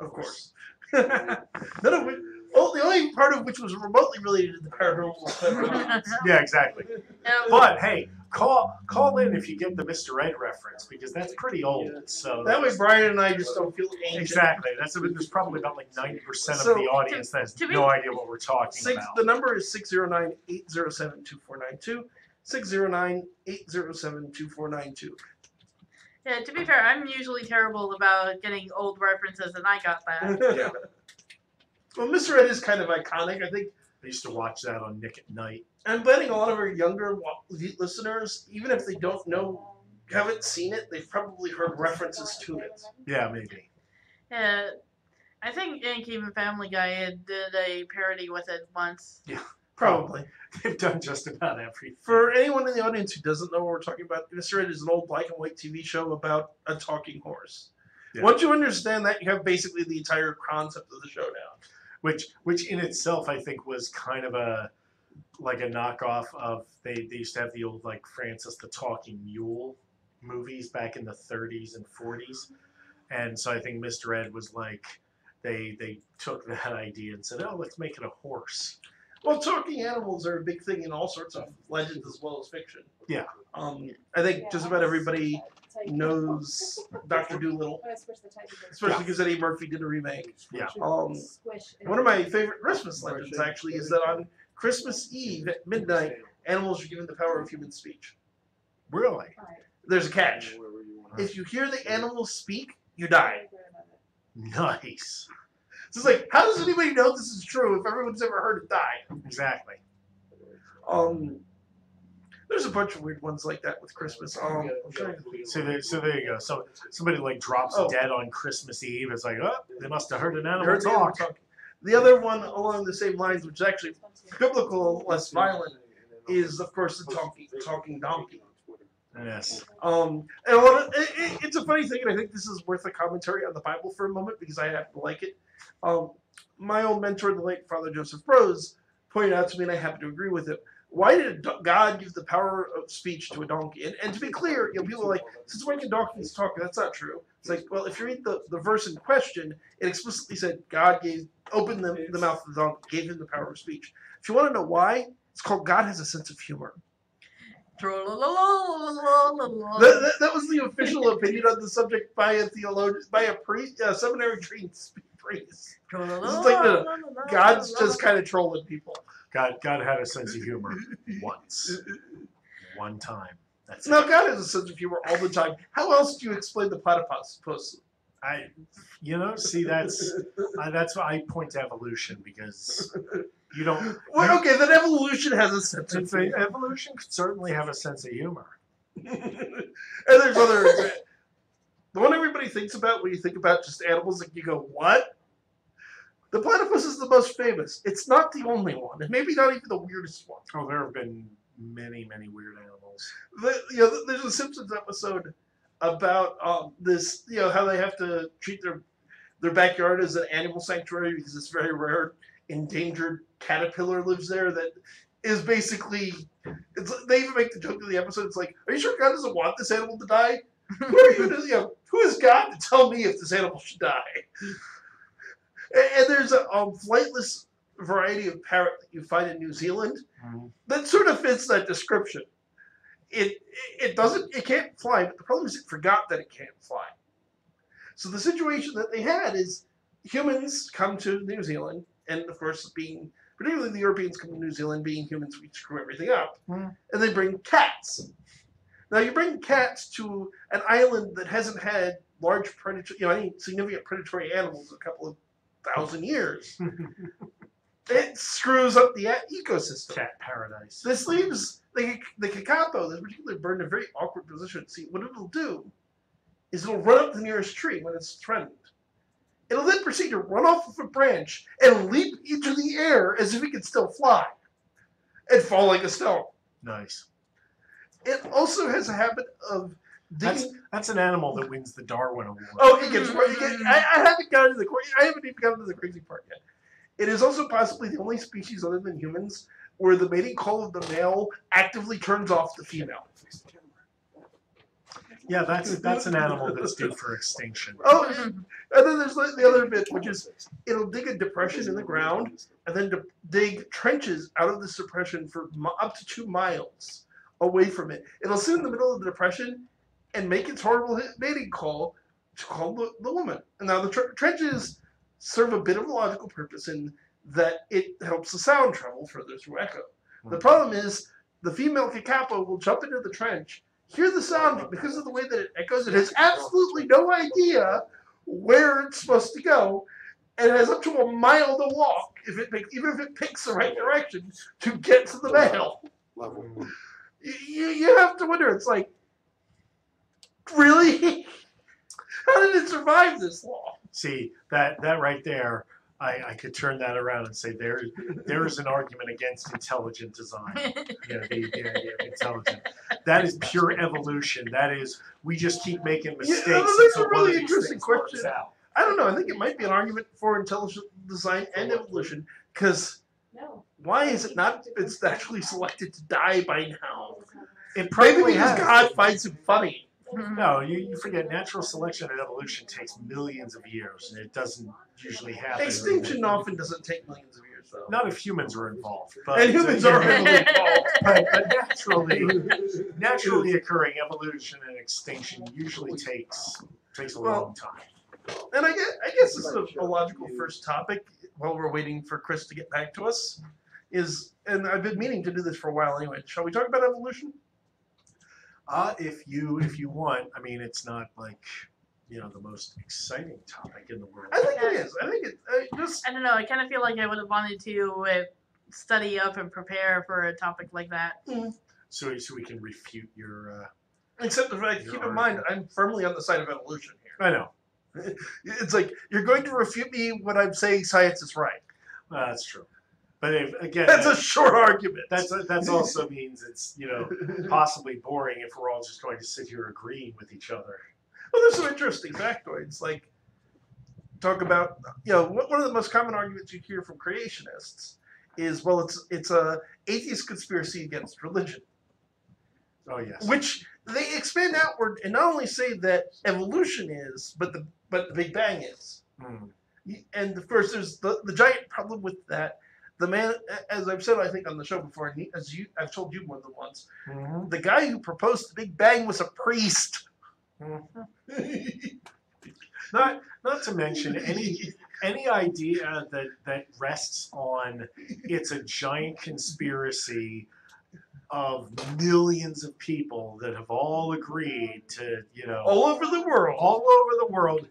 Of course. None of which, the only part of which was remotely related to the paranormal. Yeah, exactly. But hey, call in if you get the Mr. Ed reference because that's pretty old. So that way, Brian and I just don't feel ancient. Exactly. There's probably about like 90% of the audience that has no idea what we're talking about. The number is 609-807-2492. 609-807-2492. Yeah, to be fair, I'm usually terrible about getting old references, and I got that. Yeah. Well, Mr. Ed is kind of iconic. I think I used to watch that on Nick at Night. I'm betting a lot of our younger listeners, even if they haven't seen it, they've probably heard references to it. Yeah, maybe. Yeah, I think even Family Guy did a parody with it once. Yeah, probably. They've done just about everything. For anyone in the audience who doesn't know what we're talking about, Mr. Ed is an old black and white TV show about a talking horse. Yeah. Once you understand that, you have basically the entire concept of the show now. Which in itself, I think, was kind of a knockoff of they used to have the old like Francis the Talking Mule movies back in the 30s and 40s, and so I think Mr. Ed was like they took that idea and said, oh, let's make it a horse. Well, talking animals are a big thing in all sorts of legends as well as fiction. Yeah. I think just about everybody knows Dr. Dolittle, especially because Eddie Murphy did a remake. Yeah. One of my favorite Christmas legends, actually, is that on Christmas Eve at midnight, animals are given the power of human speech. Really? There's a catch. If you hear the animals speak, you die. Nice. So it's like, how does anybody know this is true if everyone's ever heard it die? Exactly. There's a bunch of weird ones like that with Christmas. So there you go. So somebody like drops dead on Christmas Eve. It's like, oh, they must have heard an animal talk. The other one along the same lines, which is actually biblical, less violent, is of course the talking donkey. Yes. And it's a funny thing, and I think this is worth a commentary on the Bible for a moment because I happen to like it. My old mentor, the late Father Joseph Rose, pointed out to me, and I happen to agree with him. Why did God give the power of speech to a donkey? And to be clear, people are like, since when can donkeys talk? That's not true. It's like, well, if you read the verse in question, it explicitly said God opened the mouth of the donkey, gave him the power of speech. If you want to know why, it's called God has a sense of humor. That was the official opinion on the subject by a theologian, by a priest, seminary trained priest. It's like God's just kind of trolling people. God had a sense of humor once. One time. That's no, God has a sense of humor all the time. How else do you explain the platypus? See, that's why I point to evolution because you don't. Well, okay, then evolution has a sense of humor. Evolution could certainly have a sense of humor. And there's other. The one everybody thinks about when you think about just animals, like you go, what? The platypus is the most famous. It's not the only one, and maybe not even the weirdest one. Oh, there have been many, many weird animals. There's a Simpsons episode about this, how they have to treat their backyard as an animal sanctuary because this very rare endangered caterpillar lives there that is basically. They even make the joke of the episode. It's like, are you sure God doesn't want this animal to die? Who are you to, who is God to tell me if this animal should die? And there's a flightless variety of parrot that you find in New Zealand that sort of fits that description. It can't fly, but the problem is it forgot that it can't fly. So the situation that they had is humans come to New Zealand, and of course, particularly the Europeans come to New Zealand, being humans, we screw everything up, and they bring cats. Now you bring cats to an island that hasn't had any significant predatory animals in a couple of 1,000 years. It screws up the ecosystem. Cat paradise. This leaves the kakapo, this particular bird, in a very awkward position. See, what it'll do is it'll run up the nearest tree when it's threatened. It'll then proceed to run off of a branch and leap into the air as if it could still fly and fall like a stone. Nice. It also has a habit of digging. That's an animal that wins the Darwin Award. Oh, I haven't gotten to I haven't even gotten to the crazy part yet. It is also possibly the only species other than humans where the mating call of the male actively turns off the female. Yeah, that's an animal that's due for extinction. Oh, and then there's like the other bit, which is it'll dig a depression in the ground and then dig trenches out of the depression for up to 2 miles away from it. It'll sit in the middle of the depression and make its horrible mating call to call the woman. And now the trenches serve a bit of a logical purpose in that it helps the sound travel further through echo. The problem is the female kakapo will jump into the trench, hear the sound, but because of the way that it echoes, it has absolutely no idea where it's supposed to go, and it has up to a mile to walk even if it picks the right direction to get to the male. You have to wonder. It's like, really? How did it survive this long? See, that right there, I could turn that around and say there is an argument against intelligent design. The intelligent. That is pure evolution. That is, we just keep making mistakes. That's a really interesting question. I don't know. I think it might be an argument for intelligent design and evolution, because why is it not? It's actually selected to die by now. It probably Maybe because has. God finds it funny. No, you forget natural selection and evolution takes millions of years, and it doesn't usually happen. Extinction often doesn't take millions of years, though. Not if humans are involved. But, And humans are heavily involved. but naturally occurring evolution and extinction usually takes a long time. And I guess this is a logical first topic while we're waiting for Chris to get back to us. And I've been meaning to do this for a while anyway. Shall we talk about evolution? If you want, I mean, it's not like the most exciting topic in the world. I think it is. I think it just. I don't know. I kind of feel like I would have wanted to study up and prepare for a topic like that. So we can refute your. Except the fact, keep in mind, I'm firmly on the side of evolution here. I know. It's like you're going to refute me when I'm saying science is right. That's true. But again, that's a short argument. That's also means it's possibly boring if we're all just going to sit here agreeing with each other. Well, there's some interesting factoids. Like talk about one of the most common arguments you hear from creationists is it's a atheist conspiracy against religion. Oh yes. Which they expand outward and not only say that evolution is, but the Big Bang is. And of course, there's the giant problem with that. The man, as I've said, I think on the show before, and I've told you more than once, the guy who proposed the Big Bang was a priest. Not to mention any idea that rests on it's a giant conspiracy of millions of people that have all agreed to all over the world.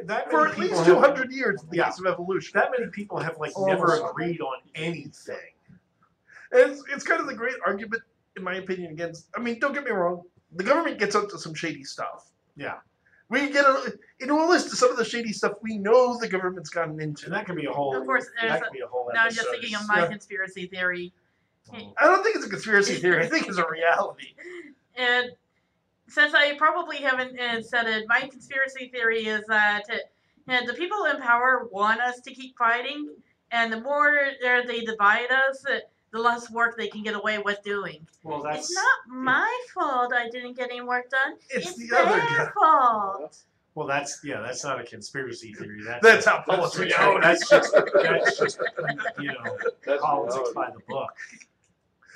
That for at least 200 years in the case of evolution. That many people have never agreed on anything. And it's kind of the great argument, in my opinion, against. I mean, don't get me wrong. The government gets up to some shady stuff. Yeah. We get into a list of some of the shady stuff we know the government's gotten into. And that could be a whole. Of course, that could be a whole. Now I'm just thinking of my conspiracy theory. I don't think it's a conspiracy theory. I think it's a reality. And since I probably haven't said it, my conspiracy theory is that the people in power want us to keep fighting, and the more they divide us, the less work they can get away with doing. Well, it's not my fault I didn't get any work done. It's the their other guy. fault. Well, that's not a conspiracy theory. That's how politics go. That's just politics by the book.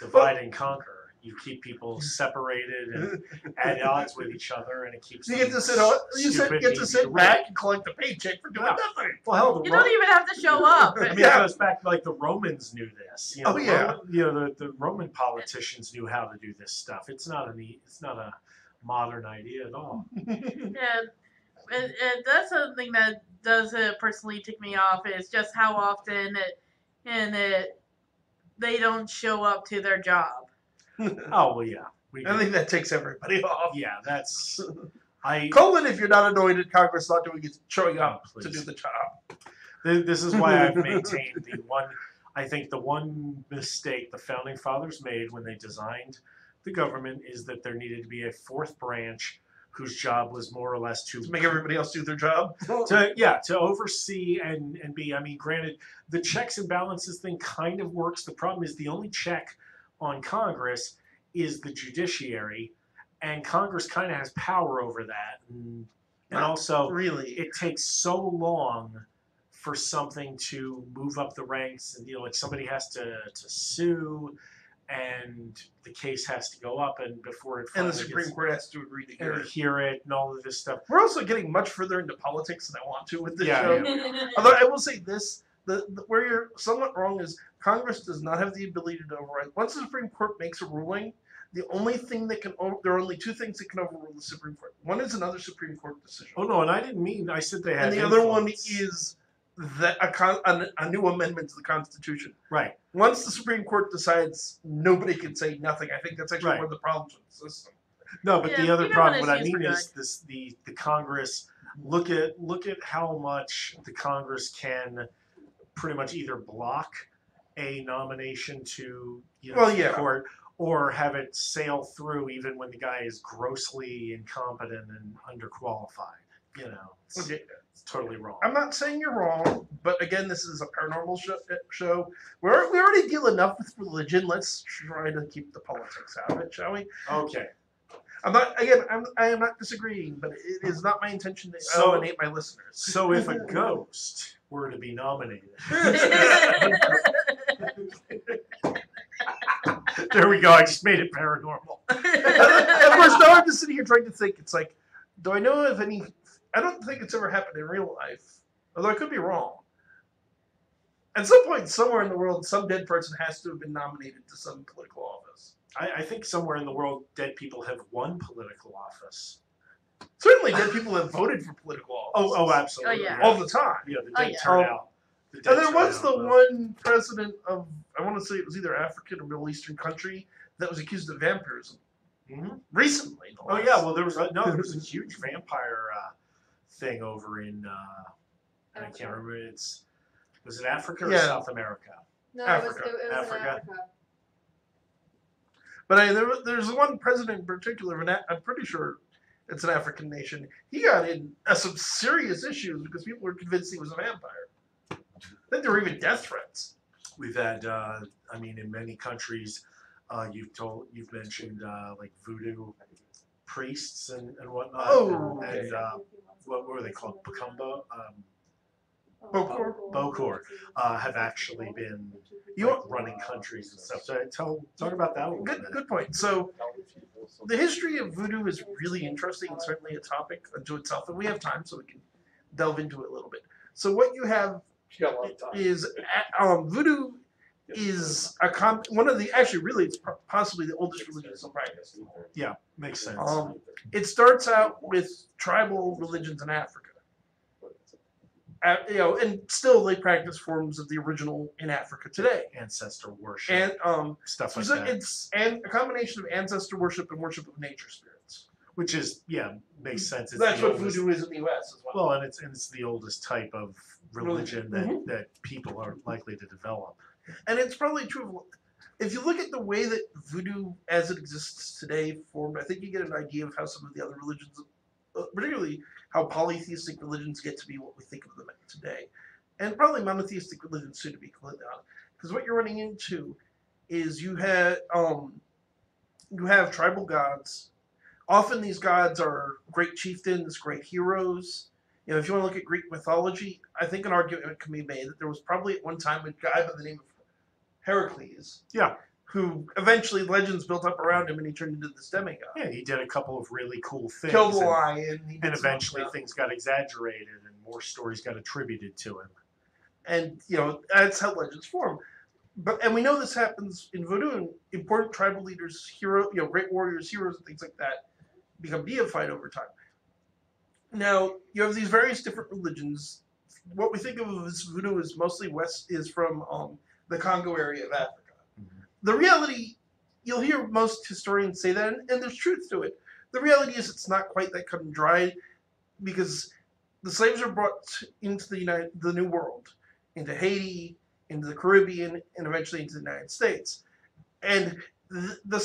Divide and conquer. You keep people separated and at odds with each other, and it keeps. You get to sit back and collect a paycheck for doing nothing. Well, hell, you don't even have to show up. I mean, it goes back like the Romans knew this. The Roman politicians knew how to do this stuff. It's not a modern idea at all. Yeah, that's something that does personally tick me off. Is just how often they don't show up to their job. Oh well, yeah. I think that takes everybody off. Yeah, that's. Colin, if you're not annoyed at Congress not doing it, showing up to do the job. This is why I've maintained the one mistake the founding fathers made when they designed the government is that there needed to be a fourth branch whose job was more or less to make everybody else do their job. To oversee and be. I mean, granted, the checks and balances thing kind of works. The problem is the only check on Congress is the judiciary, and Congress kind of has power over that, and also really, it takes so long for something to move up the ranks, and like somebody has to sue, and the case has to go up, and before it and the finally Supreme Court has to agree to hear it, and all of this stuff. We're also getting much further into politics than I want to with this Yeah, show. yeah. Although I will say this: where you're somewhat wrong is Congress does not have the ability to override. Once the Supreme Court makes a ruling, there are only two things that can overrule the Supreme Court. One is another Supreme Court decision. Oh no, and I didn't mean. I said they had. And the other one is that a new amendment to the Constitution. Right. Once the Supreme Court decides, nobody can say nothing. I think that's actually one of the problems with the system. No, but the other problem, what I mean is this, the Congress. Look at how much the Congress can pretty much either block a nomination to the court, or have it sail through even when the guy is grossly incompetent and underqualified. It's totally wrong. I'm not saying you're wrong, but again, this is a paranormal show. We already deal enough with religion. Let's try to keep the politics out of it, shall we? Okay. I am not disagreeing, but it is not my intention to alienate my listeners. So if a ghost were to be nominated. There we go. I just made it paranormal. Of course, now I'm just sitting here trying to think. It's like, do I know of any? I don't think it's ever happened in real life, although I could be wrong. At some point, somewhere in the world, some dead person has to have been nominated to some political office. I think somewhere in the world, dead people have won political office. Certainly, dead people have voted for political office. Oh, absolutely. Oh, yeah. All the time. Yeah, the dead turn out. And there was the one president of, I want to say it was either African or Middle Eastern country that was accused of vampirism. Mm-hmm. Recently. Oh, yeah. Well, there was a huge vampire thing over in, I can't remember. Was it Africa or South America? No, Africa. it was in Africa. But there's one president in particular, and I'm pretty sure it's an African nation. He got in some serious issues because people were convinced he was a vampire. I think there were even death threats. We've had, in many countries, you've mentioned like voodoo priests and whatnot. Oh, okay. And what were they called? Bokor Bokor have actually been running countries and stuff. So talk about that a little bit. Good point. So the history of voodoo is really interesting and certainly a topic unto itself, and we have time, so we can delve into it a little bit. So what you have is voodoo is it's possibly the oldest religion still practiced. Yeah, makes sense. It starts out with tribal religions in Africa. And still they practice forms of the original in Africa today. Ancestor worship. And stuff like that. It's a combination of ancestor worship and worship of nature spirits. Which is, makes sense. It's That's what voodoo is in the U.S. as well. Well, and it's the oldest type of religion that people are likely to develop. And it's probably true. If you look at the way that voodoo as it exists today formed, I think you get an idea of how some of the other religions, particularly how polytheistic religions get to be what we think of them today. And probably monotheistic religions soon to be completely honest. Because what you're running into is you have tribal gods. Often these gods are great chieftains, great heroes. If you want to look at Greek mythology, I think an argument can be made that there was probably at one time a guy by the name of Heracles. Yeah. Who eventually legends built up around him and he turned into this demigod. Yeah, he did a couple of really cool things. Killed a lion. And eventually things got exaggerated and more stories got attributed to him. And, that's how legends form. And we know this happens in voodoo, and important tribal leaders, great warriors, heroes, and things like that become deified over time. Now, you have these various different religions. What we think of as voodoo is mostly is from the Congo area of Africa. Mm-hmm. The reality, you'll hear most historians say that, and there's truth to it. The reality is it's not quite that cut and dry, because the slaves are brought into the New World, into Haiti, into the Caribbean, and eventually into the United States. And the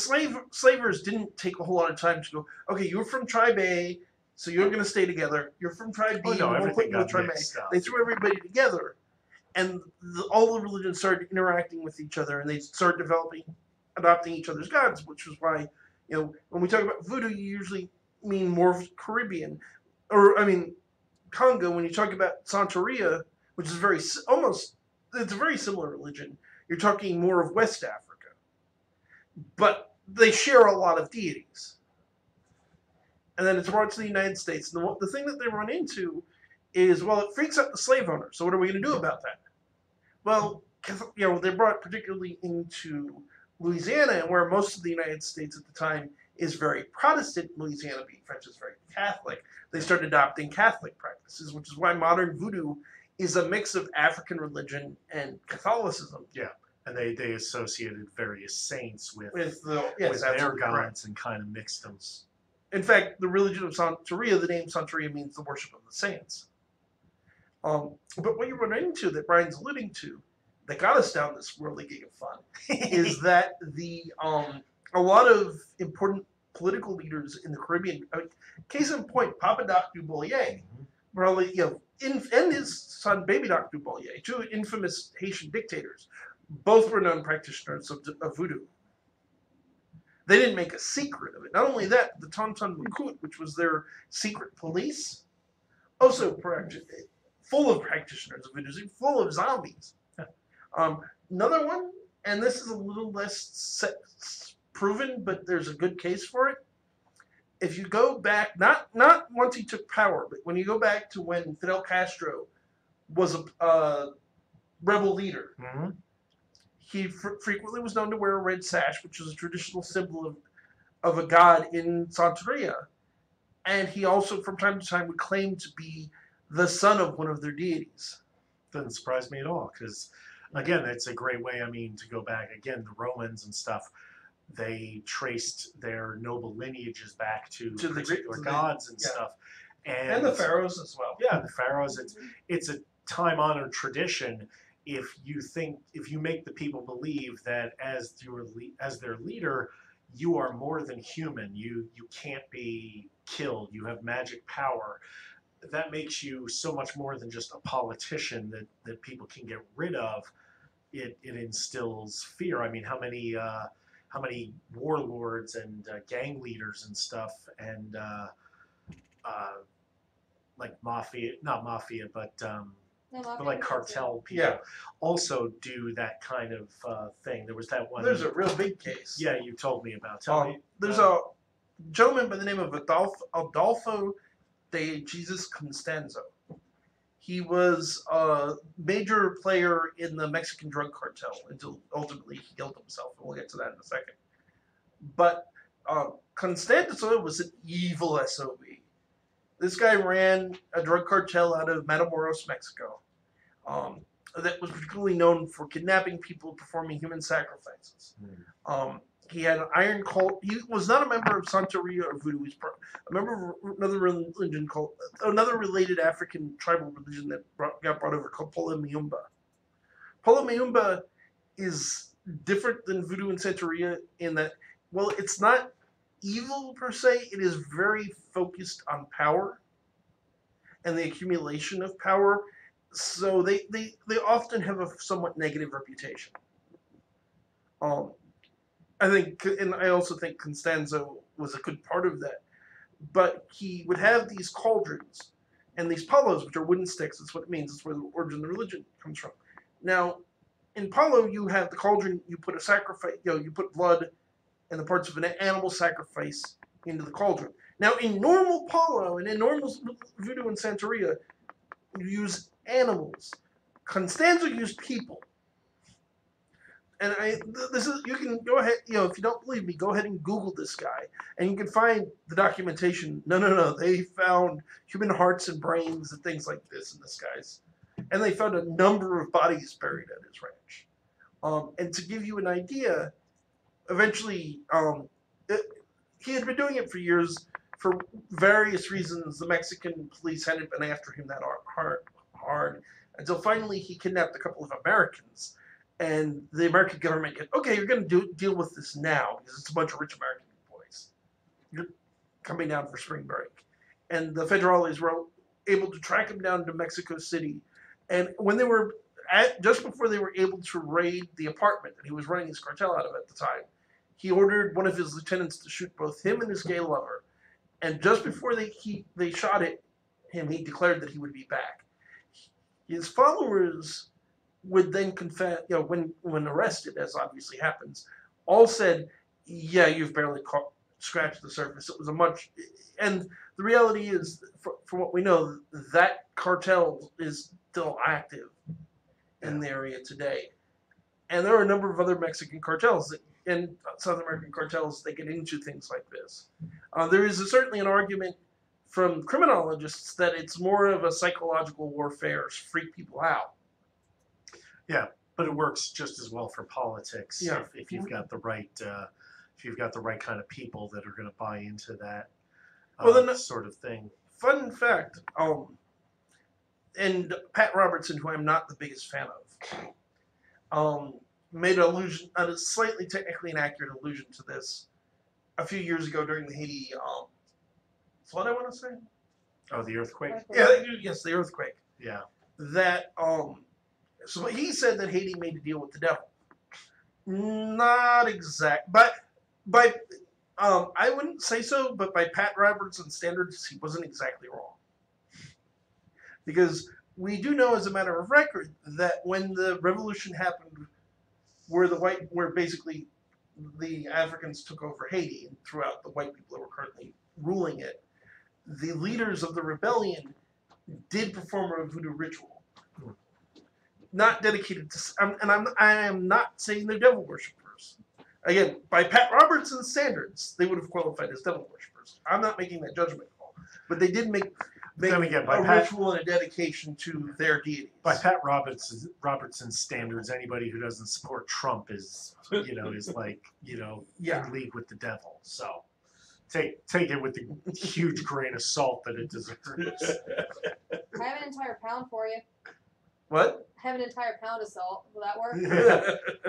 slavers didn't take a whole lot of time to go, okay, you're from tribe A, so you're going to stay together. You're from tribe B, we'll put you with tribe A. They threw everybody together, and all the religions started interacting with each other, and they started adopting each other's gods, which was why, when we talk about voodoo, you usually mean more Caribbean, or I mean Congo. When you talk about Santeria, which is it's a very similar religion. You're talking more of West Africa, but they share a lot of deities. And then it's brought to the United States. And the thing that they run into is, well, it freaks out the slave owners. So what are we going to do about that? Well, they brought it particularly into Louisiana, and where most of the United States at the time is very Protestant. Louisiana, being French, is very Catholic. They started adopting Catholic practices, which is why modern voodoo is a mix of African religion and Catholicism. Yeah, and they associated various saints with their gods correct. and kind of mixed them. In fact, the religion of Santeria, the name Santeria means the worship of the saints. But what you run into that Brian's alluding to, that got us down this worldly gig of fun, is that a lot of important political leaders in the Caribbean, case in point, Papa Doc du Bollier, probably and his son Baby Doc du Bollier, two infamous Haitian dictators, both were known practitioners of voodoo. They didn't make a secret of it. Not only that, the Tonton Macoute, which was their secret police, also full of practitioners of voodoo, full of zombies. Another one, and this is a little less proven, but there's a good case for it. If you go back, not once he took power, but when you go back to when Fidel Castro was a rebel leader, he frequently was known to wear a red sash, which is a traditional symbol of a god in Santeria. And he also, from time to time, would claim to be the son of one of their deities. Doesn't surprise me at all, because, again, it's a great way, to go back. Again, the Romans and stuff, they traced their noble lineages back to particular gods and stuff. And the pharaohs as well. Yeah, the pharaohs. It's a time-honored tradition. If you make the people believe that as their leader, you are more than human. You can't be killed. You have magic power. That makes you so much more than just a politician that people can get rid of. It instills fear. How many warlords and gang leaders and stuff and like not mafia, but like cartel people also do that kind of thing. There was that one. There's a real big case. Yeah, you told me about. Tell me. There's a gentleman by the name of Adolfo de Jesus Constanzo. He was a major player in the Mexican drug cartel until ultimately he killed himself. And we'll get to that in a second. But Constanzo was an evil SOB. This guy ran a drug cartel out of Matamoros, Mexico, that was particularly known for kidnapping people, performing human sacrifices. He had an iron cult. He was not a member of Santeria or Voodoo. He was a member of another religion another related African tribal religion that got brought over called Pola Miumba. Pola Miumba is different than Voodoo and Santeria in that, well, it's not evil per se. It is very focused on power and the accumulation of power. So they often have a somewhat negative reputation. I also think Constanzo was a good part of that. But he would have these cauldrons and these palos, which are wooden sticks. That's what it means. That's where the origin of the religion comes from. Now, in palo, you have the cauldron. You put a sacrifice. You put blood and the parts of an animal sacrifice into the cauldron. Now, in normal palo and in normal Voodoo and Santeria, you use animals. Constanzo used people. And you can go ahead, if you don't believe me, go ahead and Google this guy. And you can find the documentation. No. They found human hearts and brains and things like this in this guy's. And they found a number of bodies buried at his ranch. And to give you an idea, eventually, he had been doing it for years. For various reasons, the Mexican police hadn't been after him that hard until finally he kidnapped a couple of Americans. And the American government said, okay, you're going to deal with this now because it's a bunch of rich American boys. You're coming down for spring break. And the federales were able to track him down to Mexico City. And when they were just before they were able to raid the apartment that he was running his cartel out of at the time, he ordered one of his lieutenants to shoot both him and his gay lover. And just before they shot him, he declared that he would be back. His followers would then confess, when arrested, as obviously happens, all said, "Yeah, you've barely scratched the surface. It was and the reality is, from what we know, that cartel is still active in the area today. And there are a number of other Mexican cartels and South American cartels that get into things like this. There is certainly an argument from criminologists that it's more of a psychological warfare to freak people out. Yeah, but it works just as well for politics Yeah. if you've got the right kind of people that are going to buy into that sort of thing. Fun fact, and Pat Robertson, who I'm not the biggest fan of, made an allusion, a slightly technically inaccurate allusion to this a few years ago during the Haiti flood, I want to say. Oh, the earthquake? Yes, the earthquake. Yeah. That so he said that Haiti made a deal with the devil. Not exact, but by I wouldn't say so, but by Pat Robertson's standards, he wasn't exactly wrong. Because we do know, as a matter of record, that when the revolution happened, where basically the Africans took over Haiti and threw out the white people that were currently ruling it, the leaders of the rebellion did perform a voodoo ritual, not dedicated to. I am not saying they're devil worshippers. Again, by Pat Robertson's standards, they would have qualified as devil worshippers. I'm not making that judgment call, but they did make ritual and a dedication to their deities. By Pat Robertson's standards, anybody who doesn't support Trump is in league with the devil. So take it with the huge grain of salt that it deserves. I have an entire pound for you. What? I have an entire pound of salt. Will that work?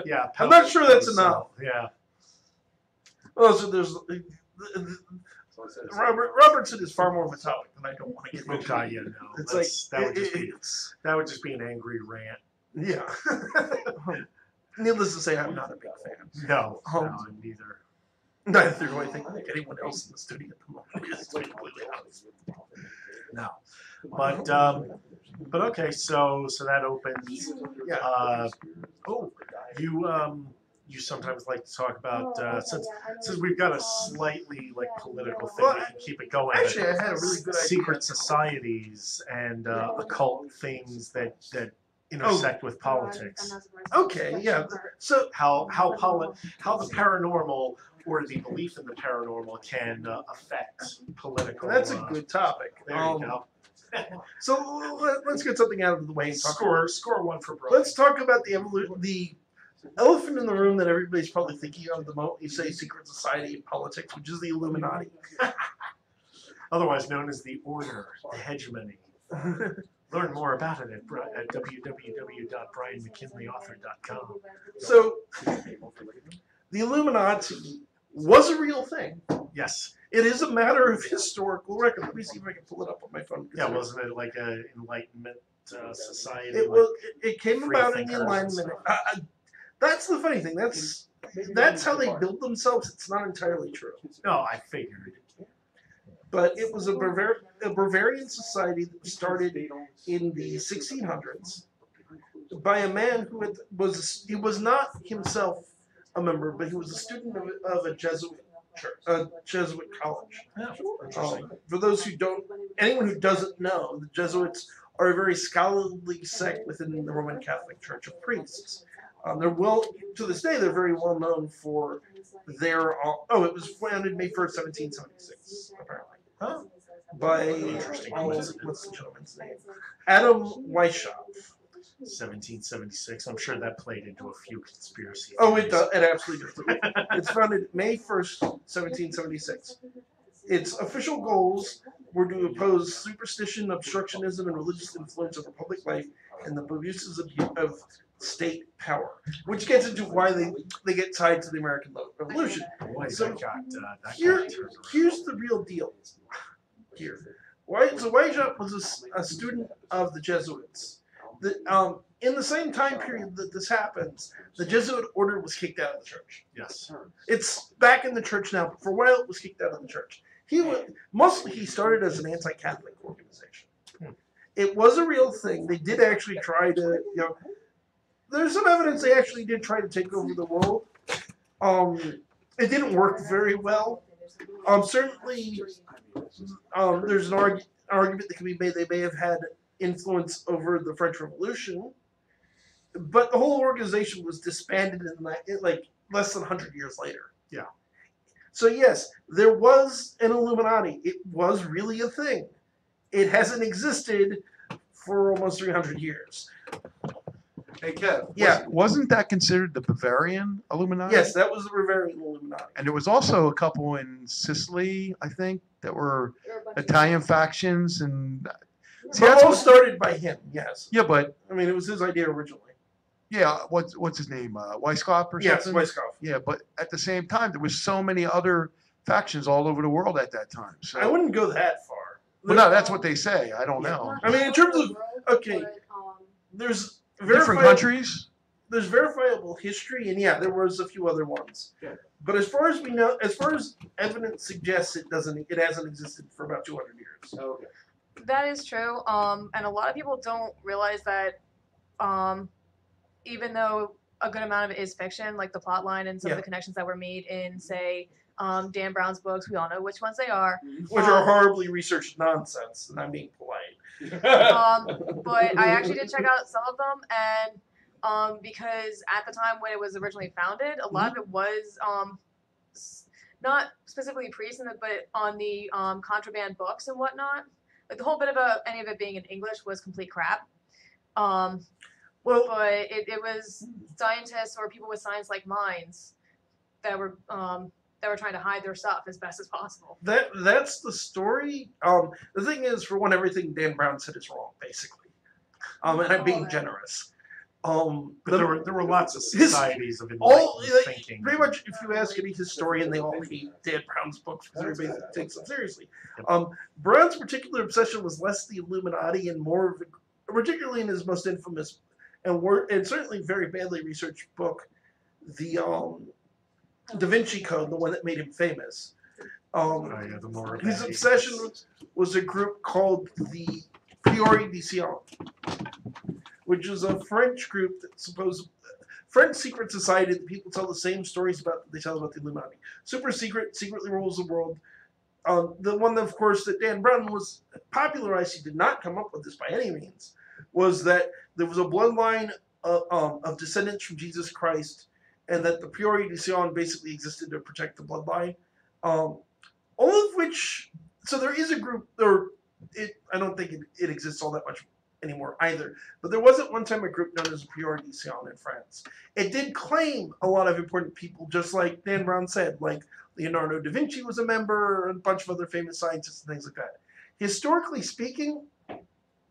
Yeah. I'm not sure that's enough. Yeah. Well, so there's Robertson is far more of a topic than I don't want to get into. God, yeah, no. It's that would just be an angry rant. Yeah. Needless to say, I'm not a big fan. No, neither. Neither do I think anyone else in the studio at the moment is, to be completely honest. No. But okay, so that opens. Yeah. You sometimes like to talk about since we've got a slightly political thing, Well, we can keep it going. Actually, I had a really good secret societies and occult things that intersect with politics. Okay, yeah. So How the paranormal or the belief in the paranormal can affect political. that's a good topic. There you go. So let's get something out of the way. And Score one for Brian. Let's talk about the elephant in the room that everybody's probably thinking of the moment you say secret society and politics, which is the Illuminati. Otherwise known as the Order, the Hegemony. Learn more about it at www.brianmckinleyauthor.com. So the Illuminati was a real thing. Yes. It is a matter of historical record. Let me see if I can pull it up on my phone. Yeah, wasn't it like an Enlightenment society? It came about in the Enlightenment. That's the funny thing. That's how they build themselves. It's not entirely true. No, I figured. But it was a Bavarian society that started in the 1600s by a man who was not himself a member, but he was a student of a Jesuit church, a Jesuit college. For those anyone who doesn't know, the Jesuits are a very scholarly sect within the Roman Catholic Church of priests. To this day, they're very well known for their. It was founded May 1st, 1776, apparently. Huh? By what's the gentleman's name? Adam Weishaupt. 1776. I'm sure that played into a few conspiracy theories. Oh, it does. It absolutely does. It's founded May 1st, 1776. Its official goals were to oppose superstition, obstructionism, and religious influence over public life and the abuses of state power, which gets into why they get tied to the American Revolution. Boy, So here's here's the real deal. So Weishaupt was a student of the Jesuits. In the same time period that this happens, the Jesuit order was kicked out of the church. Yes. It's back in the church now, but for a while it was kicked out of the church. He started as an anti-Catholic organization. It was a real thing. They did actually try to, there's some evidence they actually did try to take over the world. It didn't work very well. Certainly, there's an argument that can be made they may have had influence over the French Revolution, but the whole organization was disbanded in like less than 100 years later. Yeah. So yes, there was an Illuminati. It was really a thing. It hasn't existed for almost 300 years. Hey, Kev. Yeah. Wasn't that considered the Bavarian Illuminati? Yes, that was the Bavarian Illuminati. And there was also a couple in Sicily, I think, that were There were a bunch of Italian guys. factions. And see, But that's all what, started by him, yes. yeah, but I mean, it was his idea originally. yeah, what's his name? Weishaupt or Yes, something? Weishaupt. Yeah, but at the same time, there was so many other factions all over the world at that time. So I wouldn't go that far. well, no, that's what they say. I don't know. I mean, in terms of- okay. But, There's Different countries. There's verifiable history, and yeah, there was a few other ones. Yeah. But as far as we know, as far as evidence suggests, it hasn't existed for about 200 years. Okay. That is true. And a lot of people don't realize that, even though a good amount of it is fiction, like the plot line and some of Yeah. the connections that were made in, say, Dan Brown's books, we all know which ones they are. Which are horribly researched nonsense, and I'm being polite. But I actually did check out some of them, and because at the time when it was originally founded, a lot of it was not specifically priests, but on the contraband books and whatnot. Like the whole bit about any of it being in English was complete crap. Well, But it was scientists or people with science-like minds that were trying to hide their stuff as best as possible. that's the story. The thing is, for one, everything Dan Brown said is wrong, basically. And I'm being generous. But there were lots of his- societies of all enlightened like, thinking. pretty much, if you ask any historian, they all hate Dan Brown's books because everybody takes them seriously. Brown's particular obsession was less the Illuminati and more of, particularly in his most infamous and certainly very badly researched book, the Da Vinci Code, the one that made him famous. Oh, yeah, the more His obsession was a group called the Priori de Sion, which is a French group that French secret society that people tell the same stories about that they tell about the Illuminati. Super secret, secretly rules the world. The one, of course, that Dan Brown was popularized, he did not come up with this by any means, was that there was a bloodline of descendants from Jesus Christ, and that the Priori de Sion basically existed to protect the bloodline. All of which, so there is a group, I don't think it exists all that much anymore either, but there was at one time a group known as the Priori de Sion in France. It did claim a lot of important people, just like Dan Brown said, like Leonardo da Vinci was a member, and a bunch of other famous scientists and things like that. Historically speaking,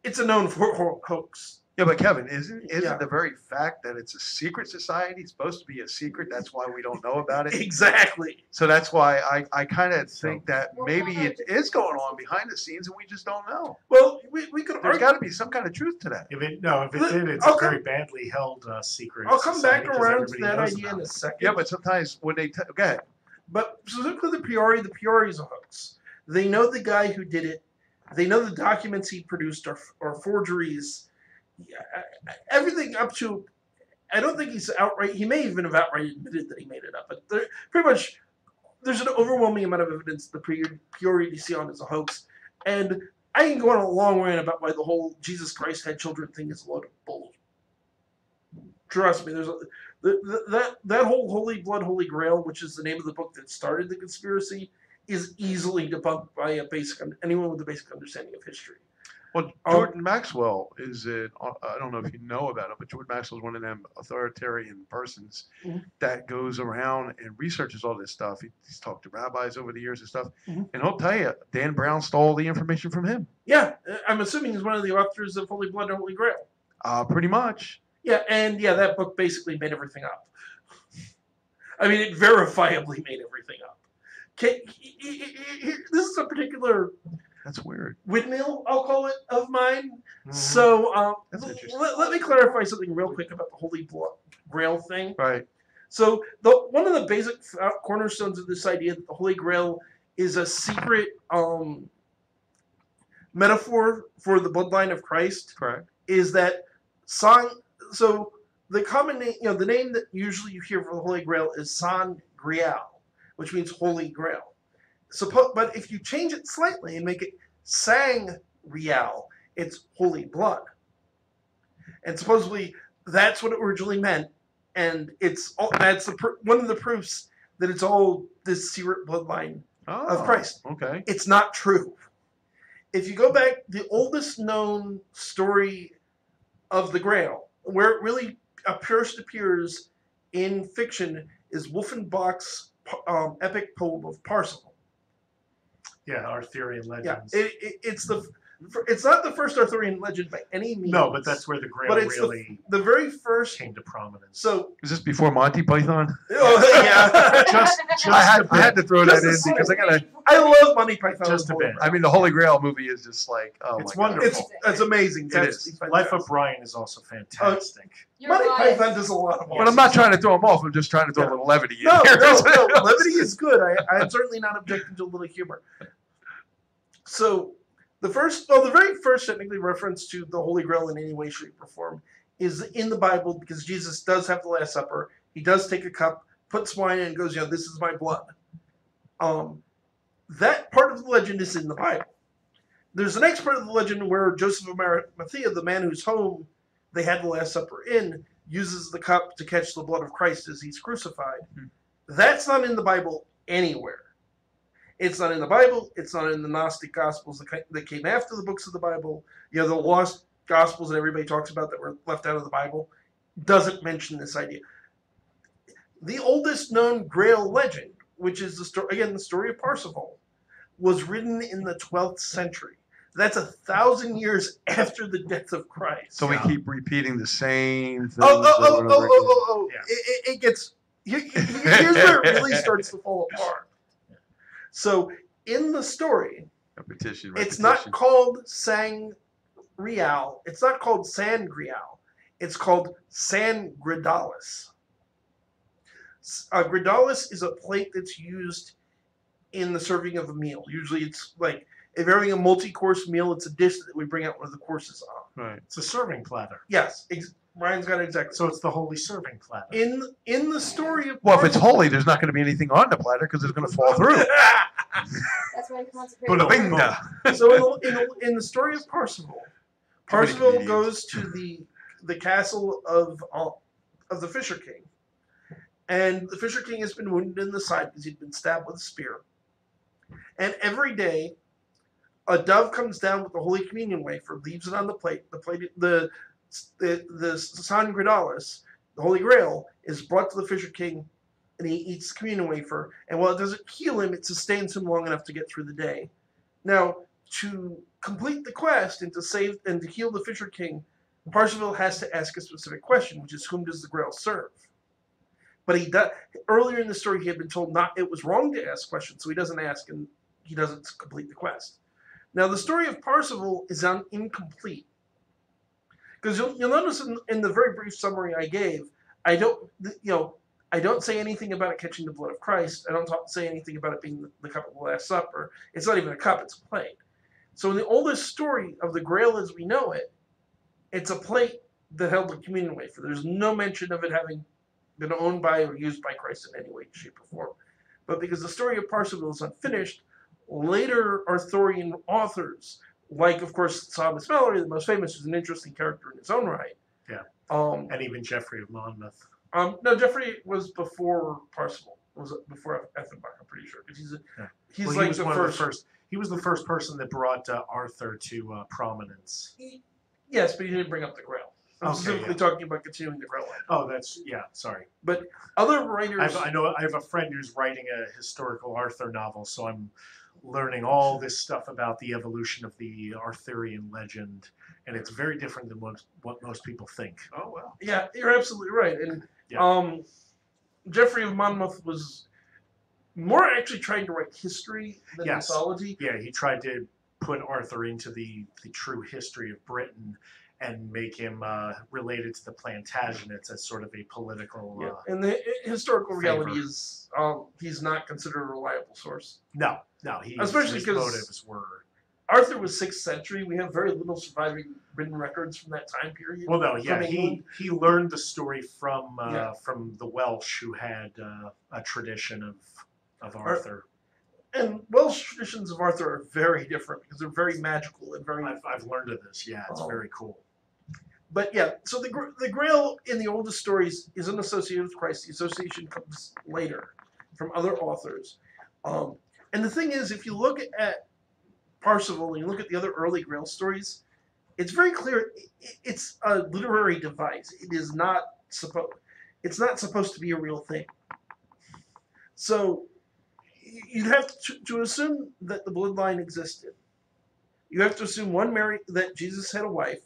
it's a known hoax. Yeah, but Kevin, isn't Yeah. the very fact that it's a secret society, it's supposed to be a secret, that's why we don't know about it? Exactly. So that's why I kind of think that Well, maybe no, it is going on behind the scenes and we just don't know. Well, we could There's argue. got to be some kind of truth to that. If it did, it's I'll a very come- badly held secret. I'll come back society 'cause around to everybody that knows idea in about a it. second. Yeah, but sometimes when they go ahead. But specifically the Priori is a hoax. They know the guy who did it. They know the documents he produced are forgeries. Yeah, everything up to, I don't think he's outright, he may even have outright admitted that he made it up, but pretty much there's an overwhelming amount of evidence the Priori de Sion is a hoax. And I can go on a long rant about why the whole Jesus Christ had children thing is a load of bull. Trust me, that whole Holy Blood, Holy Grail, which is the name of the book that started the conspiracy, is easily debunked by anyone with a basic understanding of history. Well, Jordan Maxwell is I don't know if you know about it, but Jordan Maxwell is one of them authoritarian persons that goes around and researches all this stuff. He's talked to rabbis over the years and stuff, and he'll tell you Dan Brown stole the information from him. Yeah, I'm assuming he's one of the authors of Holy Blood, Holy Grail. Pretty much. Yeah, and yeah, that book basically made everything up. I mean, it verifiably made everything up. This is a particular. That's weird. windmill, I'll call it, of mine. Mhm. So That's interesting. let me clarify something real quick about the Holy Grail thing. Right. So one of the basic cornerstones of this idea that the Holy Grail is a secret metaphor for the bloodline of Christ Correct. is that so the common name, the name that usually you hear for the Holy Grail is San Grial, which means Holy Grail. But if you change it slightly and make it Sang Rial, it's holy blood. And supposedly that's what it originally meant, and that's one of the proofs that it's all this secret bloodline of Christ. Okay. It's not true. If you go back, the oldest known story of the Grail, where it really first appears in fiction, is Wolfenbach's epic poem of Parsifal. Yeah, Arthurian Yeah, legends. it's not the first Arthurian legend by any means. No, but that's where the Grail but it's really the very first. came to prominence. So Is this before Monty Python? oh, yeah, just I a had bit. to throw that in Just a because I gotta. I love Monty Python. Just a Holy bit. Grail. I mean, the Holy Grail movie is just like, oh It's my God. wonderful. It's amazing. It's It absolutely is. Life fantastic. of Brian is also fantastic. You're Monty right. Python does a lot of. But I'm not trying to throw them off. I'm just trying to throw a little levity in No, here. no, levity is good. I'm certainly not objecting to a little humor. So, the very first technically reference to the Holy Grail in any way, shape, or form is in the Bible, because Jesus does have the Last Supper. He does take a cup, puts wine in, and goes, "This is my blood." That part of the legend is in the Bible. There's the next part of the legend where Joseph of Arimathea, the man whose home they had the Last Supper in, uses the cup to catch the blood of Christ as he's crucified. That's not in the Bible anywhere. It's not in the Bible. It's not in the Gnostic Gospels that came after the books of the Bible. The lost Gospels that everybody talks about that were left out of the Bible doesn't mention this idea. The oldest known Grail legend, which is the story of Parsifal, was written in the 12th century. That's 1,000 years after the death of Christ. So we keep repeating the same thing. Oh. Yeah. It gets. Here's where it really starts to fall apart. So in the story, Repetition. it's not called Sang Rial. It's not called San Grial. It's called San Gridalis. Gridalis is a plate that's used in the serving of a meal. Usually it's like, if you're having a multi-course meal, it's a dish that we bring out one of the courses on. Right. It's a serving platter. Yes, Ryan's got it exactly. So it's the holy serving platter. In the story of Well, if it's holy, there's not going to be anything on the platter because it's going to fall through. That's why consecrated. Bada-binga. So in the story of Parsifal comedians. goes to the castle of the Fisher King, and the Fisher King has been wounded in the side because he'd been stabbed with a spear. And every day, a dove comes down with the Holy Communion wafer, leaves it on the plate. The San Gridalis, the Holy Grail, is brought to the Fisher King, and he eats the communion wafer. And while it doesn't heal him, it sustains him long enough to get through the day. Now, to complete the quest and to save and to heal the Fisher King, Parsifal has to ask a specific question, which is, whom does the Grail serve? But earlier in the story, he had been told it was wrong to ask questions, so he doesn't ask, and he doesn't complete the quest. Now, the story of Parsifal is incomplete, because you'll notice in the very brief summary I gave, I don't say anything about it catching the blood of Christ. I don't say anything about it being the cup of the Last Supper. It's not even a cup; it's a plate. So, in the oldest story of the Grail as we know it, it's a plate that held the communion wafer. There's no mention of it having been owned by or used by Christ in any way, shape, or form. But because the story of Parsifal is unfinished, later Arthurian authors, like, of course, Thomas Mallory, the most famous, is an interesting character in his own right. Yeah. And even Geoffrey of Monmouth. No, Geoffrey was before Parsifal. Was before Effenbach, I'm pretty sure. Because he's Well, like he was the one first. of the first. He was the first person that brought Arthur to prominence. Yes, but he didn't bring up the Grail. I'm Okay, specifically talking about continuing the Grail line. Oh, sorry. But other writers... I have a friend who's writing a historical Arthur novel, so I'm learning all this stuff about the evolution of the Arthurian legend, and it's very different than what most people think. Oh, well. Yeah, you're absolutely right. And Yeah. Geoffrey of Monmouth was more actually trying to write history than Yes. mythology. Yeah, he tried to put Arthur into the true history of Britain and make him related to the Plantagenets as sort of a political. And the historical reality favor. is he's not considered a reliable source. No, Especially his 'cause motives were. Arthur was 6th century. We have very little surviving written records from that time period. Well, no, yeah, from England. he learned the story from Yeah. from the Welsh, who had a tradition of Arthur. And Welsh traditions of Arthur are very different because they're very magical and very. I've learned of this. Yeah, it's very cool. But yeah, so the Grail in the oldest stories isn't associated with Christ. The association comes later from other authors. And the thing is, if you look at Parsifal and you look at the other early Grail stories, it's very clear it's a literary device. It's not supposed to be a real thing. So you'd have to assume that the bloodline existed. You have to assume that Jesus had a wife,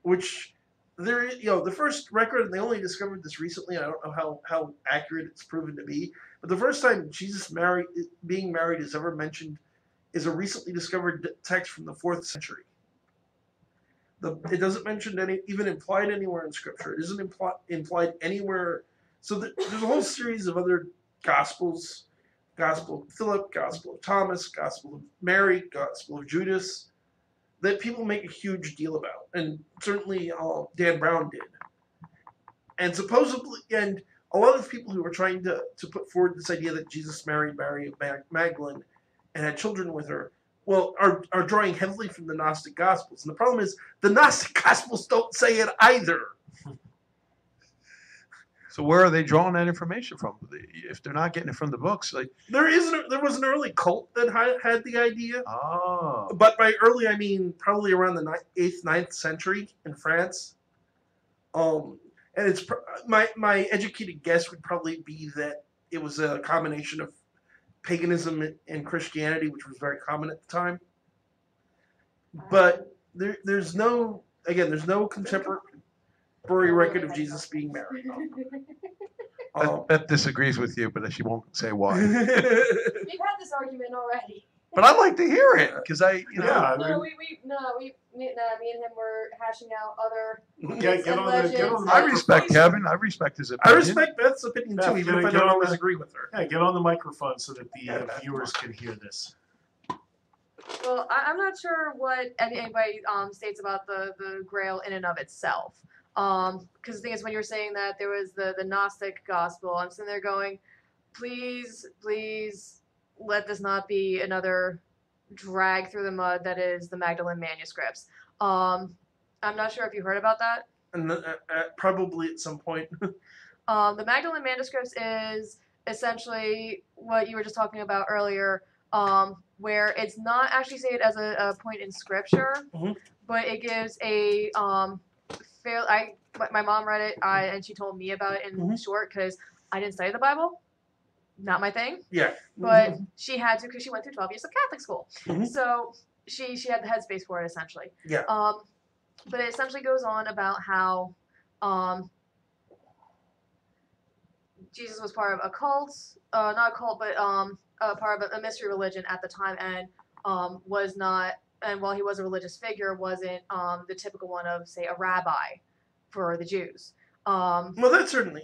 which the first record, and they only discovered this recently. I don't know how accurate it's proven to be, but the first time Jesus being married is ever mentioned is a recently discovered text from the 4th century. It doesn't mention even implied anywhere in Scripture. It isn't implied anywhere. So there's a whole series of other Gospels: Gospel of Philip, Gospel of Thomas, Gospel of Mary, Gospel of Judas, that people make a huge deal about, and certainly Dan Brown did. And supposedly, and a lot of people who were trying to put forward this idea that Jesus married Mary of Magdalene and had children with her, well, are drawing heavily from the Gnostic Gospels. And the problem is, the Gnostic Gospels don't say it either. So where are they drawing that information from? If they're not getting it from the books, like There was an early cult that had the idea. oh, But by early, I mean probably around the 8th, 9th century in France. And it's my educated guess would probably be that it was a combination of paganism and Christianity, which was very common at the time. But there's no contemporary record of Jesus being married. Beth disagrees with you, but she won't say why. We've had this argument already. But I'd like to hear it because Yeah, Me and him were hashing out other. Get on the I respect Kevin. I respect his I opinion. respect Beth's opinion too, Beth, even if I get don't on always the- agree with her. Yeah, get on the microphone so that the Yeah, that's viewers can hear this. Well, I'm not sure what anybody states about the Grail in and of itself. Because the thing is, when you're saying that there was the Gnostic gospel, I'm sitting there going, please let this not be another drag through the mud that is the Magdalene manuscripts. I'm not sure if you heard about that. And probably at some point. The Magdalene manuscripts is essentially what you were just talking about earlier, where it's not actually stated as a point in scripture, but it gives a my mom read it and she told me about it in short because I didn't study the Bible, not my thing. Yeah. But she had to because she went through 12 years of Catholic school, so she had the headspace for it essentially. Yeah. But it essentially goes on about how Jesus was part of a cult, not a cult, but part of a mystery religion at the time, and was not, and while he was a religious figure, wasn't the typical one of, say, a rabbi for the Jews. Well,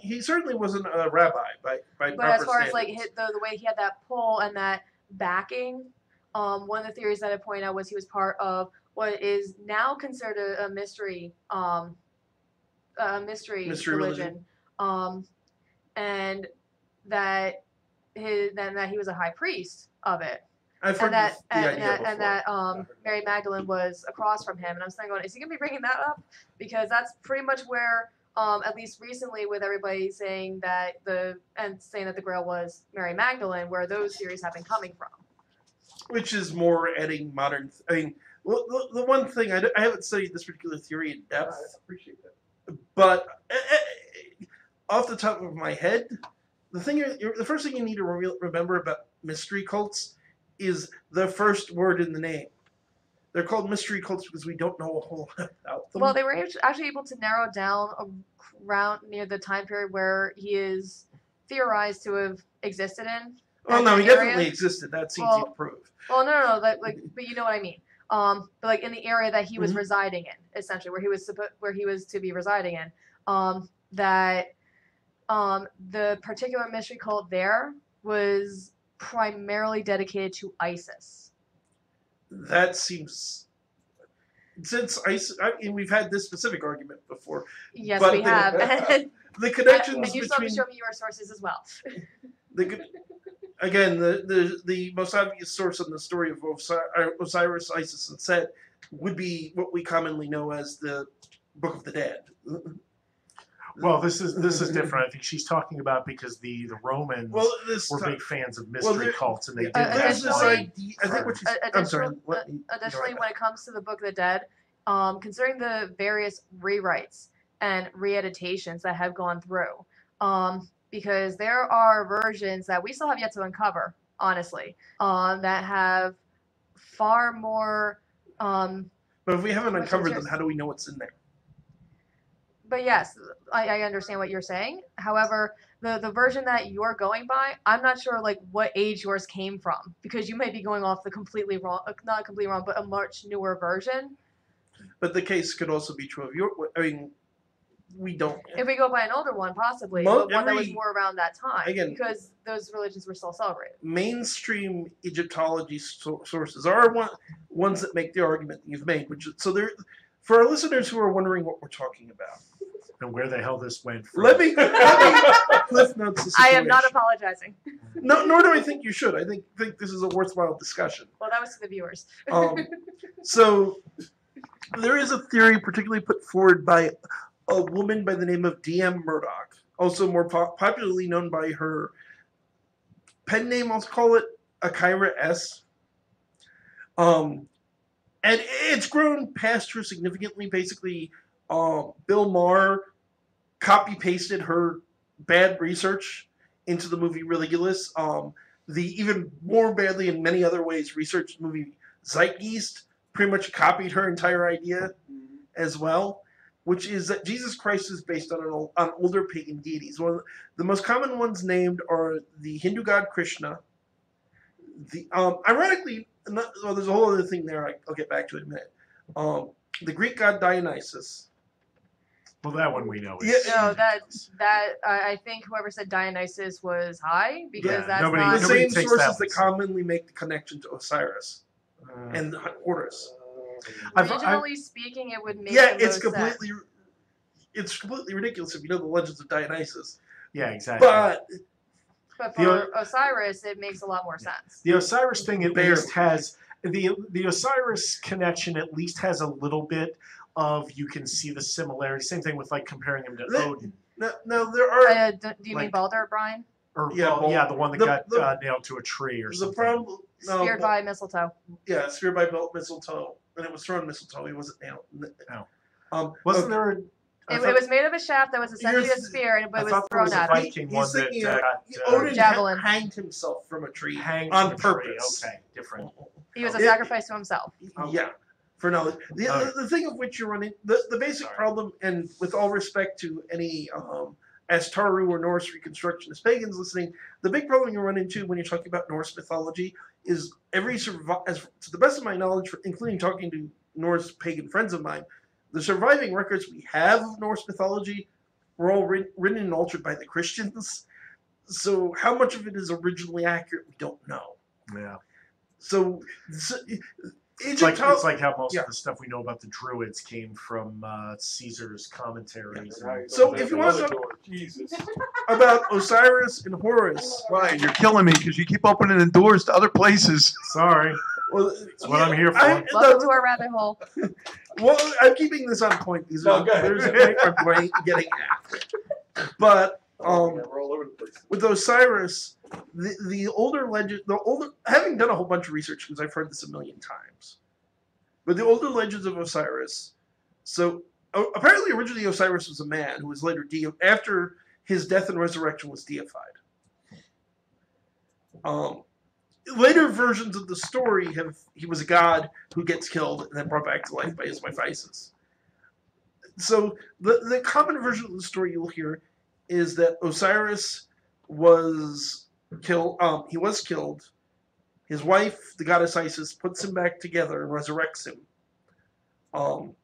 he certainly wasn't a rabbi by But as far as standards. like the way he had that pull and that backing, one of the theories that I pointed out was he was part of what is now considered a mystery religion. And that he was a high priest of it. I've heard And the idea before. that Mary Magdalene was across from him. And I'm starting going, is he going to be bringing that up? Because that's pretty much where, at least recently, with everybody saying that the Grail was Mary Magdalene, where those theories have been coming from. Which is more adding modern. I mean, well, the one thing I haven't studied this particular theory in depth. I appreciate that. But off the top of my head, the first thing you need to remember about mystery cults is the first word in the name. They're called mystery cults because we don't know a whole lot about them. Well, they were actually able to narrow down around near the time period where he is theorized to have existed in. Well, no, he area. definitely existed. That's easy to prove. Well, no, but you know what I mean. but like in the area that he was Mhm. residing in, essentially where he was to be residing in, that the particular mystery cult there was primarily dedicated to ISIS. That seems. Since we've had this specific argument before. Yes, But we have. The connections And you still have between to show me your sources as well. the most obvious source on the story of Osiris, Isis, and Set would be what we commonly know as the Book of the Dead. Well, this is different. I think she's talking about because the Romans were big fans of mystery cults, and they did there's this Additionally- idea. I think what she's. I'm sorry. Additionally, when it comes to the Book of the Dead, considering the various rewrites and reeditations that have gone through, because there are versions that we still have yet to uncover, honestly, that have far more. But if we haven't What's uncovered them, yours? how do we know what's in there? But yes, I understand what you're saying. However, the version that you're going by, I'm not sure like what age yours came from, because you might be going off the completely wrong, not completely wrong, but a much newer version. But the case could also be true of your. I mean, we don't. If we go by an older one, possibly, Mo- but one that was every- more around that time, again- because those religions were still celebrated. Mainstream Egyptology sources are ones that make the argument that you've made. For our listeners who are wondering what we're talking about, and where the hell this went from. let me cliff notes the I situation. am not apologizing. No, nor do I think you should. I think this is a worthwhile discussion. Well, that was to the viewers. So there is a theory particularly put forward by a woman by the name of D.M. Murdoch, also more popularly known by her pen name, I'll call it Akira S. And it's grown past her significantly. Basically, Bill Maher copy-pasted her bad research into the movie Religulous. The even more badly in many other ways researched movie Zeitgeist pretty much copied her entire idea as well, which is that Jesus Christ is based on older pagan deities. One of the most common ones named are the Hindu god Krishna. Ironically, there's a whole other thing there I'll get back to in a minute. The Greek god Dionysus. Well, that one we know. Yeah, No, I think whoever said Dionysus was high, because Yeah, that's nobody- The not. nobody same takes sources that that one. commonly make the connection to Osiris and Horus. Regionally speaking, it would make Yeah, the it's most sense. completely ridiculous if you know the legends of Dionysus. Yeah, exactly. But But The for Osiris, it makes a lot more sense. The Osiris thing at Barely. least has the Osiris connection at least has a little bit of, you can see the similarity. Same thing with like comparing him to The- Odin. no, there are Do you mean like- Baldur, Brian? Or Yeah, well, the one that the- got nailed to a tree or the something. problem. No, Speared by mistletoe. yeah, speared by mistletoe, and it was thrown mistletoe. He wasn't nailed. No. Wasn't okay. there? It was made of a shaft that was essentially a You're- spear, and it I was thought there thrown was a at him. Viking He's one that thinking got Odin Javelin. hanged himself from a tree hanged on from a tree. purpose. Okay, different. He was a It- sacrifice to himself. Yeah, for knowledge. The thing of which you're running, the basic Sorry. problem, and with all respect to any Astaru or Norse Reconstructionist pagans listening, the big problem you run into when you're talking about Norse mythology is to the best of my knowledge, including talking to Norse pagan friends of mine, the surviving records we have of Norse mythology were all written and altered by the Christians. So how much of it is originally accurate, we don't know. Yeah. So It's like how most Yeah. of the stuff we know about the Druids came from Caesar's commentaries. and- So if you want to talk Jesus. about Osiris and Horus, Ryan, you're killing me because you keep opening the doors to other places. Sorry. well, That's what I'm here for. Welcome to our rabbit hole. Well, I'm keeping this on point because No, go ahead. there's a point I'm getting at. But We're all over the place. with Osiris, the older legend, having done a whole bunch of research because I've heard this a million times, but the older legends of Osiris. So apparently, originally Osiris was a man who was later after his death and resurrection was deified. Later versions of the story he was a god who gets killed and then brought back to life by his wife Isis. So the common version of the story you'll hear is that Osiris was killed. He was killed. His wife, the goddess Isis, puts him back together and resurrects him. And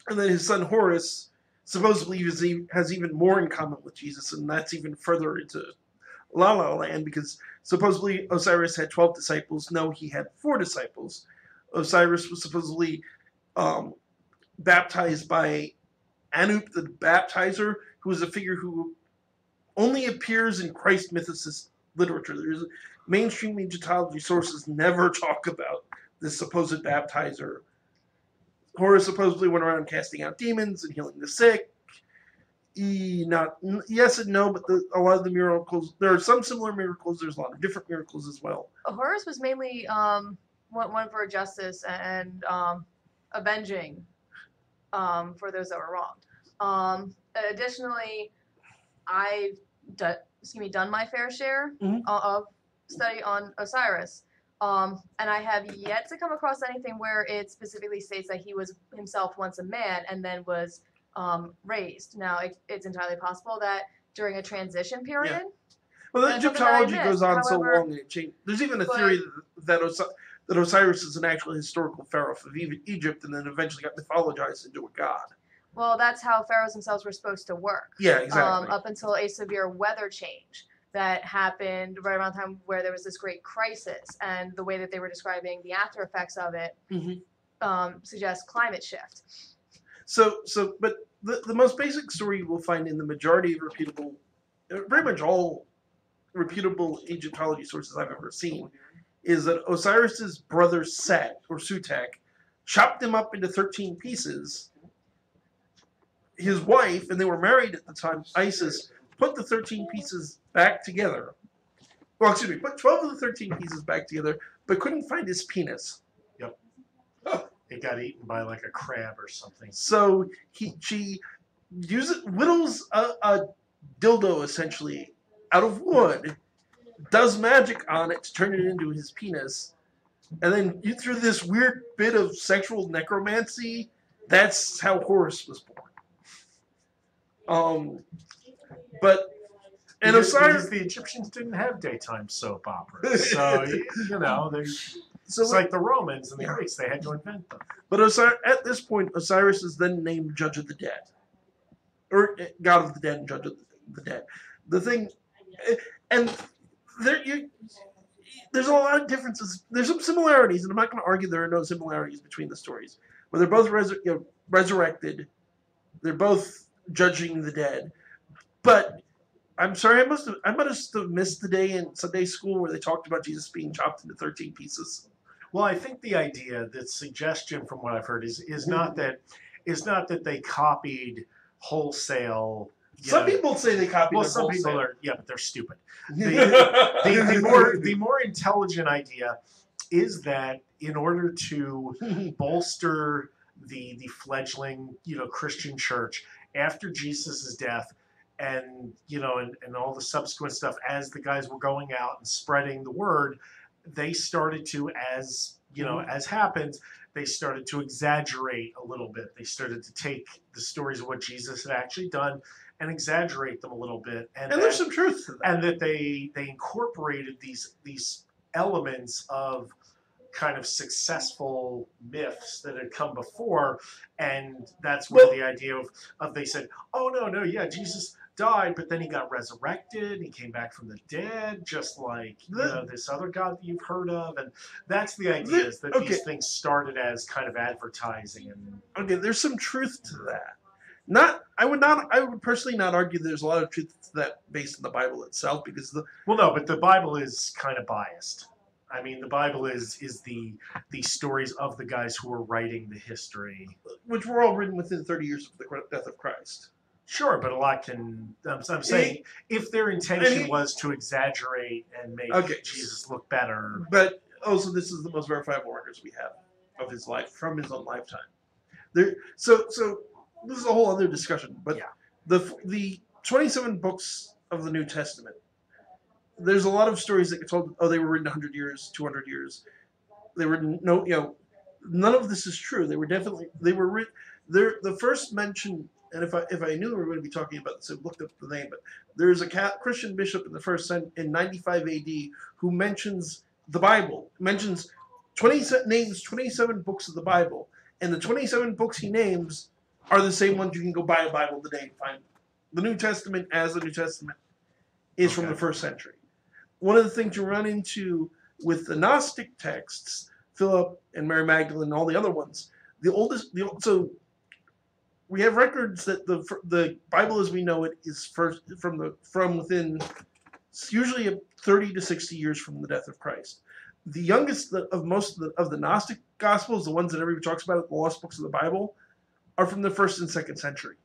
then his son Horus supposedly has even more in common with Jesus, and that's even further into La La Land, because supposedly Osiris had 12 disciples. No, he had 4 disciples. Osiris was supposedly baptized by Anup the Baptizer, who is a figure who only appears in Christ mythicist literature. There's mainstream Egyptology sources never talk about this supposed baptizer. Horus supposedly went around casting out demons and healing the sick. Yes and no, but a lot of the miracles, there are some similar miracles. There's a lot of different miracles as well. Horus was mainly one for justice and avenging for those that were wronged. Additionally, I've done my fair share of study on Osiris. And I have yet to come across anything where it specifically states that he was himself once a man and then was raised. Now, it's entirely possible that during a transition period. Yeah. Well, the Egyptology goes on so long that it changed. There's even a theory that Osiris is an actual historical pharaoh of Egypt and then eventually got mythologized into a god. Well, that's how pharaohs themselves were supposed to work. Yeah, exactly. Up until a severe weather change that happened right around the time where there was this great crisis, and the way that they were describing the after effects of it suggests climate shift. But the most basic story you will find in the majority of reputable, pretty much all reputable Egyptology sources I've ever seen, is that Osiris's brother Set, or Sutek, chopped him up into 13 pieces. His wife, and they were married at the time, Isis, put the 13 pieces back together. Well, excuse me, put 12 of the 13 pieces back together, but couldn't find his penis. Yep. It got eaten by like a crab or something. So she whittles a dildo essentially out of wood, does magic on it to turn it into his penis, and then through this weird bit of sexual necromancy, that's how Horus was born. Osiris, the Egyptians didn't have daytime soap operas, so so it's like the Romans and the Greeks; they had to invent them. But at this point, Osiris is then named Judge of the Dead, or God of the Dead and Judge of the Dead. The thing, and there's a lot of differences. There's some similarities, and I'm not going to argue there are no similarities between the stories. But they're both resurrected. They're both judging the dead. But I'm sorry, I must have missed the day in Sunday school where they talked about Jesus being chopped into 13 pieces. Well, I think the idea, the suggestion from what I've heard is not that they copied wholesale. Some people say they copied. Well, some people are, but they're stupid. The more intelligent idea is that in order to bolster the fledgling Christian church after Jesus' death, and and all the subsequent stuff, as the guys were going out and spreading the word, they started to, as happens, they started to exaggerate a little bit. They started to take the stories of what Jesus had actually done and exaggerate them a little bit. And there's some truth to that. And that they incorporated these elements of kind of successful myths that had come before, and that's where the idea of they said, oh no, Jesus died, but then he got resurrected and he came back from the dead, just like this other God that you've heard of. And that's the idea, is that these things started as kind of advertising. And there's some truth to that. I would personally not argue there's a lot of truth to that based on the Bible itself, because but the Bible is kind of biased. I mean, the Bible is the stories of the guys who were writing the history, which were all written within 30 years of the death of Christ. Sure, but a lot can. I'm saying if their intention was to exaggerate and make Jesus look better. But also, this is the most verifiable records we have of his life from his own lifetime. So this is a whole other discussion. But the 27 books of the New Testament, there's a lot of stories that get told. Oh, they were written 100 years, 200 years. They were none of this is true. They were written. The first mention. And if I knew we were going to be talking about this, I looked up the name. But there's a Christian bishop in the in 95 AD who mentions the Bible, mentions names 27 books of the Bible, and the 27 books he names are the same ones you can go buy a Bible today and find. The New Testament, as the New Testament, is from the first century. One of the things you run into with the Gnostic texts, Philip and Mary Magdalene and all the other ones, so we have records that the Bible as we know it is first from within usually 30 to 60 years from the death of Christ. The youngest of most of the Gnostic Gospels, the ones that everybody talks about, the lost books of the Bible, are from the 1st and 2nd century.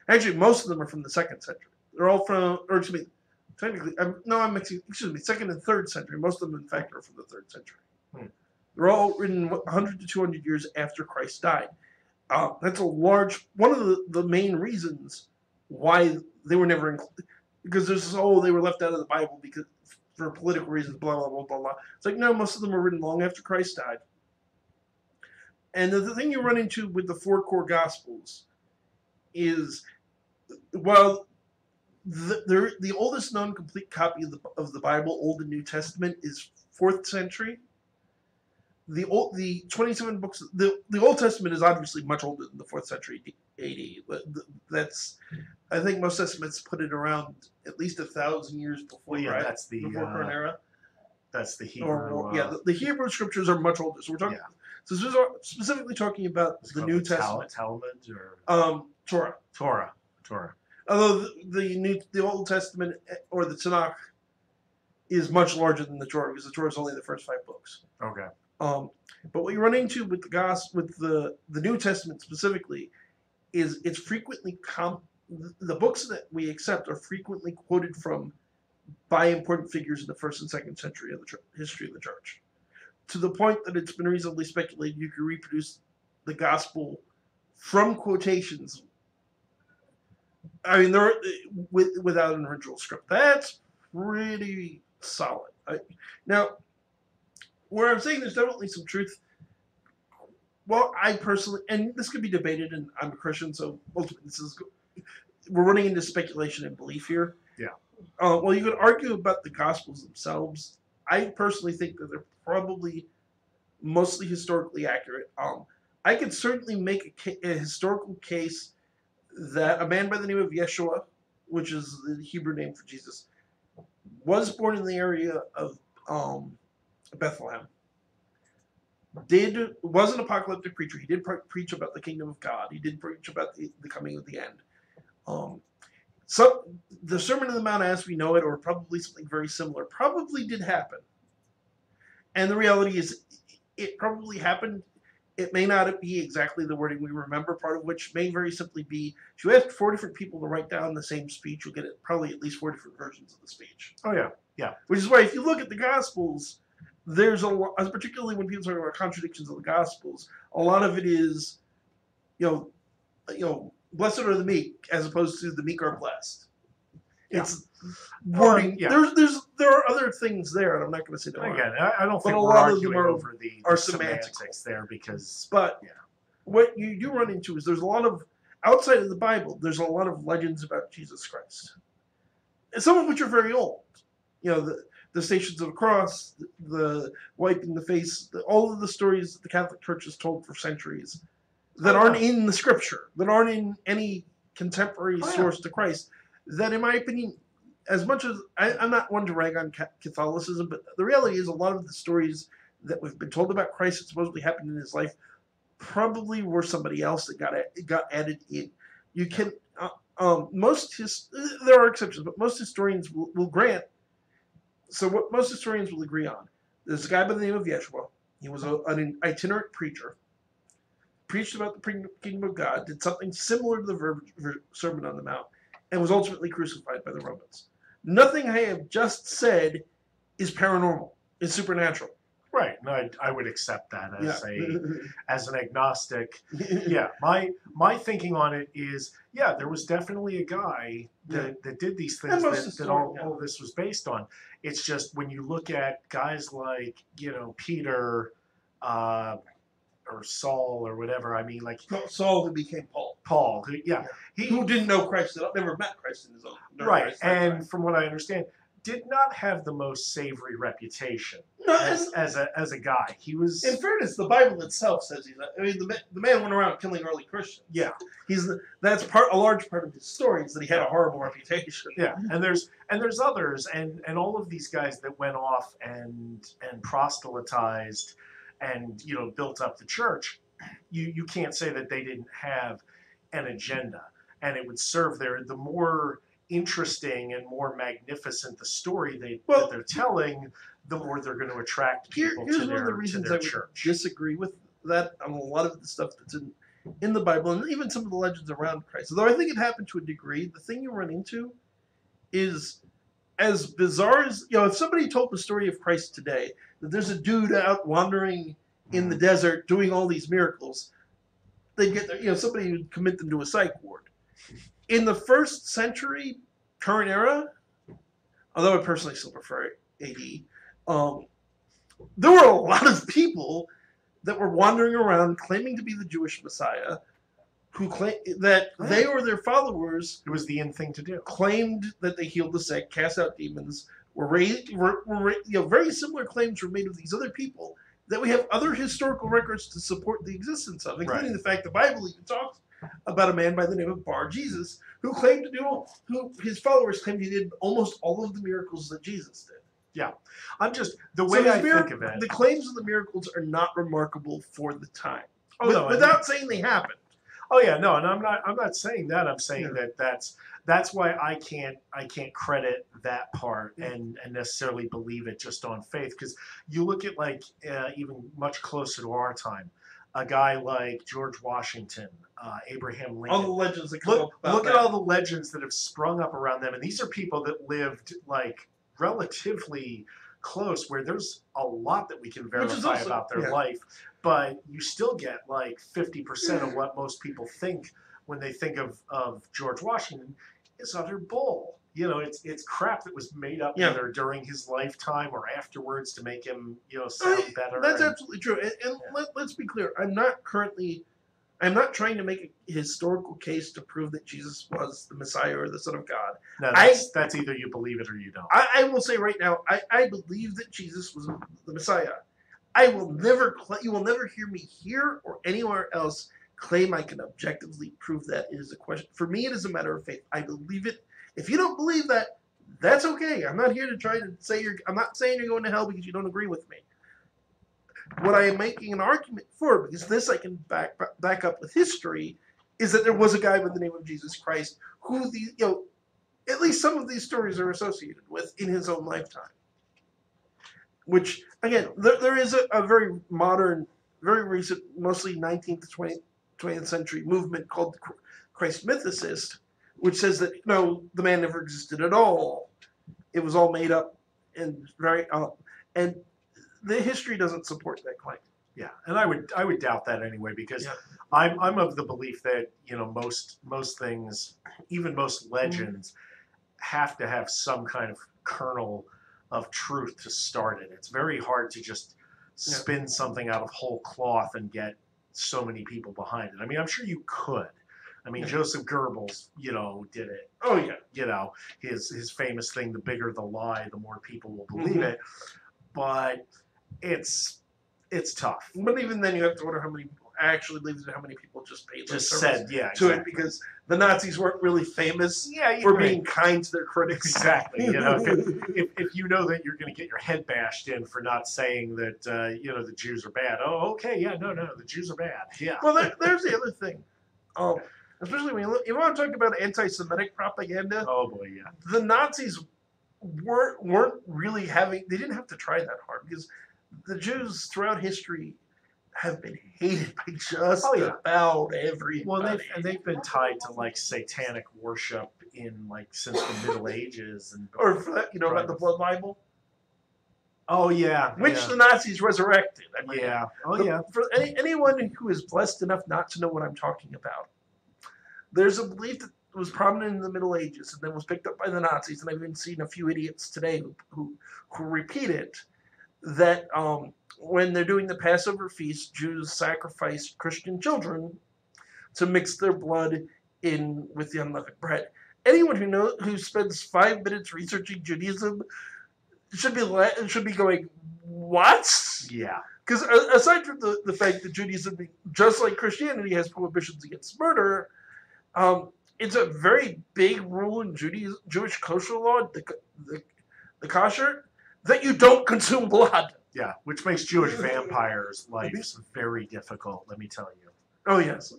Actually, most of them are from the 2nd century. They're all from, or excuse me, technically, I'm mixing, excuse me, 2nd and 3rd century. Most of them, in fact, are from the 3rd century. They're all written 100 to 200 years after Christ died. That's one of the main reasons why they were never included, because there's they were left out of the Bible because for political reasons, blah, blah, blah, blah, blah. It's like, no, most of them were written long after Christ died. And the thing you run into with the 4 core Gospels is, well, the oldest known complete copy of the Bible, Old and New Testament, is 4th century. The 27 books, the Old Testament is obviously much older than the 4th century AD. That's, I think most estimates put it around at least 1,000 years before. Well, that's the before current era. That's the Hebrew. The Hebrew scriptures are much older. So we're talking. Yeah. So this is specifically talking about the New Testament. Talmud or Torah. Torah. Although the Old Testament or the Tanakh is much larger than the Torah because the Torah is only the first 5 books. Okay. But what you run into with the New Testament specifically is it's frequently the books that we accept are frequently quoted from by important figures in the 1st and 2nd century of the history of the church, to the point that it's been reasonably speculated you can reproduce the gospel from quotations. I mean, without an original script. That's pretty solid. Now, where I'm saying there's definitely some truth. Well, I personally, and this could be debated, and I'm a Christian, so ultimately we're running into speculation and belief here. Yeah. Well, you could argue about the Gospels themselves. I personally think that they're probably mostly historically accurate. I could certainly make a historical case that a man by the name of Yeshua, which is the Hebrew name for Jesus, was born in the area of Bethlehem. Was an apocalyptic preacher. He did preach about the kingdom of God. He did preach about the coming of the end. So the Sermon on the Mount, as we know it, or probably something very similar, probably did happen. And the reality is, it probably happened. It may not be exactly the wording we remember, part of which may very simply be, if you ask 4 different people to write down the same speech, you'll get probably at least 4 different versions of the speech. Oh, yeah. Yeah. Which is why if you look at the Gospels, there's a lot, particularly when people talk about contradictions of the Gospels, a lot of it is, blessed are the meek, as opposed to the meek are blessed. Yeah. It's wording. Yeah. There are other things there, and I'm not going to say that. Again, I don't think a we're lot of them arguing over the semantics there because. But what you do run into is there's a lot of, outside of the Bible, there's a lot of legends about Jesus Christ, and some of which are very old. The Stations of the Cross, the wiping the face, all of the stories that the Catholic Church has told for centuries that aren't in the Scripture, that aren't in any contemporary source to Christ. That, in my opinion, as much as I'm not one to rag on Catholicism, but the reality is a lot of the stories that we've been told about Christ that supposedly happened in his life probably were somebody else that got added in. You can there are exceptions, but most historians will grant. So what most historians will agree on, there's a guy by the name of Yeshua. He was an itinerant preacher, preached about the kingdom of God, did something similar to the Sermon on the Mount, and was ultimately crucified by the Romans. Nothing I have just said is paranormal. It's supernatural. Right. No, I would accept that as an agnostic. Yeah. My thinking on it is, there was definitely a guy that did these things that all this was based on. It's just when you look at guys like, Peter, or Saul or whatever. I mean, like Saul who became Paul. Paul, who who didn't know Christ, never met Christ in his own. Right, and from what I understand, did not have the most savory reputation No, as a guy. He was. in fairness, the Bible itself says he's. I mean, the man went around killing early Christians. Yeah. That's a large part of his story is that he had a horrible reputation. Yeah, and there's others, and all of these guys that went off and proselytized, and built up the church. You can't say that they didn't have an agenda, and it would serve the more interesting and more magnificent the story that they're telling, the more they're going to attract people Here's to one of the their reasons I would church. disagree with that on a lot of the stuff that's in the Bible and even some of the legends around Christ. Although I think it happened to a degree, the thing you run into is as bizarre as if somebody told the story of Christ today, that there's a dude out wandering in the desert doing all these miracles, they'd get there, somebody would commit them to a psych ward. In the first century, current era, although I personally still prefer AD, there were a lot of people that were wandering around claiming to be the Jewish Messiah, who claimed that they or their followers. It was the in thing to do. Claimed that they healed the sick, cast out demons. Very similar claims were made of these other people that we have other historical records to support the existence of, including the fact the Bible even talks about a man by the name of Bar Jesus, who his followers claimed he did almost all of the miracles that Jesus did. Yeah, the way I think of it. The claims of the miracles are not remarkable for the time. Oh, without saying they happened. Oh yeah, no, and I'm not saying that. I'm saying that's why I can't credit that part and necessarily believe it just on faith, because you look at even much closer to our time, a guy like George Washington, Abraham Lincoln. All the legends that come up about look that. at all the legends that have sprung up around them, and these are people that lived relatively close, where there's a lot that we can verify about their life, but you still get 50% of what most people think when they think of George Washington is utter bull. It's crap that was made up either during his lifetime or afterwards to make him sound better. That's absolutely true. And let's be clear. I'm not trying to make a historical case to prove that Jesus was the Messiah or the Son of God. No, that's either you believe it or you don't. I will say right now, I believe that Jesus was the Messiah. You will never hear me here or anywhere else claim I can objectively prove that. It is a question. For me, it is a matter of faith. I believe it. If you don't believe that, that's okay. I'm not here to try to say I'm not saying you're going to hell because you don't agree with me. What I am making an argument for, because this I can back up with history, is that there was a guy by the name of Jesus Christ who at least some of these stories are associated with in his own lifetime. Which again, there is a very modern, very recent, mostly 19th to 20th century movement called the Christ mythicist, which says that the man never existed at all. It was all made up and and the history doesn't support that claim. Yeah, and I would doubt that anyway, because I'm of the belief that most things, even most legends, have to have some kind of kernel of truth to start it. It's very hard to just spin something out of whole cloth and get so many people behind it. I mean, I'm sure you could. I mean, Joseph Goebbels, did it. Oh yeah. His famous thing: the bigger the lie, the more people will believe it. But it's tough. But even then, you have to wonder how many people actually believed it, how many people just paid to it, because the Nazis weren't really famous for being kind to their critics. Exactly. If you know that you're going to get your head bashed in for not saying that the Jews are bad. Oh, okay, no, the Jews are bad. Yeah. Well, there's the other thing. Especially when you want to talk about anti-Semitic propaganda. Oh boy, yeah. The Nazis weren't really they didn't have to try that hard, because the Jews throughout history have been hated by just about everybody. Well, they've been tied to satanic worship in since the Middle Ages, or for that, about the Blood Bible. Oh yeah, which the Nazis resurrected. I mean, yeah. For anyone who is blessed enough not to know what I'm talking about, there's a belief that was prominent in the Middle Ages and then was picked up by the Nazis, and I've even seen a few idiots today who repeat it, that when they're doing the Passover feast, Jews sacrifice Christian children to mix their blood in with the unleavened bread. anyone who spends 5 minutes researching Judaism should be going, what? Yeah. Because aside from the fact that Judaism, just like Christianity, has prohibitions against murder, it's a very big rule in Jewish kosher law, the kosher, that you don't consume blood. Yeah, which makes Jewish vampires' lives very difficult, let me tell you. Oh, yes.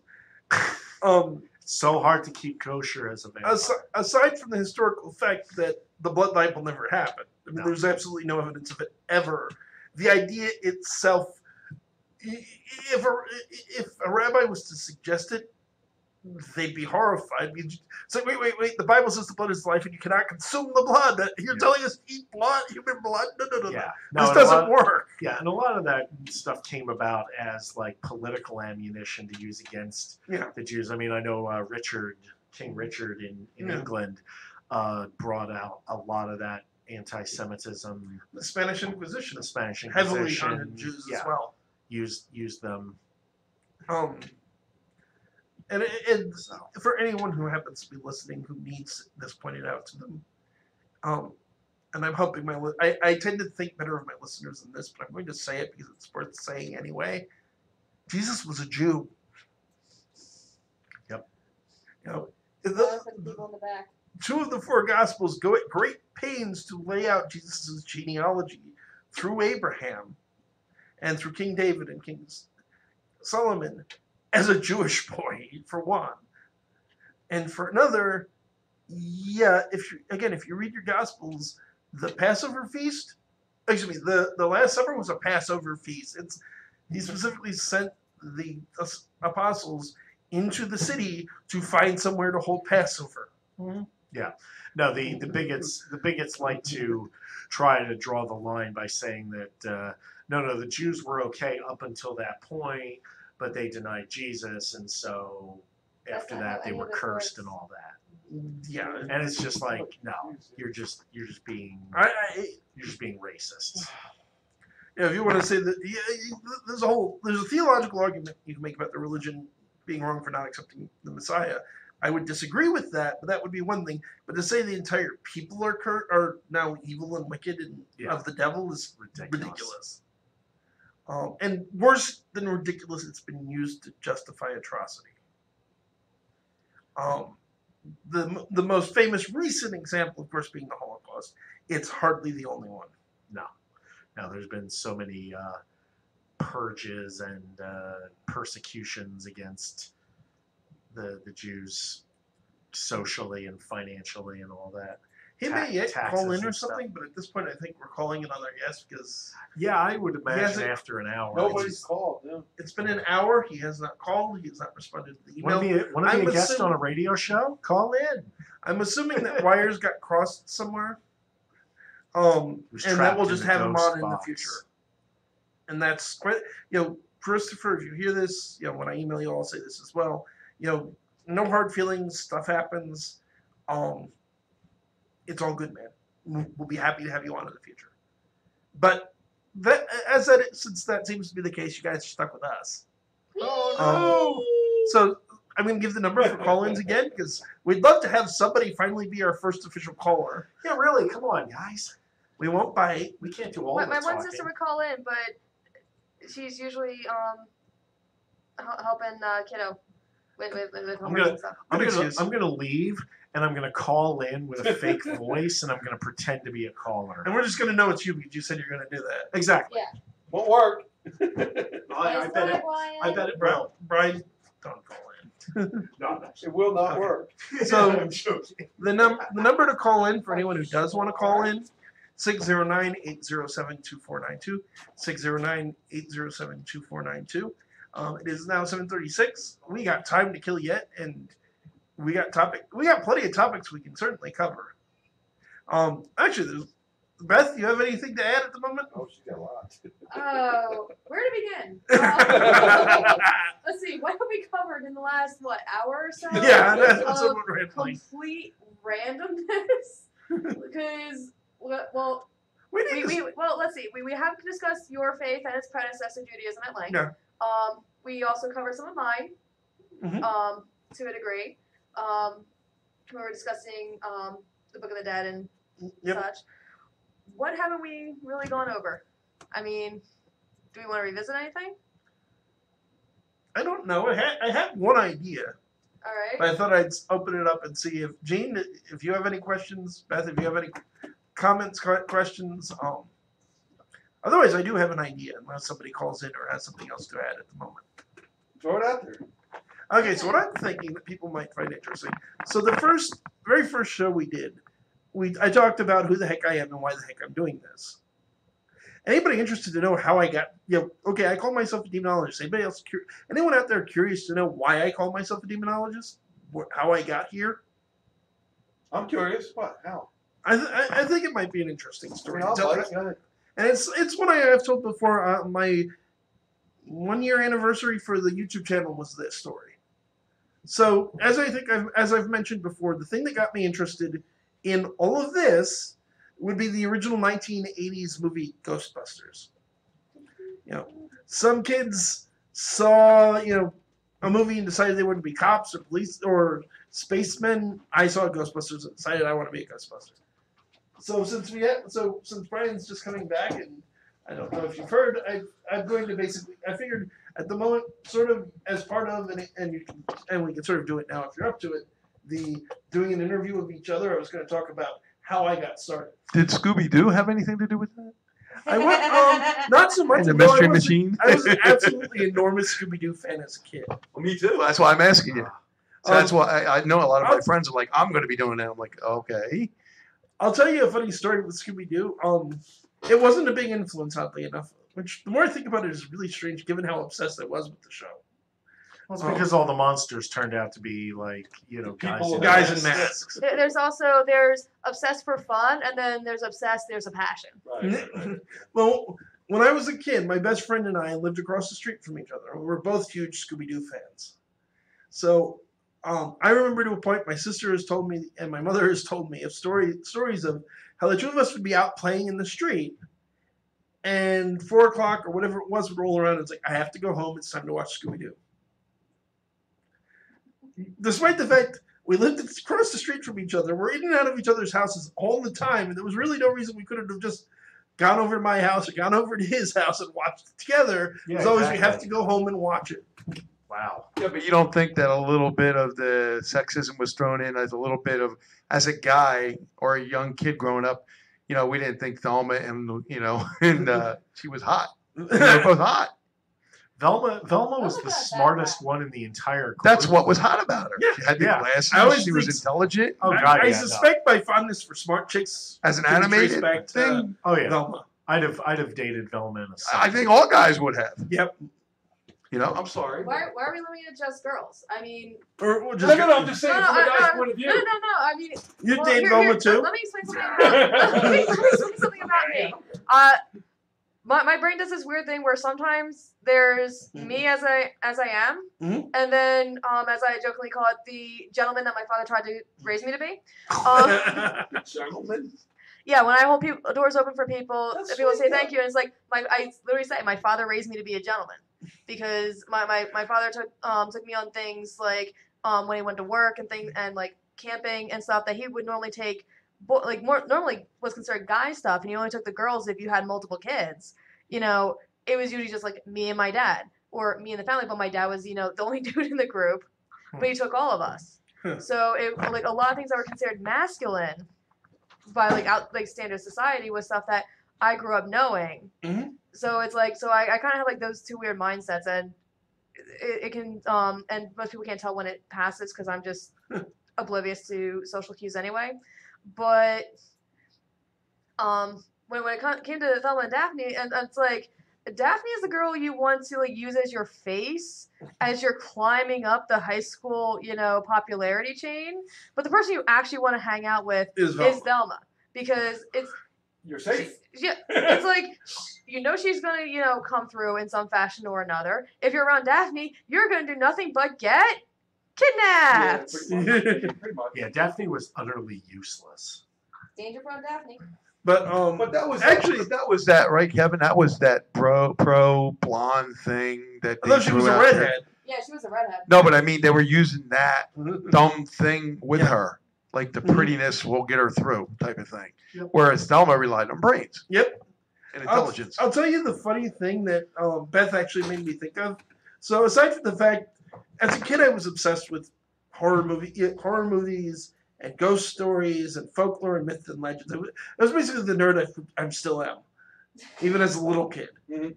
It's so hard to keep kosher as a vampire. Aside from the historical fact that the blood libel will never happen, I mean, No. there's absolutely no evidence of it ever. The idea itself, if a rabbi was to suggest it, they'd be horrified. It's like, wait, the Bible says the blood is life and you cannot consume the blood. You're telling us to eat blood, human blood? No. Yeah. This doesn't work. Yeah, and a lot of that stuff came about as like political ammunition to use against the Jews. I mean, I know King Richard in England brought out a lot of that anti-Semitism. The Spanish Inquisition. Heavily on Jews as well. Used them. And for anyone who happens to be listening who needs this pointed out to them, and I'm hoping I tend to think better of my listeners than this, but I'm going to say it because it's worth saying anyway. Jesus was a Jew. Yep. For the people in the back. 2 of the 4 Gospels go at great pains to lay out Jesus' genealogy through Abraham and through King David and King Solomon as a Jewish boy, for one. And for another, if you read your Gospels, the Passover feast, the Last Supper was a Passover feast. He specifically sent the apostles into the city to find somewhere to hold Passover. Mm-hmm. Yeah. No, the bigots like to try to draw the line by saying that no, the Jews were okay up until that point, but they denied Jesus, and so after that they were cursed and all that. Yeah, and it's just like, no, you're just being racist. Yeah, if you want to say that, there's a theological argument you can make about the religion being wrong for not accepting the Messiah. I would disagree with that, but that would be one thing. But to say the entire people are now evil and wicked and of the devil is ridiculous. And worse than ridiculous, it's been used to justify atrocity. The most famous recent example, of course, being the Holocaust. It's hardly the only one. No, there's been so many purges and persecutions against the Jews socially and financially and all that. He may yet call in or something, but at this point I think we're calling it on our guest because... Yeah, I would imagine after an hour. Nobody's called. Yeah. It's been an hour. He has not called. He has not responded to the email. Want to be a guest on a radio show? Call in. I'm assuming that wires got crossed somewhere. And that we'll just have him on in the future. And that's quite... Christopher, if you hear this, when I email you, I'll say this as well. No hard feelings. Stuff happens. It's all good, man. We'll be happy to have you on in the future. But since that seems to be the case, you guys are stuck with us. Oh, no. So I'm going to give the number for call-ins again because we'd love to have somebody finally be our first official caller. Yeah, really. Come on, guys. We won't bite. We can't do all the My talking. one sister would call in, but she's usually helping kiddo with homework and stuff. I'm gonna leave, and I'm gonna call in with a fake voice, and I'm gonna pretend to be a caller. And we're just going to know it's you because you said you're going to do that. Exactly. Yeah. Won't work. I bet it will. Brian, don't call in. No, It will not work. So I'm joking. the number to call in for anyone who does want to call in, 609-807-2492, 609-807-2492. It is now 7:36. We got time to kill yet, and we got plenty of topics we can certainly cover. Actually, Beth, you have anything to add at the moment? Oh, she's got a lot. Oh, where to begin? Let's see. What have we covered in the last hour or so? Yeah, that's what we're rambling. Complete randomness. Because let's see. We have to discuss your faith and its predecessor, Judaism, at length. Yeah. We also covered some of mine, Mhm. to a degree. we were discussing the Book of the Dead and Yep. such. What haven't we really gone over? I mean, do we want to revisit anything? I don't know. I had one idea, All right. but I thought I'd open it up and see if Gene, if you have any questions, Beth, if you have any comments, questions. Otherwise, I do have an idea, unless somebody calls in or has something else to add at the moment. Throw it out there. Okay, so what I'm thinking that people might find interesting. So the very first show we did, I talked about who the heck I am and why the heck I'm doing this. Anybody interested to know how I got, okay, I call myself a demonologist. Anybody else, anyone out there curious to know why I call myself a demonologist? How I got here? I'm curious. What? How? I think it might be an interesting story. I'll bite. Go ahead. And it's one I have told before. My 1 year anniversary for the YouTube channel was this story. So as I've mentioned before, the thing that got me interested in all of this would be the original 1980s movie Ghostbusters. Some kids saw a movie and decided they wanted to be cops or police or spacemen. I saw Ghostbusters and decided I want to be a Ghostbuster. So since Brian's just coming back, and I don't know if you've heard, I'm going to I figured at the moment, sort of as part of, and we can sort of do it now if you're up to it, doing an interview with each other. I was going to talk about how I got started. Did Scooby-Doo have anything to do with that? I went, not so much. And the Mystery Machine? I was an absolutely enormous Scooby-Doo fan as a kid. Well, me too. That's why I'm asking you. So that's why I know a lot of my friends are like, I'm going to be doing that. I'm like, okay. I'll tell you a funny story with Scooby-Doo. It wasn't a big influence, oddly enough, which the more I think about it is really strange given how obsessed I was with the show. Well, it's because all the monsters turned out to be guys in masks. There's obsessed for fun, and then there's obsessed, there's a passion. Right. Well, when I was a kid, my best friend and I lived across the street from each other. We were both huge Scooby-Doo fans. So I remember to a point my sister has told me and my mother has told me of stories of how the two of us would be out playing in the street and 4 o'clock or whatever it was would roll around and it's like, I have to go home. It's time to watch Scooby-Doo. Despite the fact we lived across the street from each other, we're in and out of each other's houses all the time, and there was really no reason we couldn't have just gone over to my house or gone over to his house and watched it together. As always, we have to go home and watch it. Wow. Yeah, but you don't think that a little bit of the sexism was thrown in as a little bit of, as a guy or a young kid growing up, we didn't think Thelma and, and she was hot. They were both hot. Velma was the smartest one in the entire group. That's what was hot about her. Yeah. She had the glasses. She was intelligent. Oh, God, I suspect my fondness for smart chicks as an animated thing. Velma. I'd have dated Velma in a second. I think all guys would have. Yep. I'm sorry. Why are we limiting it to just girls? I mean, or just No, I'm just saying from a guy's point of view. No. I mean, You date Velma too? Let me explain something about me. My brain does this weird thing where sometimes there's me as I am, and then as I jokingly call it, the gentleman that my father tried to raise me to be. Gentlemen. Yeah, when I hold doors open for people, That's people say sweet, thank you, and it's like I literally say my father raised me to be a gentleman because my father took me on things like when he went to work and things and like camping and stuff that he would normally take. Normally was considered guy stuff, and you only took the girls if you had multiple kids. It was usually just like me and my dad, or me and the family. But my dad was, the only dude in the group, but he took all of us. So it a lot of things that were considered masculine by standard society was stuff that I grew up knowing. So it's I kind of have those two weird mindsets, and it can and most people can't tell when it passes because I'm just oblivious to social cues anyway. But when it came to Thelma and Daphne, and it's Daphne is the girl you want to use as your face as you're climbing up the high school popularity chain, but the person you actually want to hang out with is Thelma because You're safe. It's she's gonna come through in some fashion or another. If you're around Daphne, you're gonna do nothing but get kidnapped. Yeah, pretty much. Yeah, Daphne was utterly useless. Danger from Daphne. But that was that, right, Kevin? That was that pro blonde thing that I thought she was a redhead. Yeah, she was a redhead. No, but I mean they were using that dumb thing with her. Like the Mhm. prettiness will get her through type of thing. Yep. Whereas Thelma relied on brains Yep. and intelligence. I'll tell you the funny thing that Beth actually made me think of. So aside from the fact, as a kid, I was obsessed with horror movies and ghost stories and folklore and myth and legends. I was basically the nerd I still am, even as a little kid. Mhm.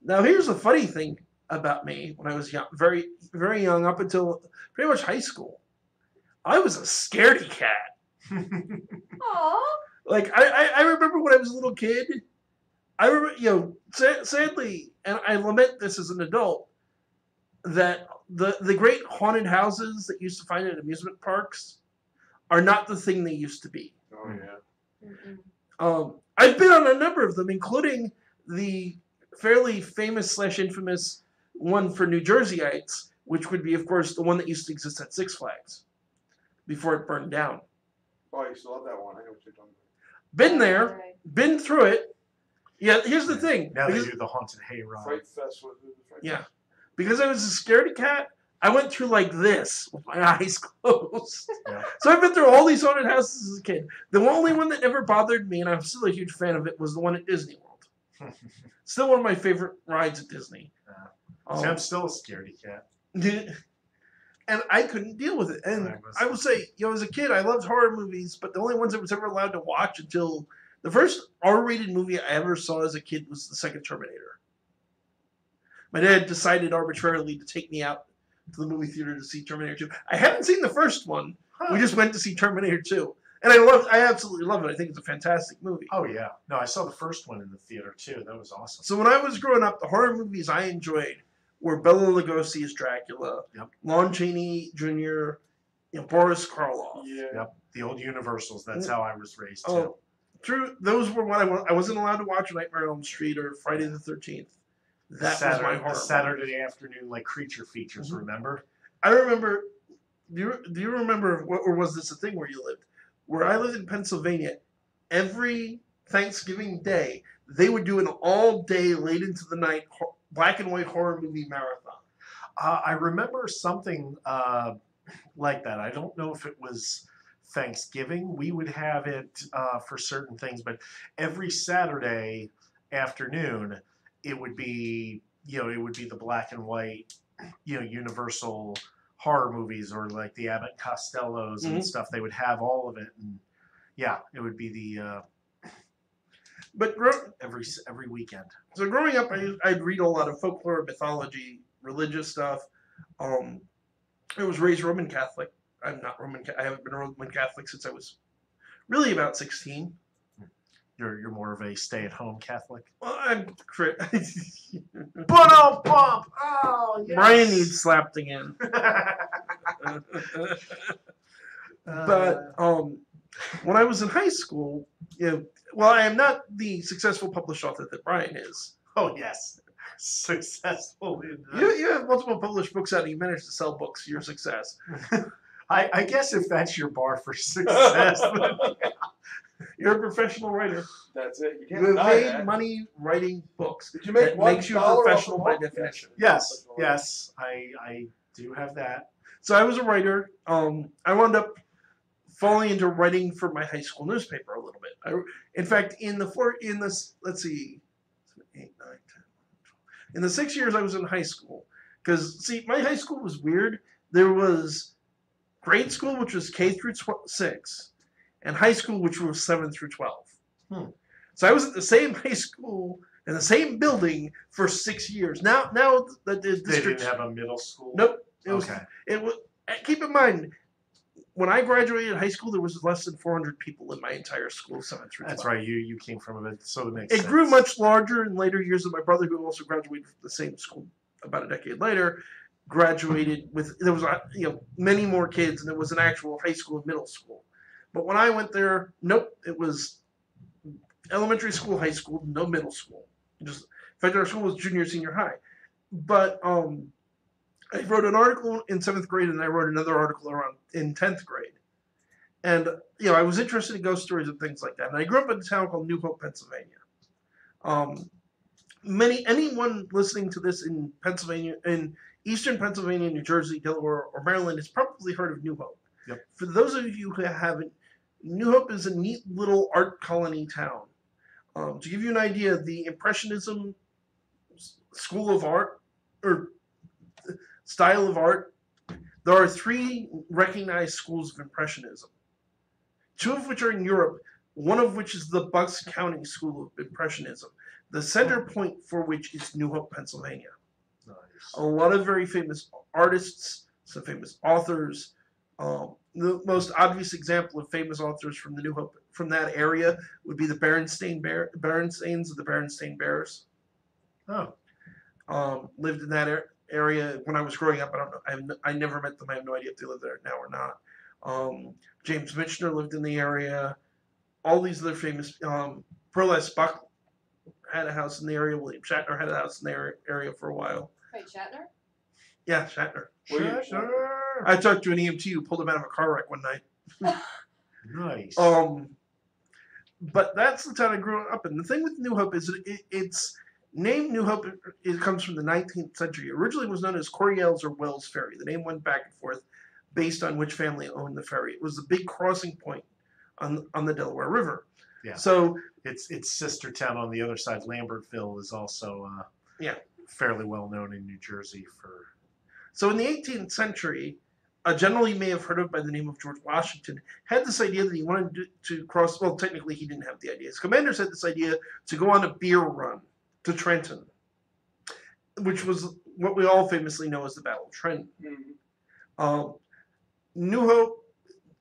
Now here's the funny thing about me when I was young, very very young, up until pretty much high school. I was a scaredy cat. Aww. Like I remember when I was a little kid. I remember, sadly, and I lament this as an adult, that the great haunted houses that you used to find at amusement parks are not the thing they used to be. Oh yeah. I've been on a number of them, including the fairly famous / infamous one for New Jerseyites, which would be, of course, the one that used to exist at Six Flags before it burned down. Oh, I used to love that one. I know what you're talking about. Been there, been through it. Yeah, here's the thing. Now they do the haunted hayride. Fright Fest. Yeah. Because I was a scaredy cat, I went through like this with my eyes closed. Yeah. So I've been through all these haunted houses as a kid. The only one that never bothered me, and I'm still a huge fan of it, was the one at Disney World. Still one of my favorite rides at Disney. See, I'm still a scaredy cat. And I couldn't deal with it. And I will say, as a kid, I loved horror movies, but the only ones I was ever allowed to watch until the first R-rated movie I ever saw as a kid was the second Terminator. My dad decided arbitrarily to take me out to the movie theater to see Terminator 2. I haven't seen the first one. We just went to see Terminator 2. And I absolutely love it. I think it's a fantastic movie. Oh, yeah. No, I saw the first one in the theater, too. That was awesome. So when I was growing up, the horror movies I enjoyed were Bela Lugosi as Dracula, Lon Chaney Jr., Boris Karloff. Yeah. Yep. The old Universals. That's how I was raised, too. Oh, true. Those were what I wasn't allowed to watch Nightmare on Elm Street or Friday the 13th. That was my horror. The Saturday afternoon, like, creature features, remember? I remember. Do you remember, or was this a thing where you lived? Where I lived in Pennsylvania, every Thanksgiving Day, they would do an all-day, late into the night, black and white horror movie marathon. I remember something like that. I don't know if it was Thanksgiving. We would have it for certain things, but every Saturday afternoon, it would be the black and white, Universal horror movies, or like the Abbott and Costellos and stuff. They would have all of it, and it would be the but every weekend. So growing up, I'd read a lot of folklore, mythology, religious stuff. I was raised Roman Catholic. I'm not Roman. I haven't been a Roman Catholic since I was really about 16. You're more of a stay-at-home Catholic. Well, I'm. Bump! Oh, yes. Brian needs slapped again. But when I was in high school, I am not the successful published author that Brian is. Oh yes, successful. You have multiple published books out, and you managed to sell books. Your success. I guess if that's your bar for success. You're a professional writer. That's it. You You can't have deny made that. money writing books. Did you make That makes you a $1 professional off by a book? definition. Yes, I do have that. So I was a writer. I wound up falling into writing for my high school newspaper a little bit. In fact, let's see, 8, 9, 10, 12. In the 6 years I was in high school, because my high school was weird. There was grade school, which was K through 6, and high school, which was 7 through 12. So I was at the same high school in the same building for 6 years. Now the district, They didn't have a middle school. Nope. Okay. It was. Keep in mind, when I graduated high school, there was less than 400 people in my entire school, 7 through 12. That's right. You came from it, so it makes It sense. grew much larger in later years. And my brother, who also graduated from the same school about a decade later, graduated with many more kids, and it was an actual high school and middle school. But when I went there, nope, it was elementary school, high school, no middle school. In fact, our school was junior, senior high. But I wrote an article in 7th grade, and I wrote another article in 10th grade. And I was interested in ghost stories and things like that. And I grew up in a town called New Hope, Pennsylvania. Anyone listening to this in Pennsylvania, in eastern Pennsylvania, New Jersey, Delaware, or Maryland has probably heard of New Hope. Yep. For those of you who haven't, New Hope is a neat little art colony town. To give you an idea, the Impressionism school of art, or style of art, there are 3 recognized schools of Impressionism. 2 of which are in Europe, one of which is the Bucks County School of Impressionism, the center point for which is New Hope, Pennsylvania. Nice. A lot of very famous artists, some famous authors. The most obvious example of famous authors from the New Hope, from that area, would be the Berenstains of the Berenstain Bears. Oh. Lived in that area when I was growing up. I don't know. I never met them. I have no idea if they live there now or not. James Michener lived in the area. All these other famous. Burlesque Buck had a house in the area. William Shatner had a house in the area for a while. Wait, Shatner? Yeah, Shatner. Shatner. I talked to an EMT who pulled him out of a car wreck one night. Nice. But that's the town I grew up in. The thing with New Hope is it's named New Hope. It comes from the 19th century. It originally was known as Coryell's or Wells Ferry. The name went back and forth based on which family owned the ferry. It was the big crossing point on the Delaware River. Yeah. So its sister town on the other side, Lambertville, is also fairly well known in New Jersey for. So in the 18th century, a general you may have heard of by the name of George Washington had this idea that he wanted to cross. Well, technically he didn't have the idea. His commanders had this idea to go on a beer run to Trenton, which was what we all famously know as the Battle of Trenton. Mm-hmm. New Hope,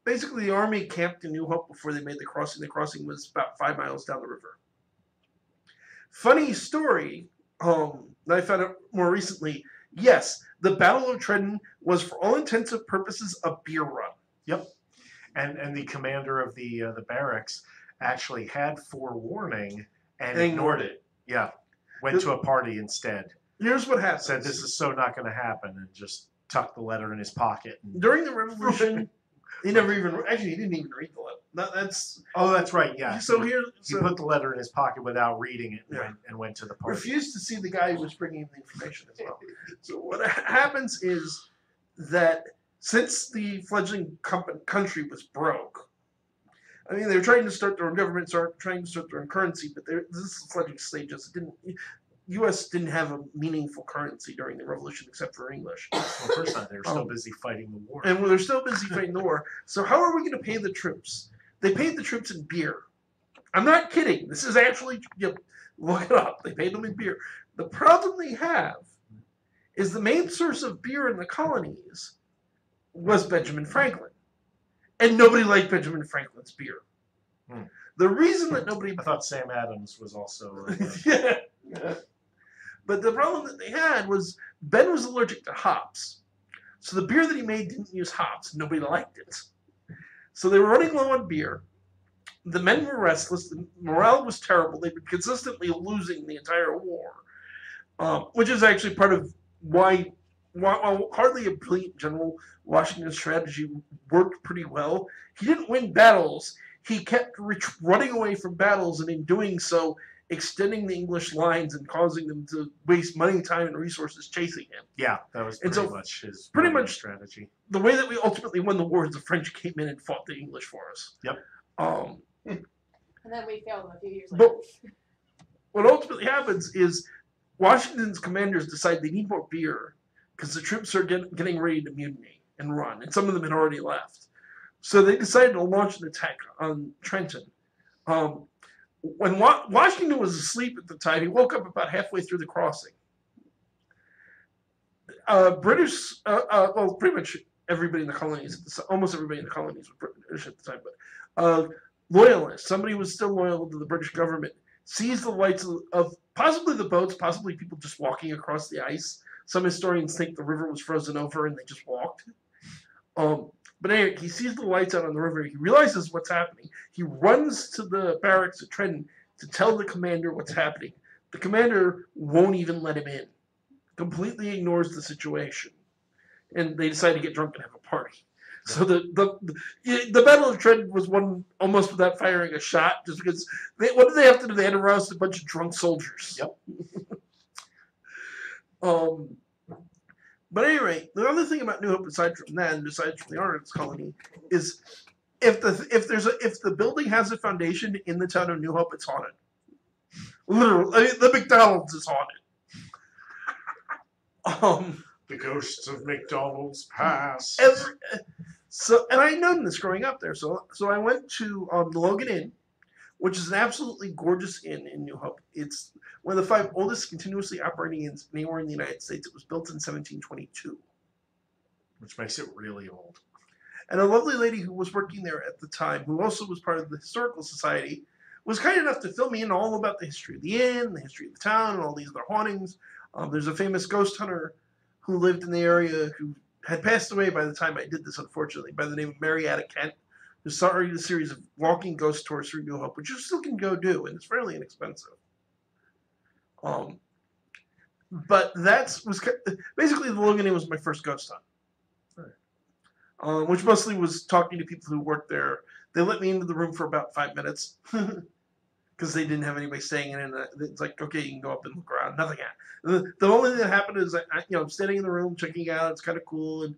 basically the army camped in New Hope before they made the crossing. The crossing was about 5 miles down the river. Funny story that I found out more recently. Yes, the Battle of Trenton was, for all intents and purposes, a beer run. Yep, and the commander of the barracks actually had forewarning and ignored it. Yeah, went to a party instead. Here's what happened. Said this is so not going to happen, and just tucked the letter in his pocket. During the Revolution, he didn't even read the letter. That's right. Yeah. So he put the letter in his pocket without reading it and went to the party. Refused to see the guy who was bringing him the information as well. So what happens is that since the fledgling country was broke, I mean, they were trying to start their own government, trying to start their own currency, but this is the fledgling stages. U.S. didn't have a meaningful currency during the Revolution except for English. Well, of course not. They were still busy fighting the war. And they're still busy fighting the war. So how are we going to pay the troops? They paid the troops in beer. I'm not kidding. This is actually, look it up. They paid them in beer. The problem they have is the main source of beer in the colonies was Benjamin Franklin. And nobody liked Benjamin Franklin's beer. The reason that nobody... I thought Sam Adams was also... yeah. But the problem that they had was Ben was allergic to hops. So the beer that he made didn't use hops. Nobody liked it. So they were running low on beer. The men were restless. The morale was terrible. They'd been consistently losing the entire war, which is actually part of why hardly a brilliant general, Washington's strategy worked pretty well. He didn't win battles. He kept running away from battles, and in doing so, extending the English lines and causing them to waste money, time, and resources chasing him. Yeah, that was pretty much his strategy. The way that we ultimately won the war is the French came in and fought the English for us. Yep. And then we failed them a few years later. But what ultimately happens is Washington's commanders decide they need more beer because the troops are getting ready to mutiny and run, and some of them had already left. So they decided to launch an attack on Trenton. When Washington was asleep at the time, he woke up about halfway through the crossing. Pretty much everybody in the colonies, almost everybody in the colonies was British at the time, but loyalists, somebody who was still loyal to the British government, seized the lights of possibly the boats, possibly people just walking across the ice. Some historians think the river was frozen over and they just walked. But anyway, he sees the lights out on the river. He realizes what's happening. He runs to the barracks at Trenton to tell the commander what's happening. The commander won't even let him in. Completely ignores the situation. And they decide to get drunk and have a party. So the Battle of Trenton was won almost without firing a shot, just because what did they have to do? They had to roust a bunch of drunk soldiers. Yep. But anyway, the other thing about New Hope, aside from that, and besides from the artist colony, is if the building has a foundation in the town of New Hope, it's haunted. Literally, I mean, the McDonald's is haunted. The ghosts of McDonald's past. And I known this growing up there. So I went to the Logan Inn, which is an absolutely gorgeous inn in New Hope. It's one of the 5 oldest continuously operating inns anywhere in the United States. It was built in 1722. Which makes it really old. And a lovely lady who was working there at the time, who also was part of the Historical Society, was kind enough to fill me in all about the history of the inn, the history of the town, and all these other hauntings. There's a famous ghost hunter who lived in the area who had passed away by the time I did this, unfortunately, by the name of Marietta Kent, who started a series of walking ghost tours through New Hope, which you still can go do, and it's fairly inexpensive. But basically the Logan Inn was my first ghost hunt, which mostly was talking to people who worked there. They let me into the room for about 5 minutes because they didn't have anybody staying in it. It's like, okay, you can go up and look around. Nothing happened. The only thing that happened is I'm standing in the room checking out. It's kind of cool, and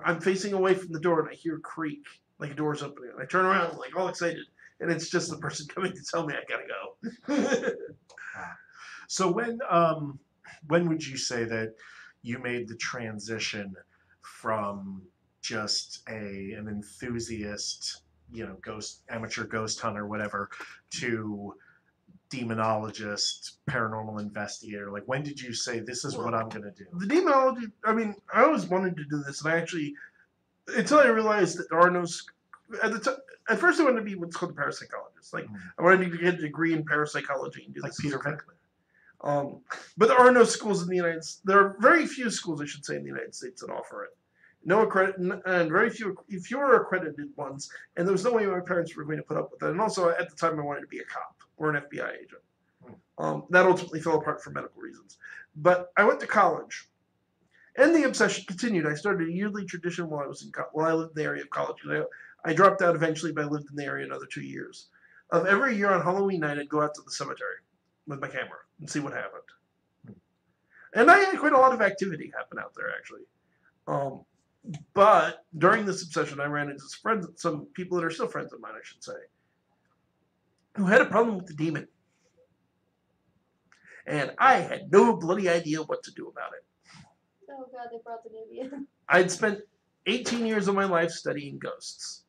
I'm facing away from the door, and I hear a creak, like a door's opening. And I turn around, like all excited, and it's just the person coming to tell me I gotta go. So when would you say that you made the transition from just an enthusiast, amateur ghost hunter, whatever, to demonologist, paranormal investigator? Like, when did you say, this is what I'm going to do? The demonology, I mean, I always wanted to do this, and I actually, until I realized that there are no, at first I wanted to be what's called a parapsychologist. Like, I wanted to get a degree in parapsychology and do like this. Peter Venkman. But there are no schools in the United States. There are very few schools, I should say, in the United States that offer it. No accredit, and very fewer accredited ones. And there was no way my parents were going to put up with that. And also, at the time, I wanted to be a cop or an FBI agent. That ultimately fell apart for medical reasons. But I went to college, and the obsession continued. I started a yearly tradition while I lived in the area of college. I dropped out eventually, but I lived in the area another 2 years. Of every year on Halloween night, I'd go out to the cemetery with my camera and see what happened. And I had quite a lot of activity happen out there, actually. But during this obsession, I ran into some people that are still friends of mine, I should say, who had a problem with the demon. And I had no bloody idea what to do about it. Oh God, they brought the navy in. I'd spent 18 years of my life studying ghosts.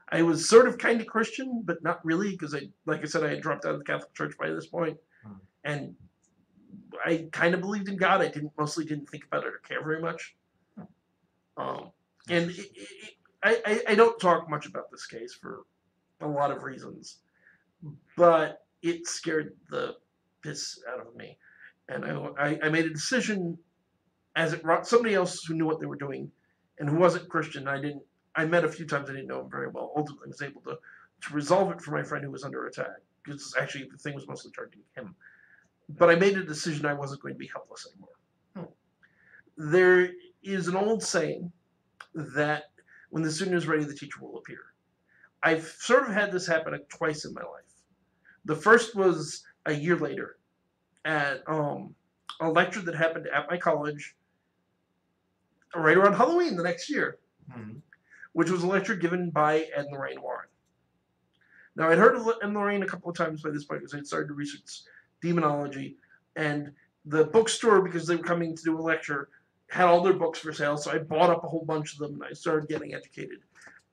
I was sort of kind of Christian, but not really, because like I said, I had dropped out of the Catholic Church by this point. And I kind of believed in God. I mostly didn't think about it or care very much. And I don't talk much about this case for a lot of reasons, but it scared the piss out of me. And I made a decision somebody else who knew what they were doing and who wasn't Christian. I met a few times. I didn't know him very well. Ultimately, I was able to resolve it for my friend who was under attack, because actually the thing was mostly targeting him. But I made a decision I wasn't going to be helpless anymore. There is an old saying that when the student is ready, the teacher will appear. I've sort of had this happen twice in my life. The first was a year later at a lecture that happened at my college right around Halloween the next year, which was a lecture given by Ed and Lorraine Warren. Now, I'd heard of Ed and Lorraine a couple of times by this point because I'd started to research demonology, and the bookstore, because they were coming to do a lecture, had all their books for sale, so I bought up a whole bunch of them, and I started getting educated.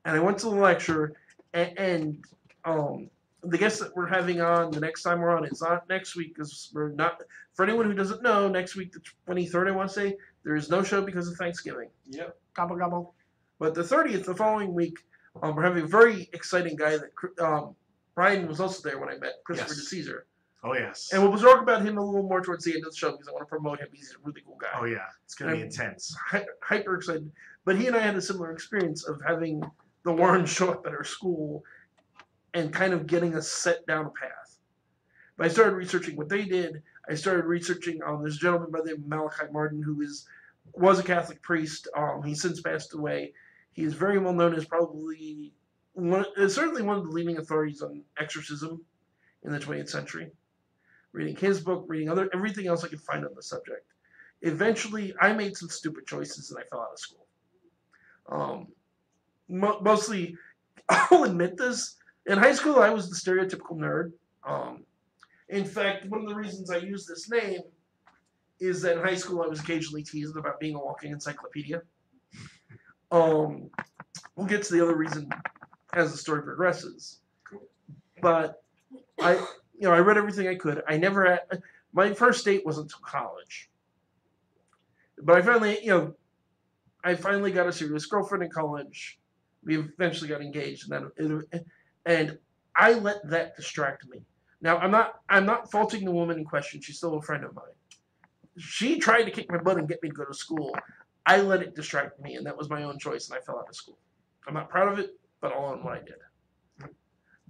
And I went to the lecture, and the guest that we're having on the next time we're on, it's not next week, because we're not, for anyone who doesn't know, next week, the 23rd, I want to say, there is no show because of Thanksgiving. Yep. Gobble, gobble. But the 30th, the following week, we're having a very exciting guy that, Brian was also there when I met, Christopher DeCesar. Oh, yes. And we'll talk about him a little more towards the end of the show because I want to promote him. He's a really cool guy. Oh, yeah. It's going to be intense. Hyper excited. But he and I had a similar experience of having the Warrens show up at our school and kind of getting us set down a path. But I started researching what they did. I started researching this gentleman by the name of Malachi Martin, who was a Catholic priest. He's since passed away. He is very well known as probably certainly one of the leading authorities on exorcism in the 20th century. Reading his book, reading everything else I could find on the subject. eventually I made some stupid choices and I fell out of school. Mostly, I'll admit this. In high school, I was the stereotypical nerd. In fact, one of the reasons I use this name is that in high school I was occasionally teased about being a walking encyclopedia. We'll get to the other reason as the story progresses. But I read everything I could. I never had my first date wasn't until college. But I finally got a serious girlfriend in college. We eventually got engaged, and I let that distract me. Now I'm not faulting the woman in question. She's still a friend of mine. She tried to kick my butt and get me to go to school. I let it distract me, and that was my own choice, and I fell out of school. I'm not proud of it, but I'll own what I did.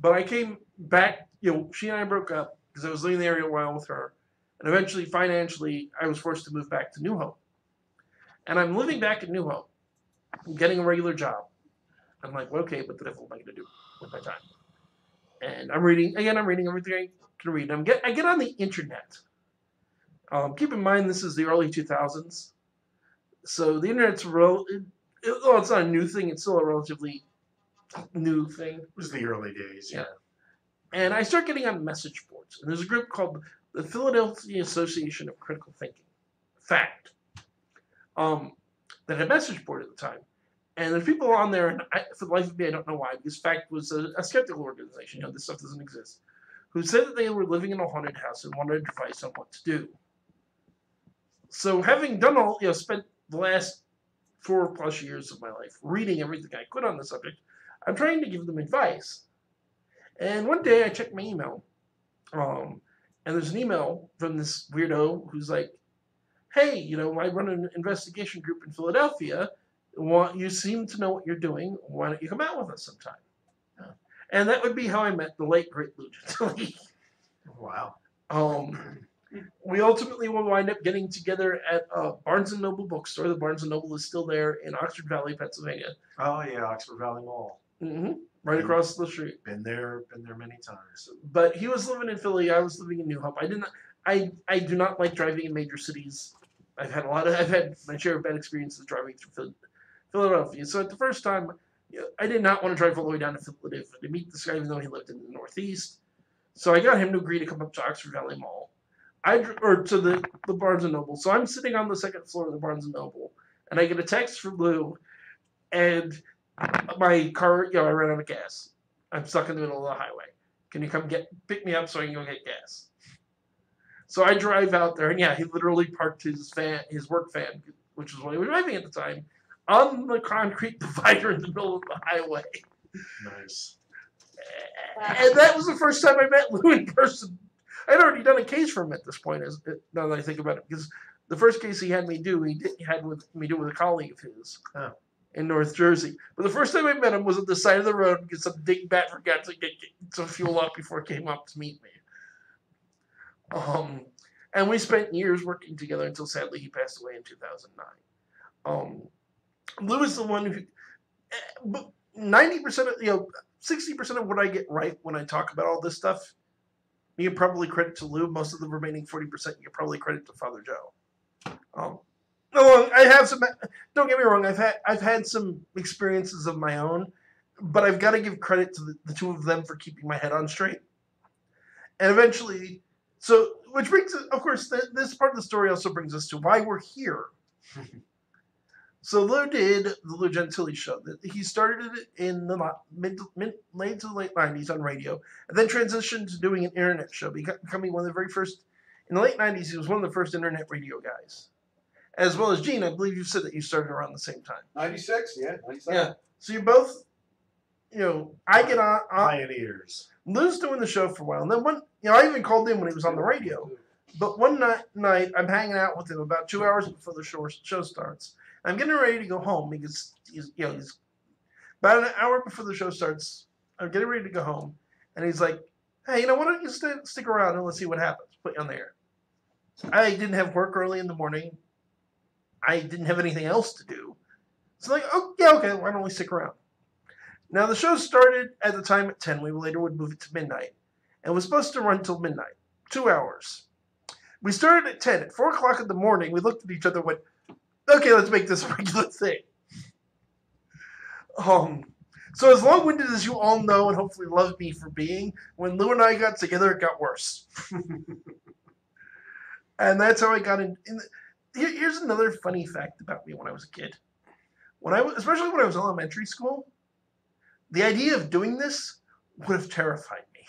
But I came back. She and I broke up because I was living in the area a while with her, and eventually, financially, I was forced to move back to New Hope. And I'm living back in New Hope. I'm getting a regular job. I'm like, well, okay, what the devil am I going to do with my time? And I'm reading everything I can read. I get on the internet. Keep in mind, this is the early 2000s. So the internet's it's not a new thing. It's still a relatively new thing. It was the early days, yeah. And I start getting on message boards. And there's a group called the Philadelphia Association of Critical Thinking. FACT. That had a message board at the time. And there's people on there, and for the life of me, I don't know why, because FACT was a skeptical organization. This stuff doesn't exist. Who said that they were living in a haunted house and wanted advice on what to do. So having done spent the last 4+ years of my life reading everything I could on the subject, I'm trying to give them advice. And one day I checked my email, and there's an email from this weirdo who's like, hey, I run an investigation group in Philadelphia. You seem to know what you're doing. Why don't you come out with us sometime? And that would be how I met the late, great Lou Gentili. Wow. We ultimately will wind up getting together at Barnes & Noble bookstore. The Barnes & Noble is still there in Oxford Valley, Pennsylvania. Oh, yeah, Oxford Valley Mall. Mm-hmm. Right across the street. Been there many times. But he was living in Philly. I was living in New Hope. I do not like driving in major cities. I've had my share of bad experiences driving through Philadelphia. So at the first time, I did not want to drive all the way down to Philadelphia to meet this guy, even though he lived in the Northeast. So I got him to agree to come up to Oxford Valley Mall, to the Barnes & Noble. So I'm sitting on the second floor of the Barnes & Noble, and I get a text from Lou, and my car, I ran out of gas. I'm stuck in the middle of the highway. Can you come pick me up so I can go get gas? So I drive out there, and he literally parked his work van, which is what he was driving at the time, on the concrete divider in the middle of the highway. Nice. And that was the first time I met Lou in person. I'd already done a case for him at this point, now that I think about it, because the first case he had me do, he had with a colleague of his in North Jersey. But the first time I met him was at the side of the road because some dingbat forgot to get some fuel up before he came up to meet me. And we spent years working together until sadly he passed away in 2009. Lou is the one who, 90% of 60% of what I get right when I talk about all this stuff, you can probably credit to Lou. Most of the remaining 40% you can probably credit to Father Joe. I have some. Don't get me wrong. I've had some experiences of my own, but I've got to give credit to the two of them for keeping my head on straight. And eventually, which brings, of course, this part of the story also brings us to why we're here. So Lou did the Lou Gentili show. He started it in the late to late 90s on radio, and then transitioned to doing an internet show, becoming one of the very first. In the late 90s, he was one of the first internet radio guys. As well as Gene, I believe you said that you started around the same time. 96, yeah. 97. Yeah. So you both, I get on. Pioneers. Lou's doing the show for a while. And then I even called in when he was on the radio. But one night, I'm hanging out with him about 2 hours before the show starts. I'm getting ready to go home because he's about an hour before the show starts. I'm getting ready to go home. And he's like, hey, why don't you stick around and let's see what happens. Put you on the air. I didn't have work early in the morning. I didn't have anything else to do. So okay, why don't we stick around? Now, the show started at the time at 10. We later would move it to midnight. And was supposed to run till midnight. 2 hours. We started at 10. At 4 o'clock in the morning, we looked at each other and went, okay, let's make this a regular thing. So as long-winded as you all know and hopefully love me for being, when Lou and I got together, it got worse. And that's how I got in. Here's another funny fact about me when I was a kid. Especially when I was in elementary school, the idea of doing this would have terrified me.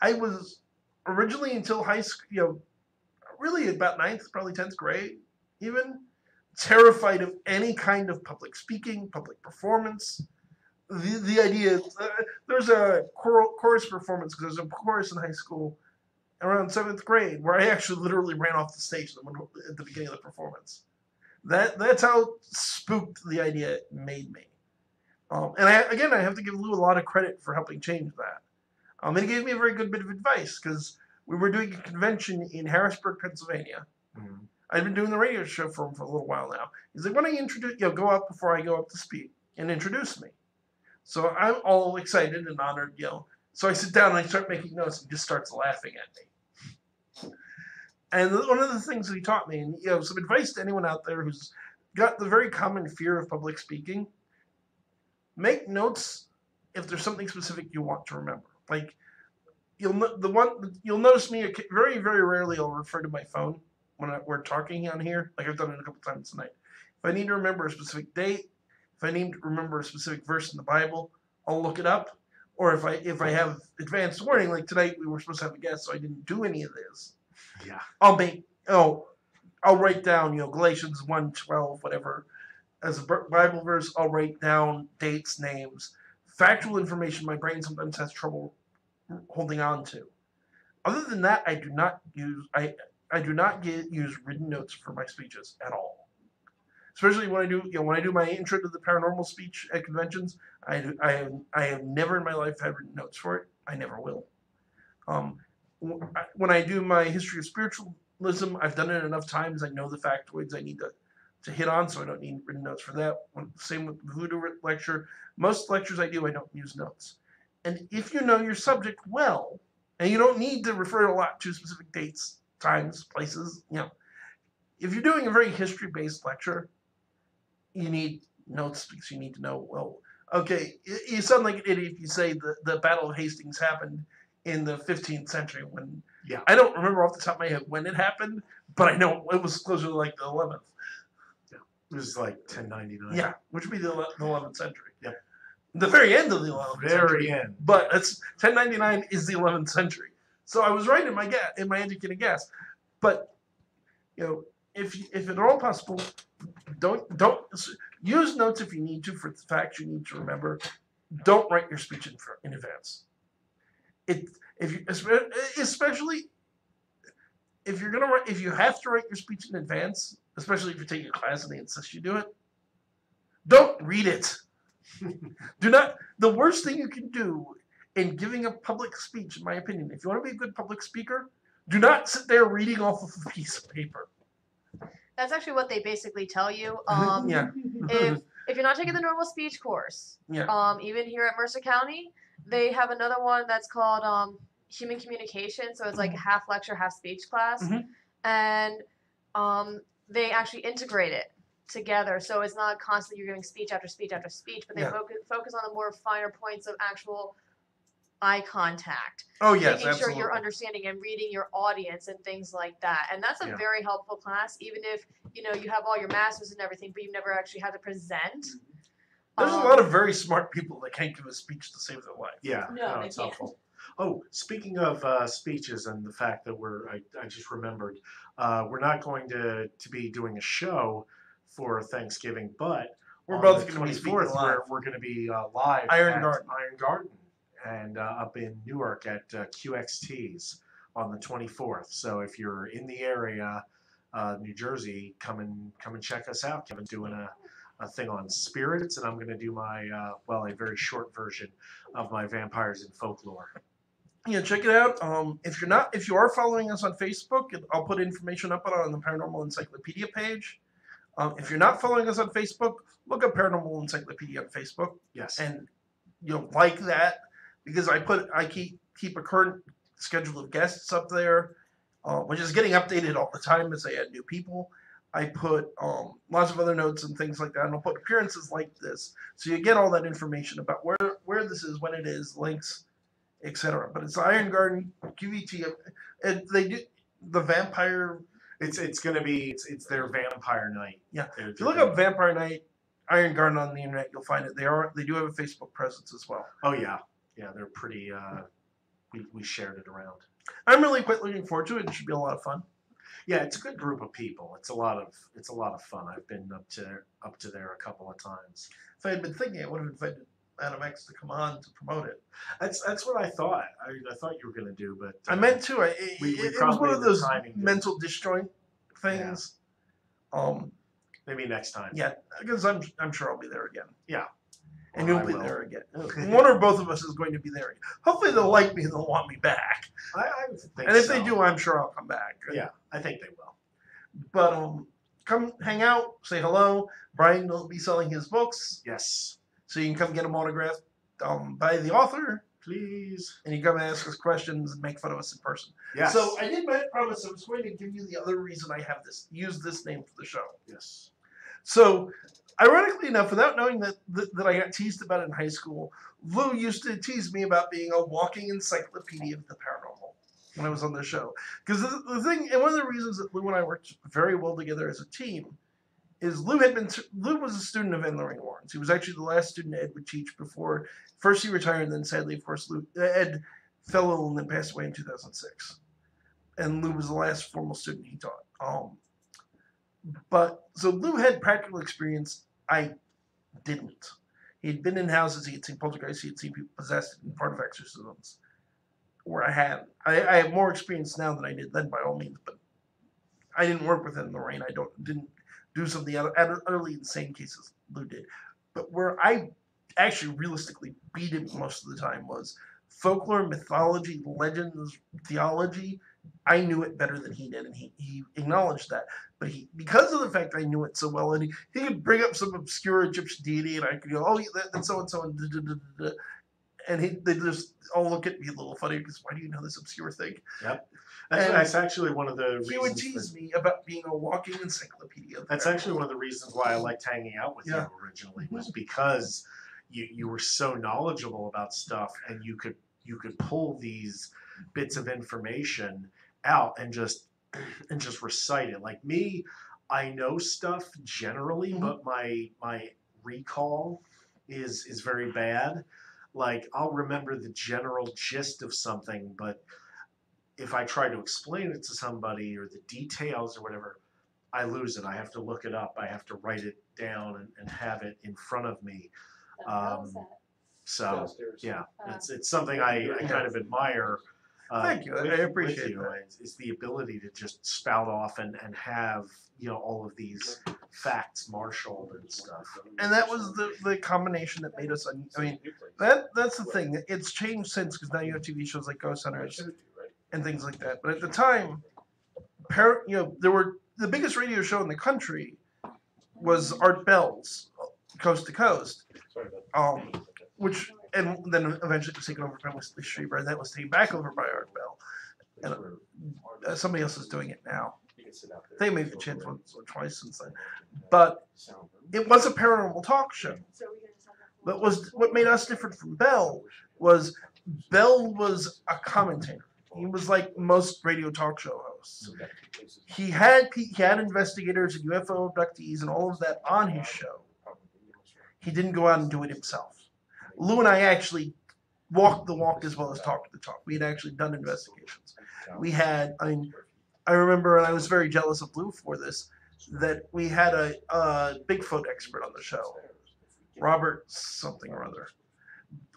I was originally until high school, really about 9th, probably 10th grade, even, terrified of any kind of public speaking, public performance. The idea, there's a chorus performance, because there's a chorus in high school around 7th grade where I actually literally ran off the stage at the beginning of the performance. That's how spooked the idea made me. And I have to give Lou a lot of credit for helping change that. And he gave me a very good bit of advice, because we were doing a convention in Harrisburg, Pennsylvania. Mm-hmm. I've been doing the radio show for him for a little while now. He's like, why don't you go up before I go up to speak and introduce me? So I'm all excited and honored, So I sit down and I start making notes, and he just starts laughing at me. And one of the things that he taught me, and some advice to anyone out there who's got the very common fear of public speaking: make notes if there's something specific you want to remember. Like you'll notice me very, very rarely I'll refer to my phone when we're talking on here, like I've done it a couple times tonight. If I need to remember a specific date, if I need to remember a specific verse in the Bible, I'll look it up. Or if I have advanced warning, like tonight we were supposed to have a guest, so I didn't do any of this. Yeah. I'll write down, Galatians 1:12, whatever, as a Bible verse. I'll write down dates, names, factual information my brain sometimes has trouble holding on to. Other than that, I do not use written notes for my speeches at all. Especially when I do my intro to the paranormal speech at conventions, I have never in my life had written notes for it. I never will. When I do my history of spiritualism, I've done it enough times. I know the factoids I need to hit on, so I don't need written notes for that. Same with the voodoo lecture. Most lectures I do, I don't use notes. And if you know your subject well, and you don't need to refer a lot to specific dates, times, places, if you're doing a very history-based lecture, you need notes, because you need to know, well, okay, you sound like an idiot if you say the Battle of Hastings happened in the 15th century, when I don't remember off the top of my head when it happened, but I know it was closer to like the 11th. Yeah. It was like 1099. Yeah, which would be the 11th century. Yeah. The very end of the 11th century. Very end. But it's 1099 is the 11th century. So I was right in my educated guess. But if at all possible, don't use notes if you need to for the facts you need to remember. Don't write your speech in advance. Especially if you have to write your speech in advance, especially if you're taking a class and they insist you do it, don't read it. Do not. The worst thing you can do in giving a public speech, in my opinion, if you want to be a good public speaker, do not sit there reading off of a piece of paper. That's actually what they basically tell you. If you're not taking the normal speech course, even here at Mercer County, they have another one that's called human communication. So it's like half lecture, half speech class, and they actually integrate it together. So it's not constantly you're giving speech after speech after speech, but they focus on the more finer points of actual eye contact. Oh yes, making sure you're understanding and reading your audience and things like that. And that's a very helpful class, even if you have all your masters and everything, but you've never actually had to present. There's a lot of very smart people that can't give a speech to save their life. Yeah, No, it's they can't. helpful. Oh, speaking of speeches and the fact that I just remembered, we're not going to be doing a show for Thanksgiving, but we're both going to be speaking live. We're going to be live Iron at Iron Garden and up in Newark at QXT's on the 24th. So if you're in the area, New Jersey, come and check us out. Kevin's doing a thing on spirits, and I'm going to do my a very short version of my vampires and folklore. Yeah, check it out. If you are following us on Facebook, I'll put information up on the Paranormal Encyclopedia page. If you're not following us on Facebook, look up Paranormal Encyclopedia on Facebook. Yes, and you'll like that because I keep a current schedule of guests up there. which is getting updated all the time as I add new people. I put lots of other notes and things like that, and I'll put appearances like this, so you get all that information about where this is, when it is, links, etc. But it's Iron Garden QVT, and they do the vampire. It's gonna be it's their vampire night. Yeah, if you look up Vampire Night, Iron Garden on the internet, you'll find it. They do have a Facebook presence as well. Oh yeah, they're pretty. We shared it around. I'm really quite looking forward to it. It should be a lot of fun. Yeah, it's a good group of people. It's a lot of fun. I've been up to there a couple of times. If I had been thinking, I would have invited Adam X to come on to promote it. That's what I thought. I thought you were going to do, but I meant to. It was one of those mental disjoint things. Yeah. Maybe next time. Yeah, because I'm sure I'll be there again. Yeah. And you'll be there again. One or both of us is going to be there again. Hopefully they'll like me and they'll want me back. I think and if they do, I'm sure I'll come back. Yeah, I think they will. But come hang out, say hello. Brian will be selling his books. Yes. So you can come get them autographed by the author. Please. And you come and ask us questions and make fun of us in person. Yes. So I did promise I was going to give you the other reason I have use this name for the show. Yes. So, ironically enough, without knowing that I got teased about it in high school, Lou used to tease me about being a walking encyclopedia of the paranormal when I was on the show. Because the thing, and one of the reasons that Lou and I worked very well together as a team, is Lou was a student of Ed Lorraine Warren's. He was actually the last student Ed would teach before. First he retired, and then sadly, of course, Ed fell ill and then passed away in 2006. And Lou was the last formal student he taught. So Lou had practical experience. I didn't. He'd been in houses, he had seen poltergeists, he had seen people possessed in part of exorcisms. Where I have more experience now than I did then, by all means, but I didn't work with Ed and Lorraine. I didn't do some of the utterly insane cases Lou did. But where I actually realistically beat him most of the time was folklore, mythology, legends, theology. I knew it better than he did, and he acknowledged that. But because of the fact I knew it so well, and he could bring up some obscure Egyptian deity, and I could go, oh, that's so-and-so, and they just all look at me a little funny, because why do you know this obscure thing? Yep. That's actually one of the reasons. He would tease me about being a walking encyclopedia. That's actually one of the reasons why I liked hanging out with you originally, was because you were so knowledgeable about stuff, and you could pull these bits of information out and just recite it. Like me, I know stuff generally, but my recall is very bad. Like, I'll remember the general gist of something, but if I try to explain it to somebody, or the details or whatever, I lose it. I have to look it up. I have to write it down and have it in front of me. So yeah, it's something I kind of admire. Thank you. I appreciate that. Is the ability to just spout off and have all of these facts marshaled and stuff. And that was the combination that made us. I mean, that's the thing. It's changed since, because now you have TV shows like Ghost Hunters and things like that. But at the time, there were the biggest radio show in the country was Art Bell's Coast to Coast, which. And then eventually it was taken over by Wesley Strieber, and that was taken back over by Art Bell. And somebody else is doing it now. They made the chance once or twice since then. But it was a paranormal talk show. But what made us different from Bell was a commentator. He was like most radio talk show hosts. He had investigators and UFO abductees and all of that on his show. He didn't go out and do it himself. Lou and I actually walked the walk as well as talked the talk. We had actually done investigations. I remember, and I was very jealous of Lou for this, that we had a Bigfoot expert on the show, Robert something or other.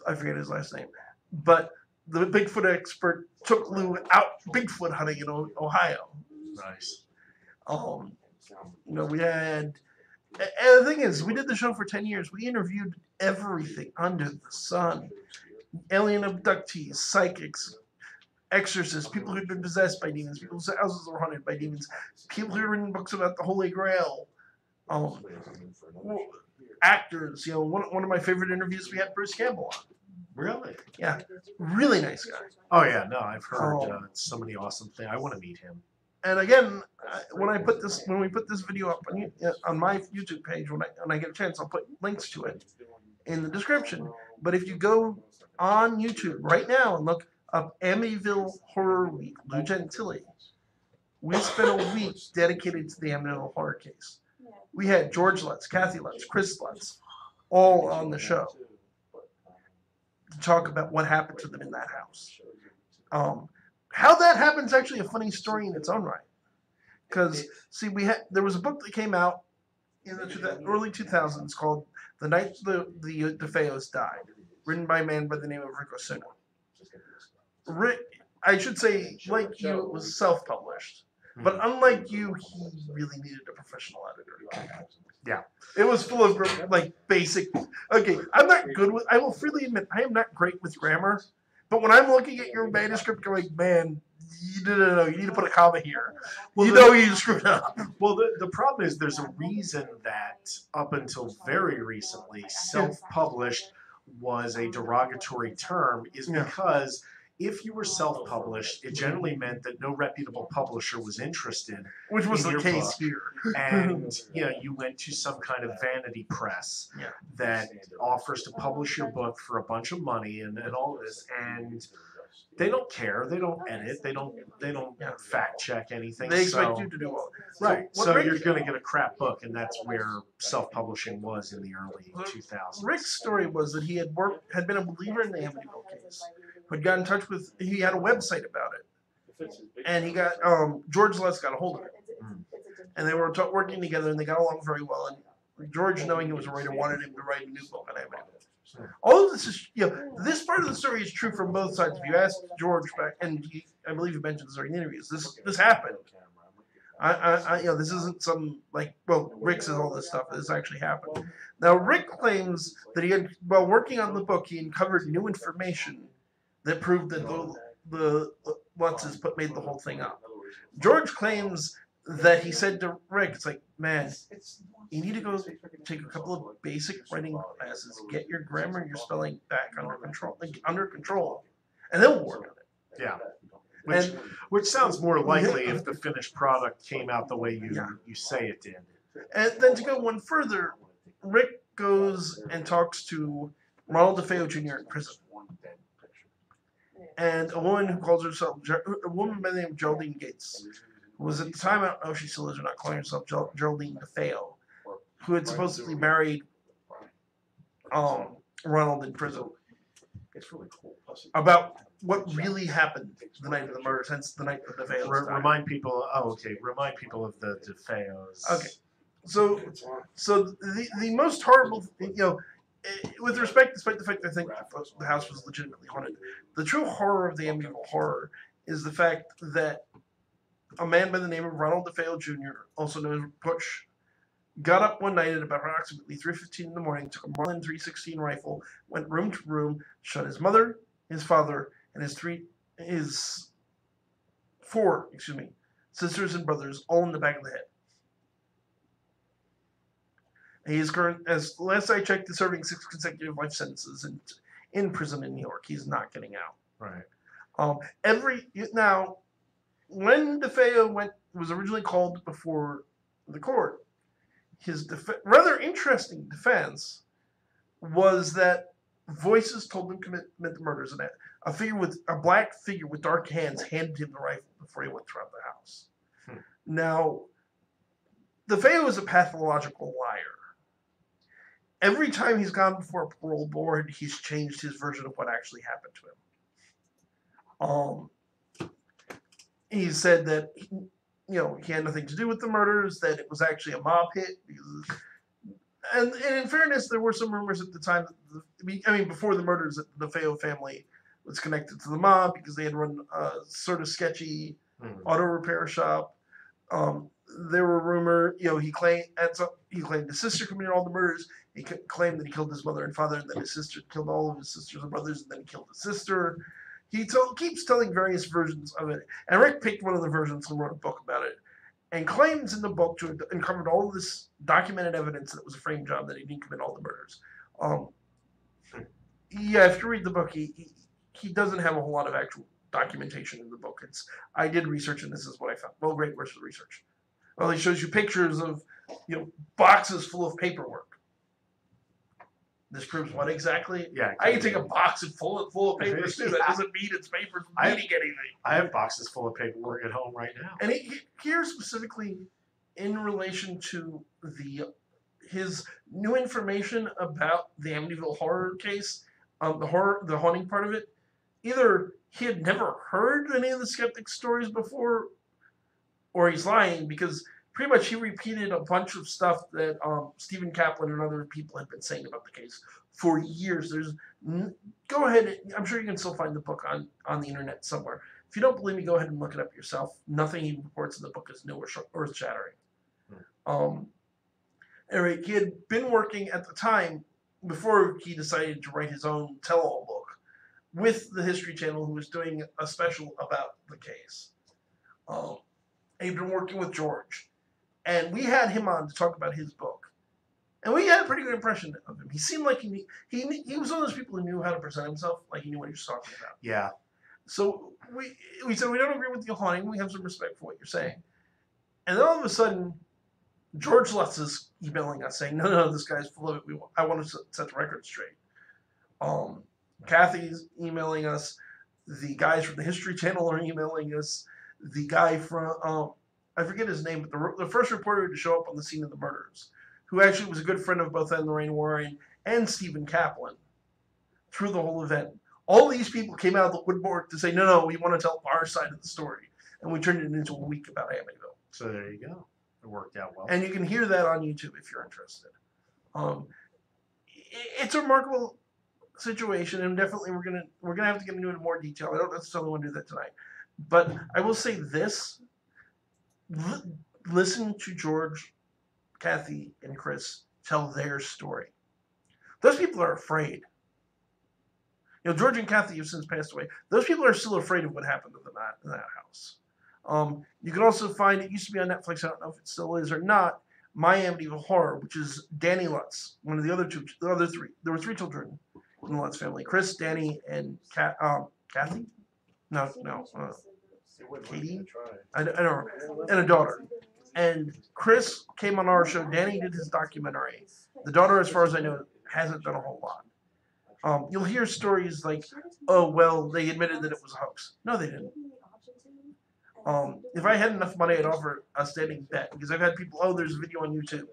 I forget his last name. But the Bigfoot expert took Lou out Bigfoot hunting in Ohio. Nice. We had... And the thing is, we did the show for 10 years. We interviewed everything under the sun. Alien abductees, psychics, exorcists, people who'd been possessed by demons, people's houses were haunted by demons, people who'd written books about the Holy Grail, actors. One of my favorite interviews, we had Bruce Campbell on. Really? Yeah, really nice guy. Oh yeah, no, I've heard so many awesome things. I want to meet him. And again, when we put this video up on my YouTube page, when I get a chance, I'll put links to it in the description. But if you go on YouTube right now and look up Amityville Horror Week, Lou Gentili, we spent a week dedicated to the Amityville horror case. We had George Lutz, Kathy Lutz, Chris Lutz, all on the show to talk about what happened to them in that house. How that happened is actually a funny story in its own right. Because, see, there was a book that came out in the early 2000s called The Night the DeFeos Died, written by a man by the name of Rick Osuna. Rick, I should say, like you, it was self-published. But unlike you, he really needed a professional editor. Yeah. It was full of, like, basic... Okay, I'm not good with... I will freely admit, I am not great with grammar. But when I'm looking at your manuscript going, man, no, you need to put a comma here. Well, you screwed up. Well, the problem is there's a reason that up until very recently, self-published was a derogatory term, is because if you were self-published, it generally meant that no reputable publisher was interested. Which was the case here. And you went to some kind of vanity press that offers to publish your book for a bunch of money and all this, and they don't care. They don't edit. They don't fact check anything. They expect you to do all that. Right. So you're going to get a crap book, and that's where self-publishing was in the early 2000s. Rick's story was that he had been a believer in the Amityville case, who had got in touch with. He had a website about it, and he got George Lutz got a hold of it, and they were working together, and they got along very well. And George, knowing he was a writer, wanted him to write a new book on Amityville. All of this is, this part of the story is true from both sides. If you ask George back, and I believe you mentioned this during the interviews, this happened. This isn't some, Rick says all this stuff. This actually happened. Now, Rick claims that while working on the book, he uncovered new information that proved that the Lutzes made the whole thing up. George claims that he said to Rick, it's like, man, you need to go take a couple of basic writing classes, get your grammar and your spelling back under control, and then we'll work on it. Yeah. Which sounds more likely if the finished product came out the way you say it did. And then to go one further, Rick goes and talks to Ronald DeFeo Jr. in prison. And a woman who calls herself, a woman by the name of Geraldine Gates, who was at the time, I don't know if she still is or not, calling herself Geraldine DeFeo, who had supposedly married Ronald in prison. It's really cool. About what really happened the night of the murders, hence the night of the DeFeos. Remind people. Remind people of the DeFeos. Okay, so the most horrible, with respect, despite the fact that I think the house was legitimately haunted, the true horror of the Amityville horror is the fact that a man by the name of Ronald DeFeo Jr., also known as Butch, got up one night at about approximately 3:15 in the morning, took a Marlin 316 rifle, went room to room, shot his mother, his father, and his four sisters and brothers, all in the back of the head. He is as last I checked, is serving 6 consecutive life sentences in prison in New York. He's not getting out. Right. Now, when DeFeo was originally called before the court, his rather interesting defense was that voices told him to commit the murders, and a black figure with dark hands handed him the rifle before he went throughout the house. Now, DeFeo is a pathological liar. Every time he's gone before a parole board, he's changed his version of what actually happened to him. He said that he had nothing to do with the murders, that it was actually a mob hit. And in fairness, there were some rumors at the time before the murders, that the DeFeo family was connected to the mob because they had run a sort of sketchy auto repair shop. There were rumors, he claimed his sister committed all the murders. He claimed that he killed his mother and father, and then his sister killed all of his sisters and brothers, and then he killed his sister. He keeps telling various versions of it. And Rick picked one of the versions and wrote a book about it, and claims in the book to have uncovered all of this documented evidence that it was a frame job, that he didn't commit all the murders. Yeah, if you read the book, he doesn't have a whole lot of actual documentation in the book. I did research, and this is what I found. Well, great versus research. Well, he shows you pictures of, boxes full of paperwork. This proves what exactly? Yeah. I can take a box full of papers too. That doesn't mean it's papers meaning anything. I have boxes full of paperwork at home right now. And here specifically, in relation to his new information about the Amityville horror case, the haunting part of it, either he had never heard any of the skeptic stories before, or he's lying, because pretty much he repeated a bunch of stuff that Stephen Kaplan and other people had been saying about the case for years. Go ahead, I'm sure you can still find the book on the internet somewhere. If you don't believe me, go ahead and look it up yourself. Nothing he reports in the book is new or earth-shattering. Anyway, he had been working at the time, before he decided to write his own tell-all book, with the History Channel, who was doing a special about the case. He'd been working with George. And we had him on to talk about his book. And we had a pretty good impression of him. He seemed like he was one of those people who knew how to present himself, like he knew what he was talking about. Yeah. So we said, we don't agree with the haunting. We have some respect for what you're saying. And then all of a sudden, George Lutz is emailing us saying, no, this guy's full of it. I want to set the record straight. Kathy's emailing us. The guys from the History Channel are emailing us. The guy from, I forget his name, but the first reporter to show up on the scene of the murders, who actually was a good friend of both Ed and Lorraine Warren and Stephen Kaplan through the whole event. All these people came out of the woodwork to say, no, we want to tell our side of the story. And we turned it into a week about Amityville. So there you go. It worked out well. And you can hear that on YouTube if you're interested. It's a remarkable situation, and definitely we're gonna have to get into it in more detail. I don't necessarily want to do that tonight. But I will say this. Listen to George, Kathy, and Chris tell their story. Those people are afraid. George and Kathy have since passed away. Those people are still afraid of what happened in that house. You can also find, it used to be on Netflix, I don't know if it still is or not, My Amityville Horror, which is Danny Lutz, one of the other three. There were 3 children in the Lutz family. Chris, Danny, and Kathy? No. Katie? I don't know. And a daughter. And Chris came on our show. Danny did his documentary. The daughter, as far as I know, hasn't done a whole lot. You'll hear stories like, oh, well, they admitted that it was a hoax. No, they didn't. If I had enough money, I'd offer a standing bet, because I've had people, there's a video on YouTube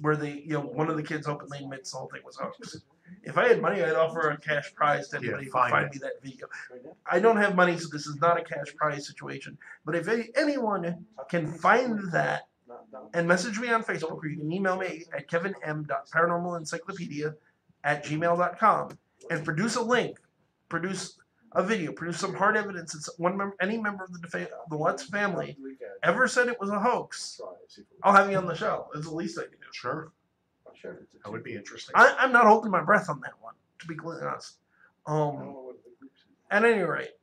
where one of the kids openly admits the whole thing was a hoax. If I had money, I'd offer a cash prize to anybody who could find me that video. I don't have money, so this is not a cash prize situation. But if anyone can find that and message me on Facebook, or you can email me at kevinm.paranormalencyclopedia@gmail.com and produce a link, produce a video, produce some hard evidence that any member of the Lutz family ever said it was a hoax, I'll have you on the show. It's the least I can do. Sure. That would be interesting. I'm not holding my breath on that one, to be completely honest. At any rate,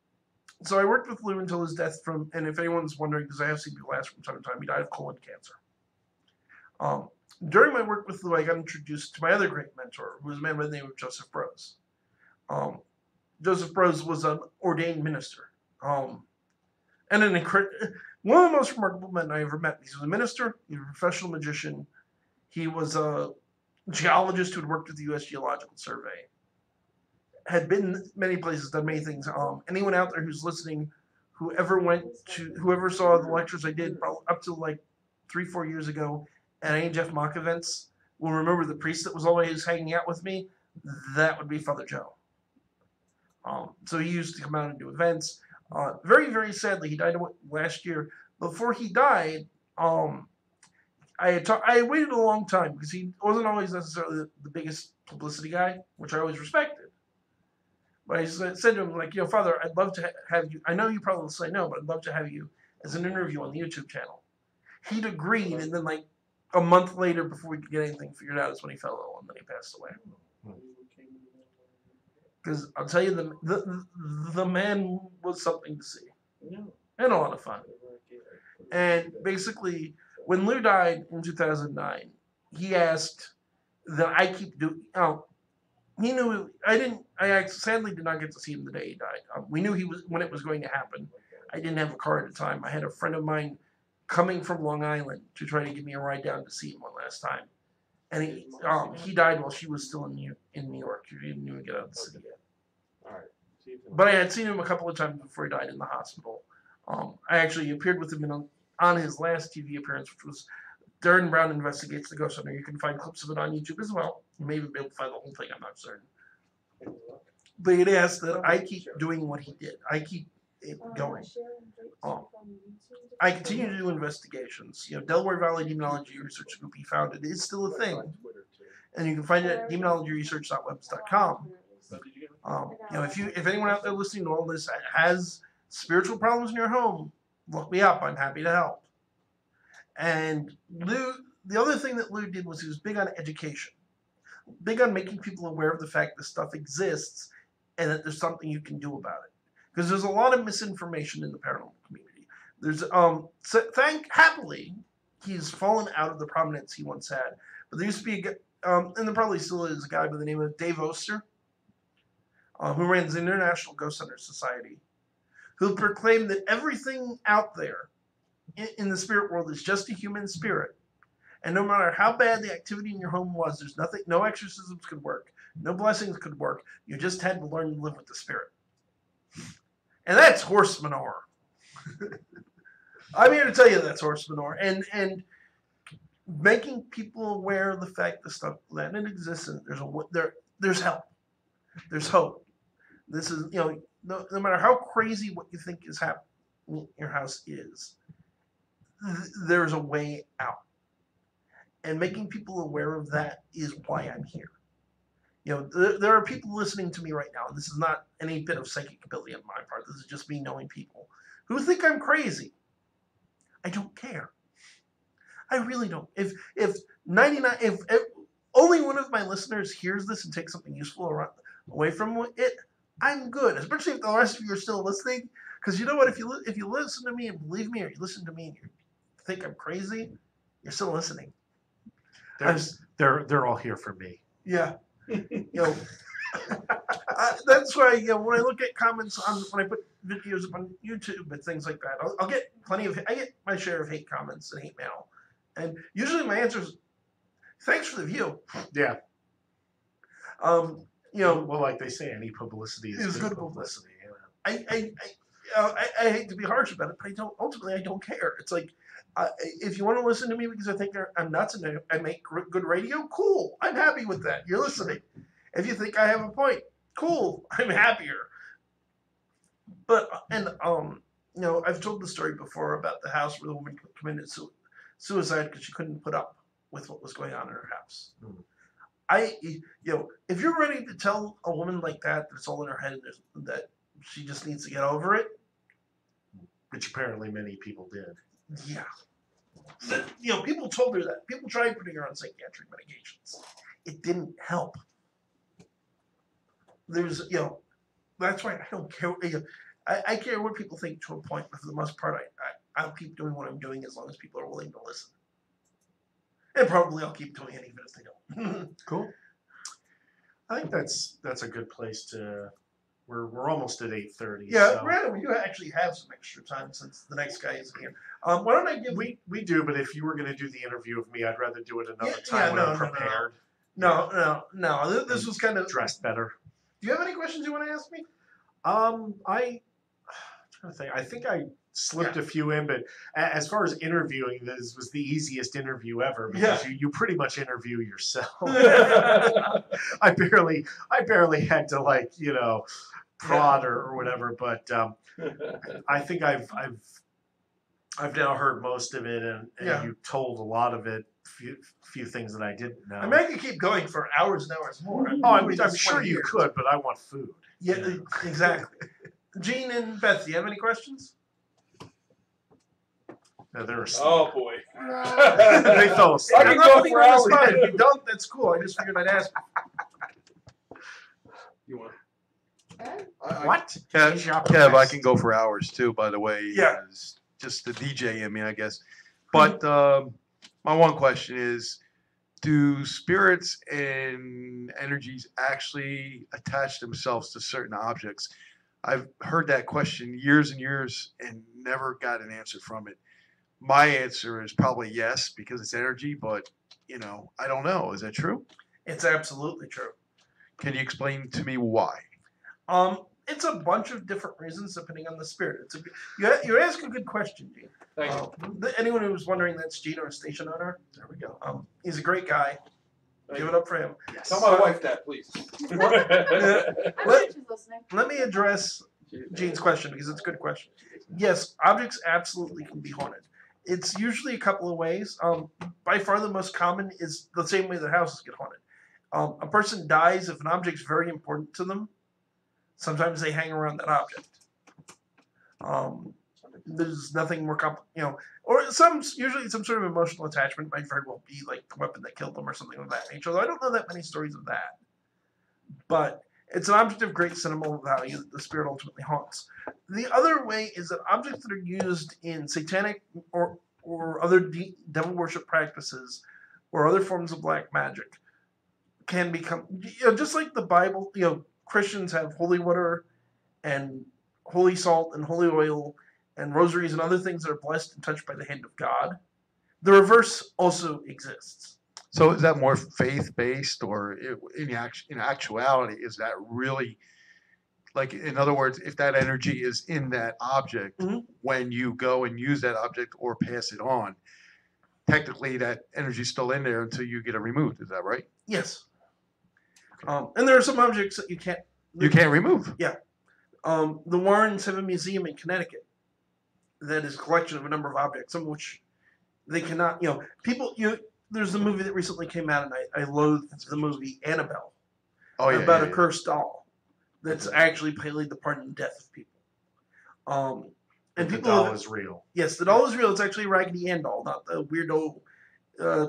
so I worked with Lou until his death and if anyone's wondering, because I have seen people ask from time to time, he died of colon cancer. During my work with Lou, I got introduced to my other great mentor, who was a man by the name of Joseph Brose. Joseph Brose was an ordained minister, and one of the most remarkable men I ever met. He was a minister, he was a professional magician, he was a geologist who had worked with the U.S. Geological Survey, had been many places, done many things. Anyone out there who's listening, whoever saw the lectures I did up to like 3-4 years ago at any Jeff Mock events will remember the priest that was always hanging out with me. That would be Father Joe. So he used to come out and do events. Very, very sadly, he died last year. Before he died, I waited a long time because he wasn't always necessarily the biggest publicity guy, which I always respected. But I said to him, like, Father, I'd love to have you. I know you probably will say no, but I'd love to have you as an interview on the YouTube channel. He'd agreed, and then like a month later, before we could get anything figured out, is when he fell ill, and then he passed away. Because I'll tell you, the man was something to see, and a lot of fun. And basically, when Lou died in 2009, he asked that I keep doing. he knew. I sadly did not get to see him the day he died. We knew when it was going to happen. I didn't have a car at the time. I had a friend of mine coming from Long Island to try to give me a ride down to see him one last time, and he died while she was still in New York. She didn't even get out of the city yet. All right. But I had seen him a couple of times before he died in the hospital. I actually appeared with him on his last TV appearance, which was Darren Brown Investigates the Ghost Hunter. You can find clips of it on YouTube as well. You may even be able to find the whole thing, I'm not certain. But it asks that I keep doing what he did. I keep it going. I continue to do investigations. Delaware Valley Demonology Research Group he founded is still a thing. And you can find it at demonologyresearch.webs.com. If anyone out there listening to all this has spiritual problems in your home, look me up. I'm happy to help. And Lou, the other thing that Lou did was he was big on education, big on making people aware of the fact this stuff exists and that there's something you can do about it. Because there's a lot of misinformation in the paranormal community. There's happily he's fallen out of the prominence he once had. But there used to be and there probably still is a guy by the name of Dave Oster, who ran the International Ghost Hunter Society, who proclaimed that everything out there in the spirit world is just a human spirit. And no matter how bad the activity in your home was, there's nothing, no exorcisms could work, no blessings could work. You just had to learn to live with the spirit. And that's horse manure. I'm here to tell you that's horse manure. And making people aware of the fact that it exists and there's help. There's hope. This is, no matter how crazy what you think is happening in your house is, there's a way out. And making people aware of that is why I'm here. There are people listening to me right now, and this is not any bit of psychic ability on my part. This is just me knowing people who think I'm crazy. I don't care. I really don't. If only one of my listeners hears this and takes something useful away from it, I'm good. Especially if the rest of you are still listening, because you know what? If you listen to me and believe me, or you listen to me and you think I'm crazy, you're still listening. They're all here for me. Yeah. That's why when I look at comments when I put videos up on YouTube and things like that, I'll get I get my share of hate comments and hate mail, and usually my answer is, "Thanks for the view." Yeah. Well, like they say, any publicity is good publicity. I hate to be harsh about it, but ultimately I don't care. It's like, if you want to listen to me because I think I'm nuts and I make good radio, cool. I'm happy with that. You're listening. If you think I have a point, cool. I'm happier. But I've told the story before about the house where the woman committed suicide because she couldn't put up with what was going on in her house. If you're ready to tell a woman like that it's all in her head and that she just needs to get over it, which apparently many people did. Yeah. People told her that. People tried putting her on psychiatric medications. It didn't help. That's why I don't care. I care what people think to a point, but for the most part, I'll keep doing what I'm doing as long as people are willing to listen. And probably I'll keep doing it even if they don't. Cool. I think that's a good place to. We're almost at 8:30. Yeah, so. Random, you actually have some extra time since the next guy isn't here. Why don't I give? We do, but if you were going to do the interview of me, I'd rather do it another time when I'm prepared. No. This was kind of dressed better. Do you have any questions you want to ask me? I'm trying to think. I think I slipped a few in, but as far as interviewing, this was the easiest interview ever because you pretty much interview yourself. I barely had to prod or whatever, but I think I've now heard most of it, and you told a lot of it. Few things that I didn't know. I mean, I could keep going for hours and hours more. I'm sure you could, but I want food. Yeah, exactly. Gene and Beth, do you have any questions? No, they're asleep. Oh boy. They fell asleep. I can go for hours. If you don't, that's cool. I just figured I'd ask. You want? What? Kev, I can go for hours too. By the way, yeah, it's just the DJ in me, I guess. But my one question is, do spirits and energies actually attach themselves to certain objects? I've heard that question years and years and never got an answer from it. My answer is probably yes, because it's energy, but I don't know. Is that true? It's absolutely true. Can you explain to me why? It's a bunch of different reasons depending on the spirit. You ask a good question, Gene. Thank you. Anyone who was wondering, that's Gene, our station owner. There we go. He's a great guy. Give it up for him. Yes. Tell my wife that, please. I'm sure she's listening. Let me address Gene's question because it's a good question. Yes, objects absolutely can be haunted. It's usually a couple of ways. By far the most common is the same way that houses get haunted. A person dies if an object's very important to them. Sometimes they hang around that object. There's nothing more or usually some sort of emotional attachment might very well be like the weapon that killed them or something of that nature. Although I don't know that many stories of that. But it's an object of great sentimental value that the spirit ultimately haunts. The other way is that objects that are used in satanic or other devil worship practices or other forms of black magic can become, just like the Bible, Christians have holy water and holy salt and holy oil and rosaries and other things that are blessed and touched by the hand of God. The reverse also exists. So is that more faith-based, or in actuality, is that really, like, in other words, if that energy is in that object, when you go and use that object or pass it on, technically that energy's still in there until you get it removed. Is that right? Yes. And there are some objects that you can't remove. Yeah. The Warrens have a museum in Connecticut that is a collection of a number of objects, some of which they cannot, there's the movie that recently came out, and I loathe the movie Annabelle. About a cursed doll that's actually played the part in the death of people. And the doll is real. Yes, the doll is real. It's actually a Raggedy Ann doll, not the weirdo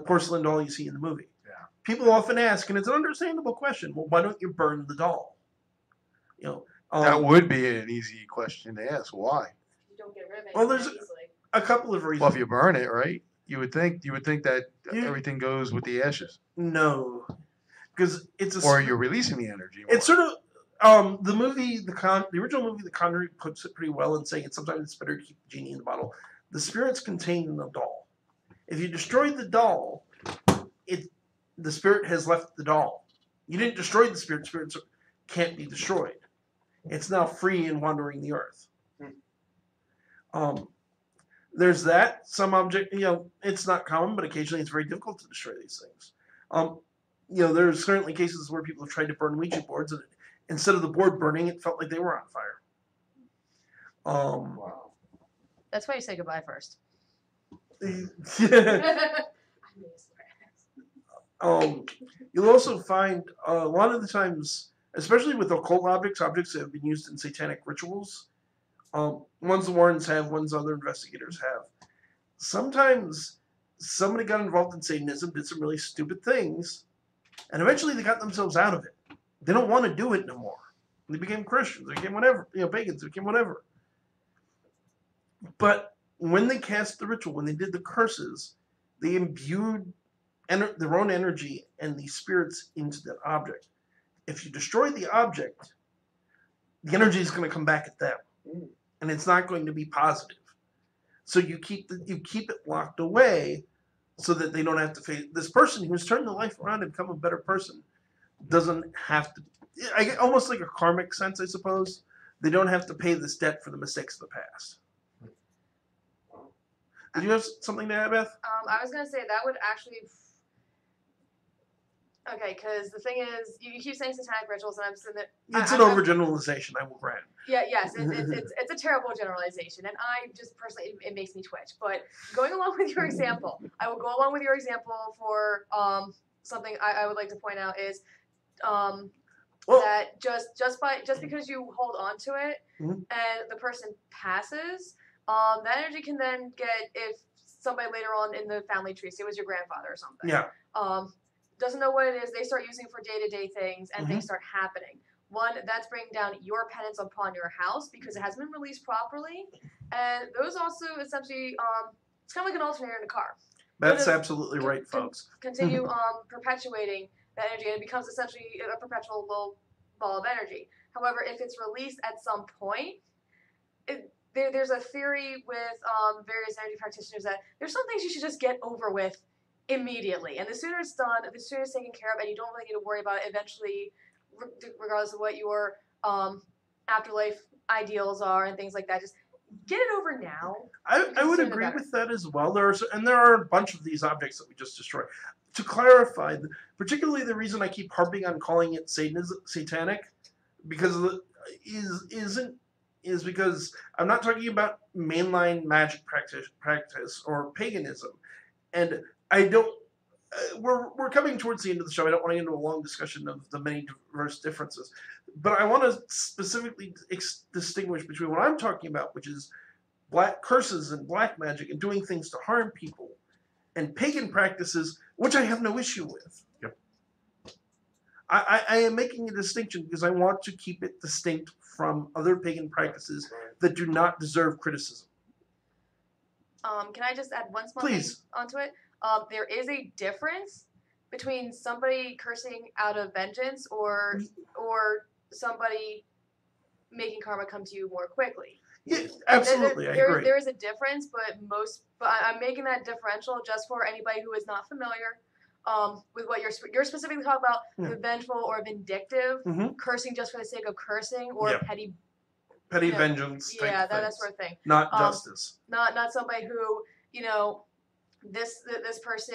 porcelain doll you see in the movie. Yeah. People often ask, and it's an understandable question, well, why don't you burn the doll? That would be an easy question to ask. Why? You don't get rid of it. Well, there's a couple of reasons. Well, if you burn it, right? You would think that everything goes with the ashes. No, because it's or you're releasing the energy. It's sort of the movie, the original movie, The Conjuring, puts it pretty well in saying sometimes it's better to keep the genie in the bottle. The spirit's contained in the doll. If you destroy the doll, the spirit has left the doll. You didn't destroy the spirit. Spirits can't be destroyed. It's now free and wandering the earth. There's that. Some object, it's not common, but occasionally it's very difficult to destroy these things. There's certainly cases where people have tried to burn Ouija boards, and instead of the board burning, it felt like they were on fire. Wow. That's why you say goodbye first. You'll also find a lot of the times, especially with occult objects that have been used in satanic rituals, ones the Warrens have, ones other investigators have. Sometimes somebody got involved in Satanism, did some really stupid things, and eventually they got themselves out of it. They don't want to do it no more. They became Christians, they became whatever, pagans, they became whatever. But when they cast the ritual, when they did the curses, they imbued their own energy and the spirits into that object. If you destroy the object, the energy is going to come back at them. And it's not going to be positive. So you keep it locked away so that they don't have to face this person who's turned their life around and become a better person. Doesn't have to, almost like a karmic sense, I suppose. They don't have to pay this debt for the mistakes of the past. Did you have something to add, Beth? I was gonna say that would actually. Okay, because the thing is, you keep saying satanic rituals, and I'm saying that it's an overgeneralization. I will grant. Yeah, yes, it's a terrible generalization, and I just personally it makes me twitch. But going along with your example, I will go along with your example for something I would like to point out is that just because you hold on to it and the person passes, that energy can then get, if somebody later on in the family tree, say it was your grandfather or something. Yeah. Doesn't know what it is, they start using for day-to-day things, and things start happening. One, that's bringing down your penance upon your house because it hasn't been released properly. And those also essentially, it's kind of like an alternator in a car. That's absolutely right, folks. Continue perpetuating that energy, and it becomes essentially a perpetual little ball of energy. However, if it's released at some point, there's a theory with various energy practitioners that there's some things you should just get over with immediately. And the sooner it's done, the sooner it's taken care of, and you don't really need to worry about it eventually, regardless of what your afterlife ideals are and things like that. Just get it over now. I would agree with that as well. There are a bunch of these objects that we just destroyed. To clarify, particularly the reason I keep harping on calling it satanic, because is because I'm not talking about mainline magic practice or paganism, and I don't. We're coming towards the end of the show. I don't want to get into a long discussion of the many diverse differences, but I want to specifically distinguish between what I'm talking about, which is black curses and black magic and doing things to harm people, and pagan practices, which I have no issue with. Yep. I am making a distinction because I want to keep it distinct from other pagan practices that do not deserve criticism. Can I just add one small thing onto it? There is a difference between somebody cursing out of vengeance or somebody making karma come to you more quickly. Yeah, absolutely, I agree. There is a difference, but I'm making that differential just for anybody who is not familiar with what you're specifically talking about, the vengeful or vindictive, cursing just for the sake of cursing, or petty vengeance. That sort of thing. Not justice. Not somebody who this person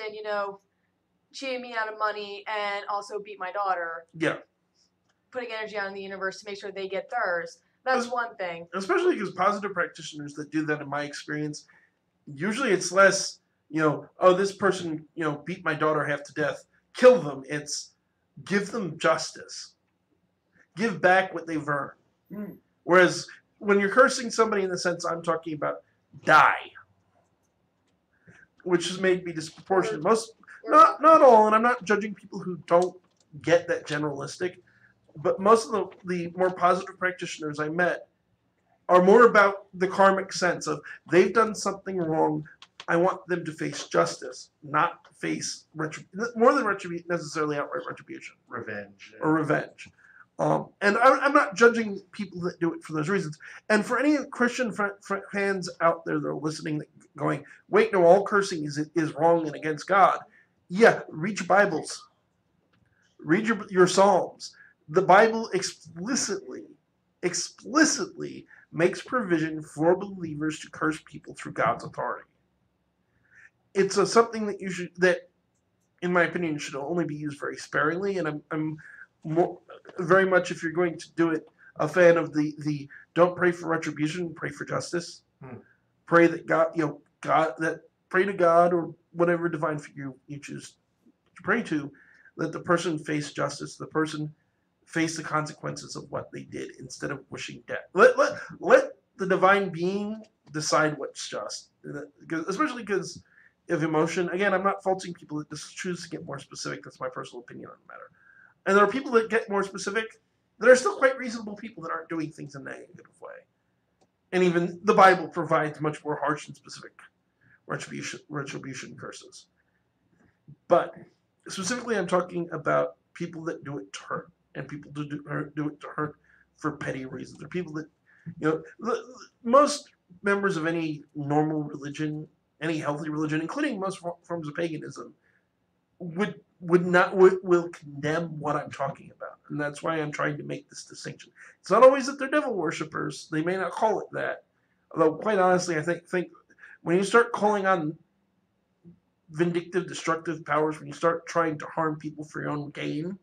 cheated me out of money and also beat my daughter. Yeah. Putting energy out in the universe to make sure they get theirs. That's one thing. Especially because positive practitioners that do that, in my experience, usually it's less, this person, beat my daughter half to death, kill them. It's give them justice. Give back what they've earned. Whereas when you're cursing somebody in the sense I'm talking about, die. Which has made me disproportionate. Not all, and I'm not judging people who don't get that generalistic, but most of the more positive practitioners I met are more about the karmic sense of they've done something wrong. I want them to face justice, not face more than retribution, necessarily outright retribution. Revenge. Or revenge. And I'm not judging people that do it for those reasons. And for any Christian fans out there that are listening, going, wait, no, all cursing is wrong and against God. Yeah, read your Bibles. Read your Psalms. The Bible explicitly makes provision for believers to curse people through God's authority. It's something that, in my opinion, should only be used very sparingly. And I'm very much, if you're going to do it, a fan of the don't pray for retribution, pray for justice. Pray that pray to God or whatever divine figure you choose to pray to, let the person face justice, the person face the consequences of what they did instead of wishing death. Let the divine being decide what's just, especially because of emotion. Again, I'm not faulting people that just choose to get more specific. That's my personal opinion on the matter. And there are people that get more specific that are still quite reasonable people that aren't doing things in a negative way. And even the Bible provides much more harsh and specific retribution curses. But specifically, I'm talking about people that do it to hurt, and people do it to hurt for petty reasons. They're people that, most members of any normal religion, any healthy religion, including most forms of paganism, will condemn what I'm talking about. And that's why I'm trying to make this distinction. It's not always that they're devil worshippers. They may not call it that. Although, quite honestly, I think when you start calling on vindictive, destructive powers, when you start trying to harm people for your own gain,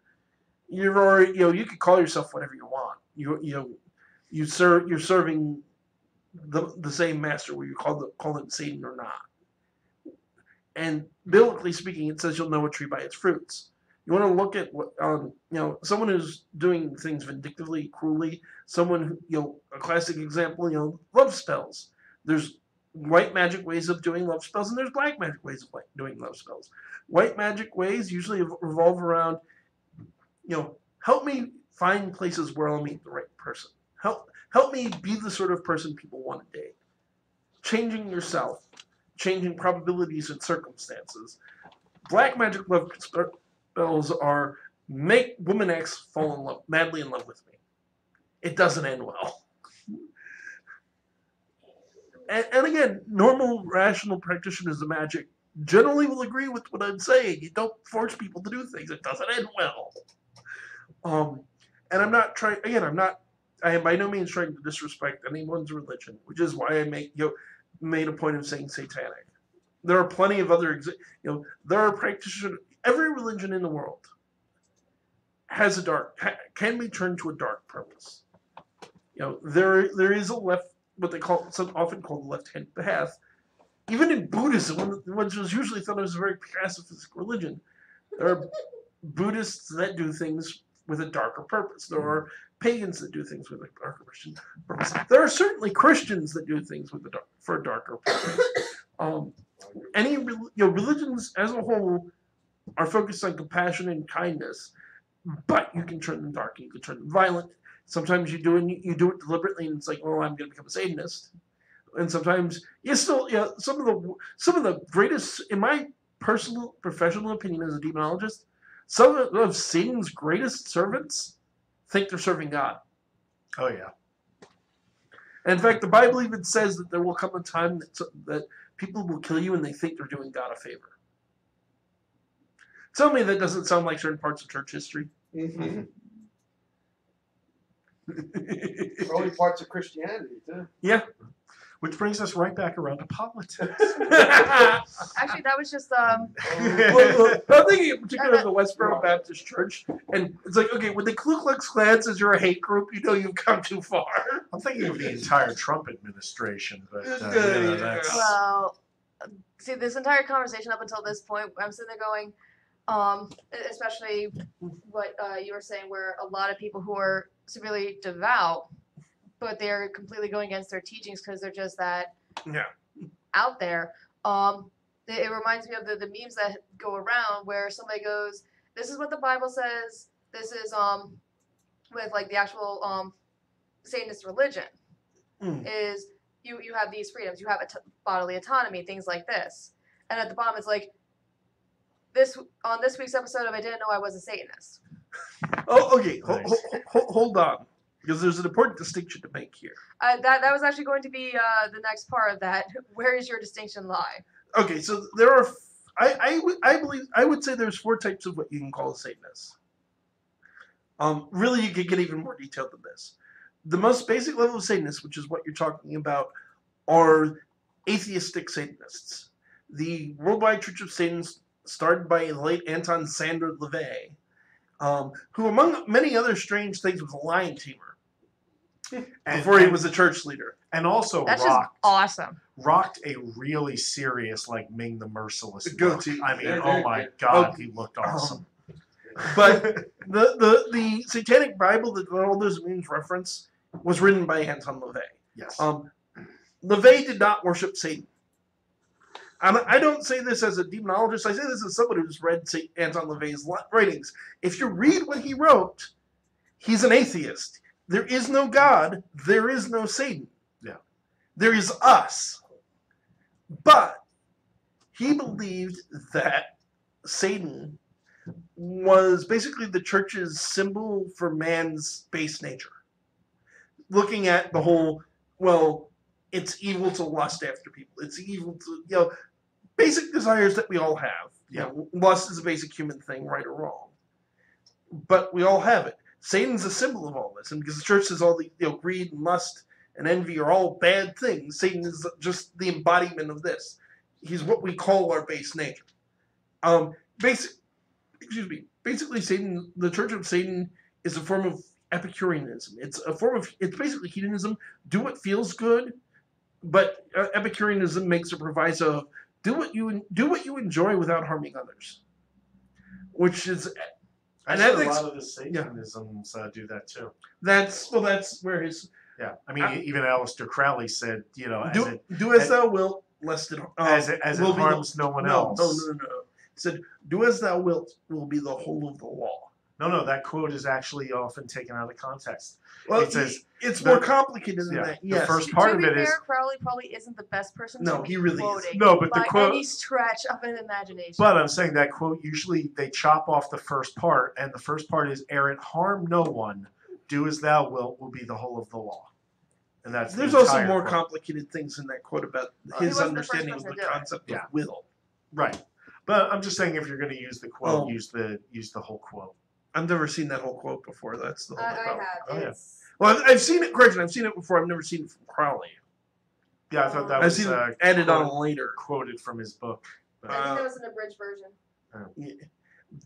you're already, you could call yourself whatever you want. You're serving the same master, whether you call them Satan or not. And biblically speaking, it says you'll know a tree by its fruits. You want to look at what, someone who's doing things vindictively, cruelly, someone who, a classic example, love spells. There's white magic ways of doing love spells, and there's black magic ways of doing love spells. White magic ways usually revolve around, help me find places where I'll meet the right person. Help me be the sort of person people want to date. Changing yourself. changing probabilities and circumstances. Black magic love spells are make woman X fall in love, madly in love with me. It doesn't end well. And again, normal, rational practitioners of magic generally will agree with what I'm saying. You don't force people to do things. It doesn't end well. And I'm not trying. Again, I am by no means trying to disrespect anyone's religion, which is why I made a point of saying satanic. There are plenty of other, there are practitioners. Every religion in the world has can be turned to a dark purpose. There is a left, what they call, often called the left-hand path. Even in Buddhism, which was usually thought of as a very pacifist religion, there are Buddhists that do things with a darker purpose. There are pagans that do things with a darker purpose. There are certainly Christians that do things for a darker purpose. Religions as a whole are focused on compassion and kindness, but you can turn them dark. You can turn them violent. Sometimes you do it deliberately, and it's like, well, I'm going to become a Satanist. And sometimes some of the greatest, in my personal professional opinion as a demonologist, some of Satan's greatest servants think they're serving God. Oh yeah. And in fact, the Bible even says that there will come a time that people will kill you and they think they're doing God a favor. Tell me that doesn't sound like certain parts of church history. Mm-hmm. Early parts of Christianity, too. Yeah. Which brings us right back around to politics. Actually, that was just I'm thinking in particular of the Westboro Baptist Church, and it's like, okay, when the Ku Klux Klan says you're a hate group, you've come too far. I'm thinking of the entire Trump administration, but that's... Well, see, this entire conversation up until this point, I'm sitting there going, especially what you were saying, where a lot of people who are severely devout, but they're completely going against their teachings because they're just that out there. It reminds me of the memes that go around where somebody goes, "This is what the Bible says. This is with like the actual Satanist religion is you have these freedoms. You have bodily autonomy, things like this." And at the bottom, it's like on this week's episode of I Didn't Know I Was a Satanist. Oh, okay. Nice. Hold on. Because there's an important distinction to make here. That was actually going to be the next part of that. Where does your distinction lie? Okay, so there are. I would say there's 4 types of what you can call a Satanist. Really, you could get even more detailed than this. The most basic level of Satanists, which is what you're talking about, are atheistic Satanists. The Worldwide Church of Satan, started by the late Anton Sander LaVey, who, among many other strange things, was a lion tamer. Before he was a church leader. And also That's just awesome. Rocked a really serious, like, Ming the Merciless goatee. look. I mean, oh my God, he looked awesome. But the Satanic Bible that all those memes reference was written by Anton LaVey. Yes. LaVey did not worship Satan. I don't say this as a demonologist. I say this as someone who's read Anton LaVey's writings. If you read what he wrote, he's an atheist. There is no God. There is no Satan. Yeah. There is us. But he believed that Satan was basically the church's symbol for man's base nature. Looking at the whole, well, it's evil to lust after people. It's evil to, basic desires that we all have. Yeah. Lust is a basic human thing, right or wrong. But we all have it. Satan's a symbol of all this, and because the church says all the greed and lust and envy are all bad things, Satan is just the embodiment of this. He's what we call our base nature. Basically, Satan, the Church of Satan, is a form of Epicureanism. It's basically hedonism. Do what feels good, but Epicureanism makes a proviso of do what you enjoy without harming others, which is. And a lot of the Satanisms do that too. That's where his. Yeah, I mean, even Aleister Crowley said, do as thou wilt, lest it as it harms no one else. No. He said, "Do as thou wilt will be the whole of the law." No, that quote is actually often taken out of context. Well, it says it's more complicated than that. Yes. The first part to of be it is fair, Crowley probably isn't the best person No, to be he really quoting isn't. No, but the by quote- any stretch of an imagination. But I'm saying that quote, usually they chop off the first part, and the first part is, "Errant, harm no one, do as thou wilt," will be the whole of the law. And that's There's the also entire more quote. complicated things in that quote about He his wasn't the first understanding of person the to do it. concept Yeah. of will. Right. But I'm just saying, if you're going to use the quote, Oh. use the whole quote. I've never seen that whole quote before. That's the whole I problem. have. Oh, yeah. It's, Well, I've seen it, Gretchen. I've seen it before. I've never seen it from Crowley. Yeah, I thought that I've was seen it added on later. quoted from his book. But, I think that was an abridged version. Yeah.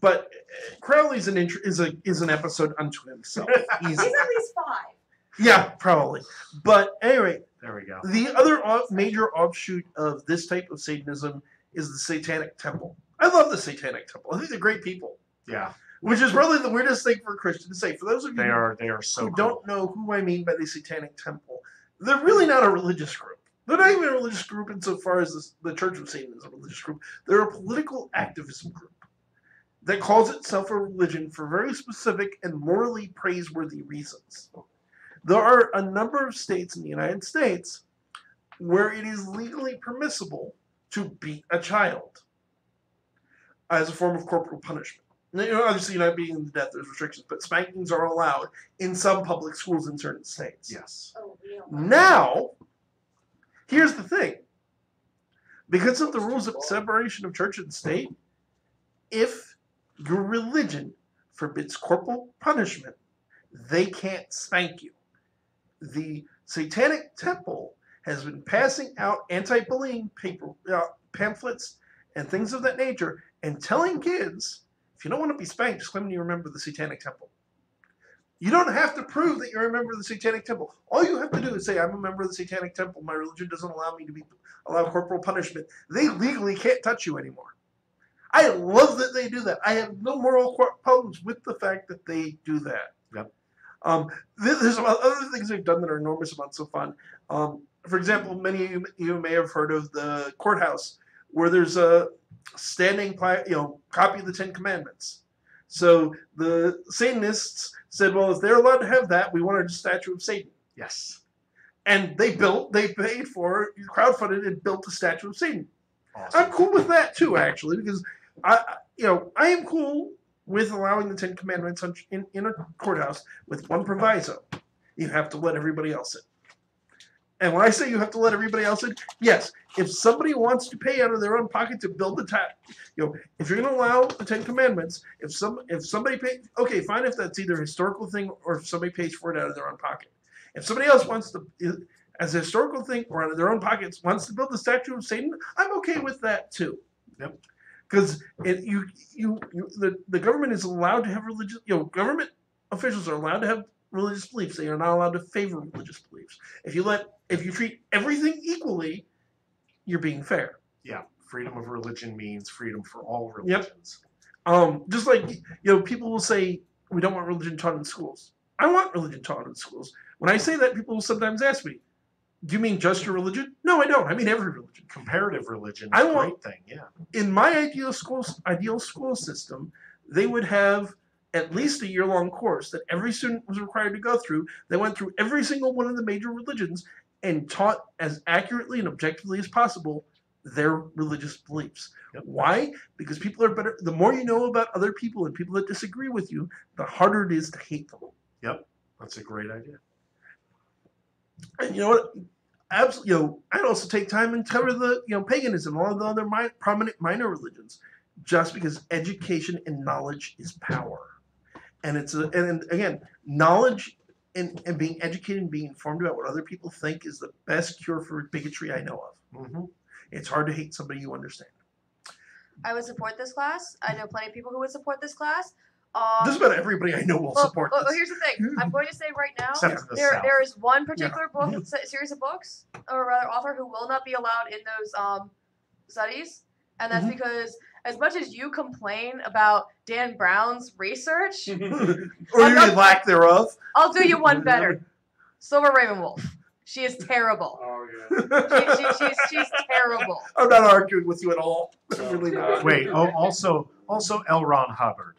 But Crowley's is an episode unto himself. He's at least 5. Yeah, probably. But anyway, there we go. the other major offshoot of this type of Satanism is the Satanic Temple. I love the Satanic Temple. I think they're great people. Yeah. Which is probably the weirdest thing for a Christian to say. For those of you They are so who cool. don't know who I mean by the Satanic Temple, they're really not a religious group. They're not even a religious group insofar as the Church of Satan is a religious group. They're a political activism group that calls itself a religion for very specific and morally praiseworthy reasons. There are a number of states in the United States where it is legally permissible to beat a child as a form of corporal punishment. Now, obviously, you're not beating to death, there's restrictions, but spankings are allowed in some public schools in certain states. Yes. Oh, real. Now, here's the thing. Because of the rules of separation of church and state, if your religion forbids corporal punishment, they can't spank you. The Satanic Temple has been passing out anti-bullying pamphlets and things of that nature and telling kids, if you don't want to be spanked, just claim you remember the Satanic Temple. You don't have to prove that you're a member of the Satanic Temple. All you have to do is say, I'm a member of the Satanic Temple. My religion doesn't allow me to allow corporal punishment. They legally can't touch you anymore. I love that they do that. I have no moral problems with the fact that they do that. Yep. There's some other things they've done that are enormous amounts of fun. For example, many of you may have heard of the courthouse where there's a standing copy of the Ten Commandments. So the Satanists said, well, if they're allowed to have that, we want a statue of Satan. Yes. And they paid for, crowdfunded and built a statue of Satan. Awesome. I'm cool with that too, actually, because I am cool with allowing the Ten Commandments in a courthouse with one proviso: you have to let everybody else in. And when I say you have to let everybody else in, yes, if somebody wants to pay out of their own pocket to build the if you're going to allow the Ten Commandments, if somebody pays, okay, fine, if that's either a historical thing or if somebody pays for it out of their own pocket. If somebody else wants to, as a historical thing or out of their own pockets, wants to build the statue of Satan, I'm okay with that too. Yep. Because the government is allowed to have religious, government officials are allowed to have religious beliefs. They are not allowed to favor religious beliefs. If you treat everything equally, you're being fair. Yeah. Freedom of religion means freedom for all religions. Yep. Just like, people will say, we don't want religion taught in schools. I want religion taught in schools. When I say that, people will sometimes ask me, do you mean just your religion? No, I don't. I mean every religion. Comparative religion is a great thing, yeah. In my ideal school system, they would have at least a year-long course that every student was required to go through. They went through every single one of the major religions and taught as accurately and objectively as possible their religious beliefs. Yep. Why? Because people are better. The more you know about other people and people that disagree with you, the harder it is to hate them. Yep, that's a great idea. And you know what? Absolutely. I'd also take time and cover the paganism, all the other prominent minor religions, just because education and knowledge is power. And and again, knowledge and being educated and being informed about what other people think is the best cure for bigotry I know of. Mm-hmm. It's hard to hate somebody you understand. I would support this class. I know plenty of people who would support this class. Just about everybody I know will support this. Well, here's the thing. I'm going to say right now, Except for the South. there is one particular book, series of books, or rather author, who will not be allowed in those studies, and that's because as much as you complain about Dan Brown's research, or your lack thereof, I'll do you one better. Silver Ravenwolf. She is terrible. Oh yeah. She's terrible. I'm not arguing with you at all. I'm really not. Wait, also L. Ron Hubbard.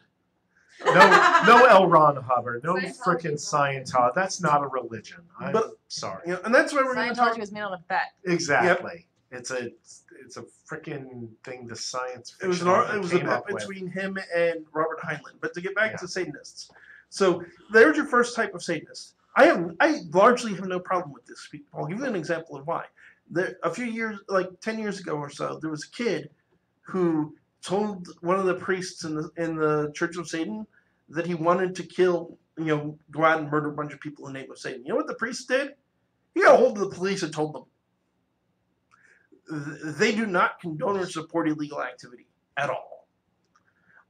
No L. Ron Hubbard. No Scientology frickin' is not- Scientology. That's not a religion. I'm But- sorry. You know, and that's why we're going to talk. Scientology was made on a bet. Exactly. It's a frickin' thing the science It was fiction a author came bet up with. between him and Robert Heinlein. But to get back Yeah. to Satanists, so there's your first type of Satanist. I largely have no problem with this. I'll give you an example of why. A few years, like 10 years ago or so, there was a kid who told one of the priests in the Church of Satan that he wanted to kill, go out and murder a bunch of people in the name of Satan. You know what the priest did? He got a hold of the police and told them they do not condone or support illegal activity at all.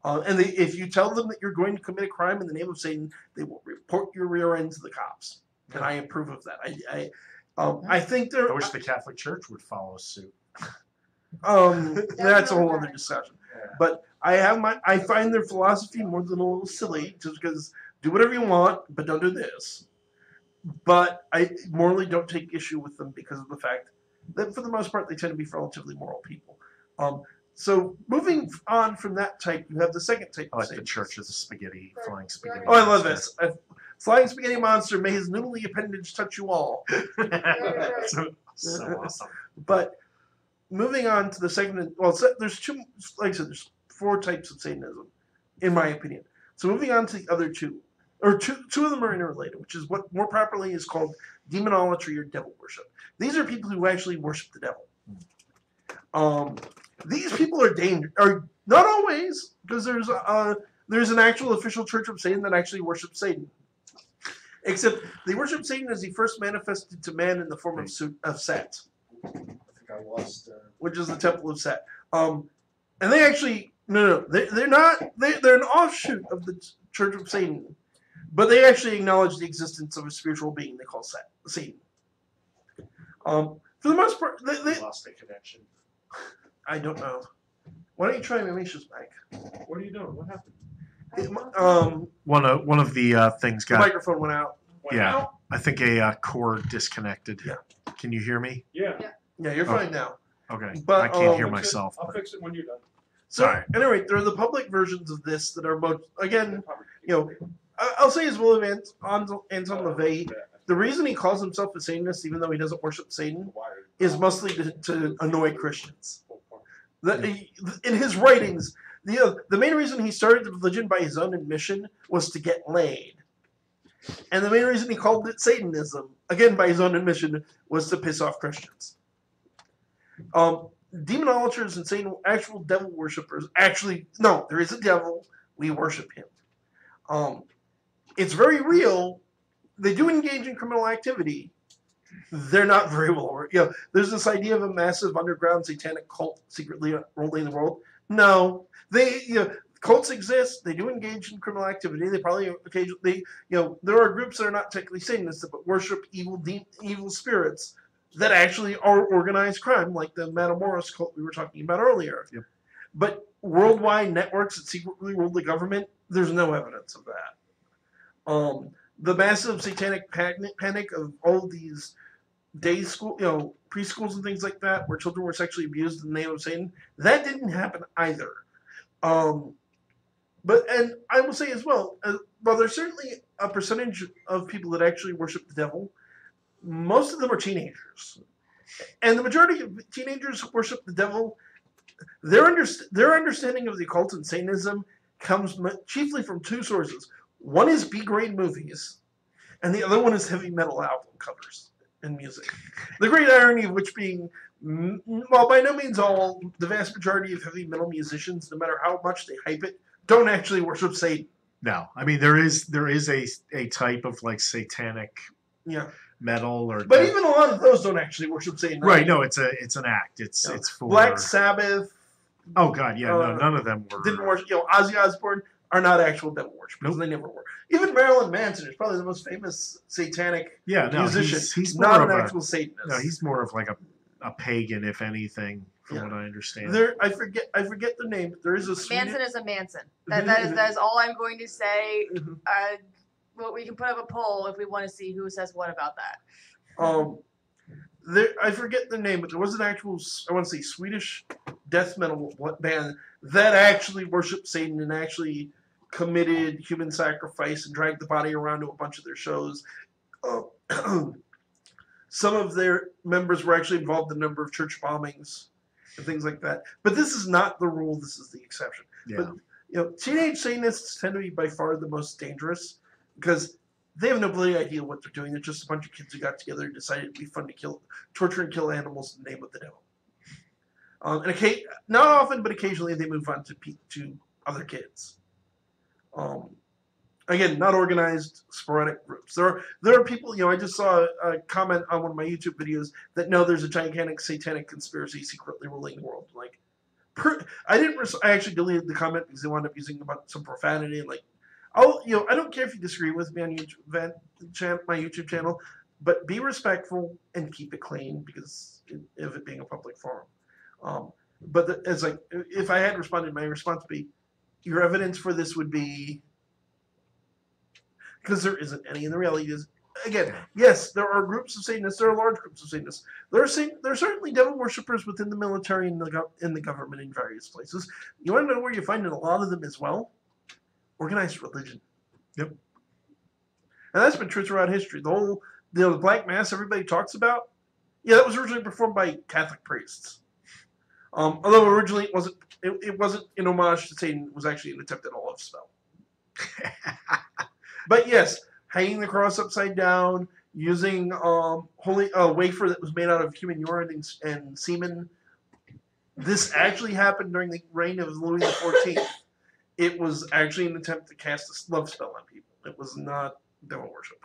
And if you tell them that you're going to commit a crime in the name of Satan, they will report your rear end to the cops. And I approve of that. I think I wish the Catholic Church would follow suit. That's a whole other discussion. But I find their philosophy more than a little silly, just because do whatever you want, but don't do this. But I morally don't take issue with them because of the fact that for the most part they tend to be relatively moral people. So moving on from that type, you have the second type. I like the Church of the Spaghetti, flying spaghetti. Oh, I love this. Flying spaghetti monster, may his noodly appendage touch you all. so awesome. But moving on to the second, there's two, like I said, there's 4 types of Satanism, in my opinion. So moving on to the other two, or two of them are interrelated, which is what more properly is called demonolatry or devil worship. These are people who actually worship the devil. These people are not always, because there's an actual official Church of Satan that actually worships Satan. Except they worship Satan as he first manifested to man in the form of Set. I think I lost. Which is the Temple of Set. And they actually they're not they're an offshoot of the Church of Satan, but they actually acknowledge the existence of a spiritual being they call Satan. For the most part, they lost a connection. I don't know. Why don't you try Misha's mic? What are you doing? What happened? One of the things The got. microphone went out. Yeah, I think a cord disconnected. Yeah. Can you hear me? Yeah. Yeah, you're fine now. Okay. But, I can't hear Fix it. myself. I'll but- fix it when you're done. So Sorry. anyway, there are the public versions of this that are both again. I'll say as well of Anton LaVey. The reason he calls himself a Satanist, even though he doesn't worship Satan, is mostly to annoy Christians. In his writings, the main reason he started the religion by his own admission was to get laid. And the main reason he called it Satanism, again by his own admission, was to piss off Christians. Demonolators and Satan, actual devil worshippers, no, there is a devil, we worship him. It's very real. They do engage in criminal activity. They're not very well. There's this idea of a massive underground satanic cult secretly ruling the world. No, cults exist. They do engage in criminal activity. They probably occasionally, there are groups that are not technically Satanists but worship evil spirits that actually are organized crime, like the Matamoros cult we were talking about earlier. Yep. But worldwide networks that secretly rule the government, there's no evidence of that. The massive satanic panic of all of these day school, preschools and things like that, where children were sexually abused in the name of Satan, that didn't happen either. But I will say as well, while there's certainly a percentage of people that actually worship the devil, most of them are teenagers. And the majority of teenagers who worship the devil, their understanding of the occult and Satanism comes chiefly from 2 sources. One is B-grade movies, and the other one is heavy metal album covers and music. The great irony of which being, well, by no means all, the vast majority of heavy metal musicians, no matter how much they hype it, don't actually worship Satan. No, I mean there is a type of like satanic metal or. But even a lot of those don't actually worship Satan. Right? No, it's an act. It's for Black Sabbath. Oh God, yeah, no, none of them were. Didn't worship. Ozzy Osbourne are not actual devil worshippers. Nope. They never were. Even Marilyn Manson is probably the most famous satanic musician. He's not an actual Satanist. No, he's more of like a pagan, if anything, from what I understand. I forget the name. But there is a Manson is a Manson. That is all I'm going to say. Well, we can put up a poll if we want to see who says what about that. I forget the name, but there was an actual, I want to say, Swedish death metal band that actually worshipped Satan and actually committed human sacrifice and dragged the body around to a bunch of their shows. Some of their members were actually involved in a number of church bombings and things like that. But this is not the rule. This is the exception. Yeah. But teenage Satanists tend to be by far the most dangerous because they have no bloody idea what they're doing. They're just a bunch of kids who got together and decided it'd be fun to torture and kill animals in the name of the devil. And not often, but occasionally they move on to other kids. Again, not organized, sporadic groups. There are people. I just saw a comment on one of my YouTube videos that no, there's a gigantic satanic conspiracy secretly ruling the world. Like, I actually deleted the comment because they wound up using some profanity and like. I don't care if you disagree with me on my YouTube channel, but be respectful and keep it clean because of it being a public forum. But it's like, if I had responded, my response would be, your evidence for this would be, because there isn't any, and the reality is, again, yes, there are groups of Satanists, there are large groups of Satanists. There are certainly devil worshippers within the military and in the government in various places. You want to know where you find a lot of them as well? Organized religion. Yep. And that's been true throughout history. The whole the Black Mass everybody talks about, that was originally performed by Catholic priests. Although originally it wasn't in homage to Satan, it was actually an attempt at a love spell. But yes, hanging the cross upside down, using holy wafer that was made out of human urine and semen. This actually happened during the reign of Louis XIV. It was actually an attempt to cast a love spell on people. It was not devil worship.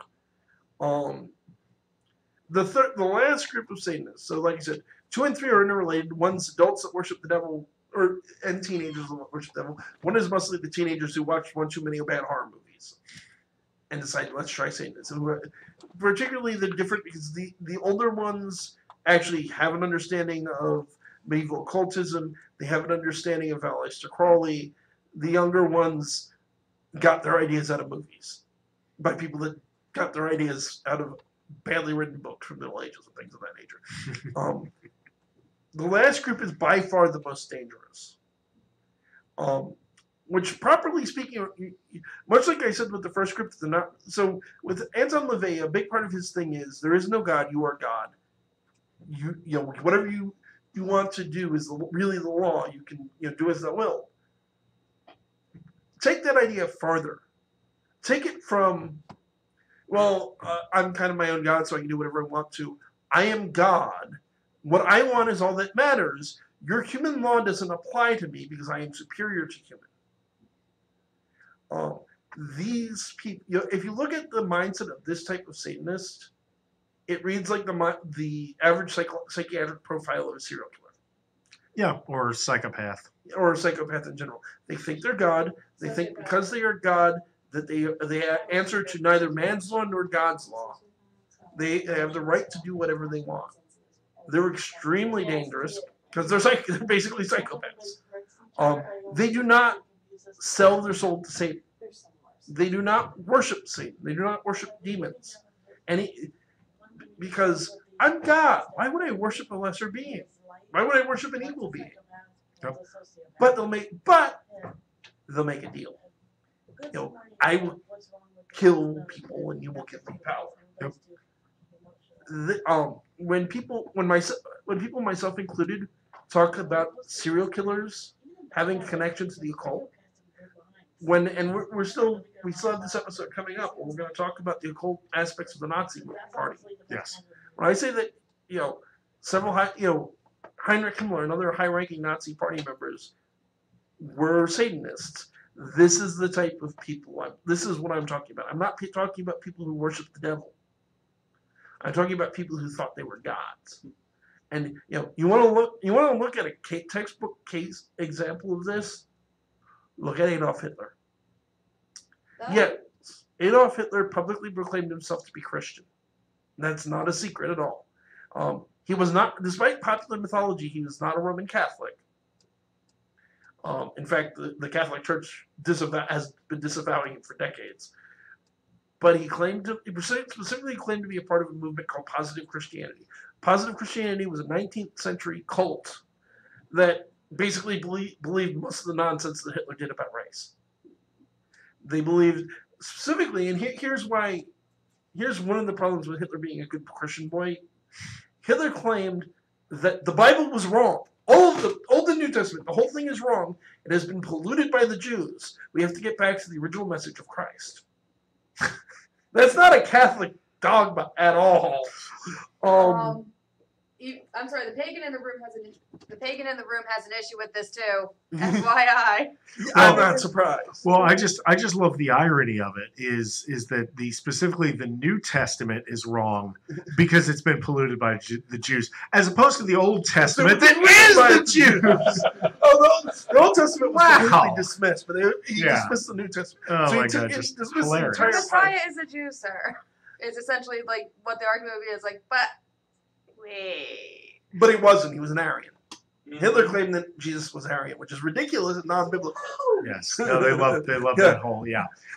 The last group of Satanists, so like I said, 2 and 3 are interrelated. One's adults that worship the devil, and teenagers that worship the devil. One is mostly the teenagers who watched one too many bad horror movies and decided, let's try Satanism. Particularly the different, because the older ones actually have an understanding of medieval occultism. They have an understanding of Aleister Crowley. The younger ones got their ideas out of movies by people that got their ideas out of badly written books from the Middle Ages and things of that nature. The last group is by far the most dangerous. Which, properly speaking, much like I said with the first group, so with Anton LaVey, a big part of his thing is there is no God, you are God. Whatever you want to do is really the law. You can do as thou will. Take that idea farther. Take it from, I'm kind of my own God, so I can do whatever I want to. I am God. What I want is all that matters. Your human law doesn't apply to me because I am superior to human. These people, if you look at the mindset of this type of Satanist, it reads like the average psychiatric profile of a serial killer. Yeah, or psychopath. Or a psychopath in general. They think they're God. They think because they are God that they answer to neither man's law nor God's law. They have the right to do whatever they want. They're extremely dangerous because they're basically psychopaths. They do not sell their soul to Satan. They do not worship Satan. They do not worship demons. Because I'm God. Why would I worship a lesser being? Why would I worship an evil being? Yep. But they'll make a deal. I will kill people and you will give me power. Yep. When people, myself included, talk about serial killers having connection to the occult, we still have this episode coming up where we're going to talk about the occult aspects of the Nazi Party. Yes. When I say that, several Heinrich Himmler and other high-ranking Nazi Party members were Satanists. This is the type of people. This is what I'm talking about. I'm not talking about people who worship the devil. I'm talking about people who thought they were gods. And you want to look at a textbook case example of this. Look at Adolf Hitler. Yes, Adolf Hitler publicly proclaimed himself to be Christian. That's not a secret at all. He was not, despite popular mythology, he was not a Roman Catholic. In fact, the Catholic Church has been disavowing him for decades. But he specifically claimed to be a part of a movement called Positive Christianity. Positive Christianity was a 19th century cult that basically believed most of the nonsense that Hitler did about race. They believed specifically, and here's why. Here's one of the problems with Hitler being a good Christian boy. Hitler claimed that the Bible was wrong. All of the Old and New Testament, the whole thing is wrong. It has been polluted by the Jews. We have to get back to the original message of Christ. That's not a Catholic dogma at all. I'm sorry. The pagan in the room has an issue with this too. FYI. I'm not surprised. Well, I just love the irony of it is that specifically the New Testament is wrong because it's been polluted by the Jews, as opposed to the Old Testament that is the Jews. The Old Testament was completely dismissed, but he dismissed the New Testament. Oh my God, just hilarious. The Messiah is a Jew, sir. It's essentially like what the argument would be is like, but wait. But he wasn't. He was an Aryan. Hitler claimed that Jesus was Aryan, which is ridiculous and non-biblical. Yes, no, they love that whole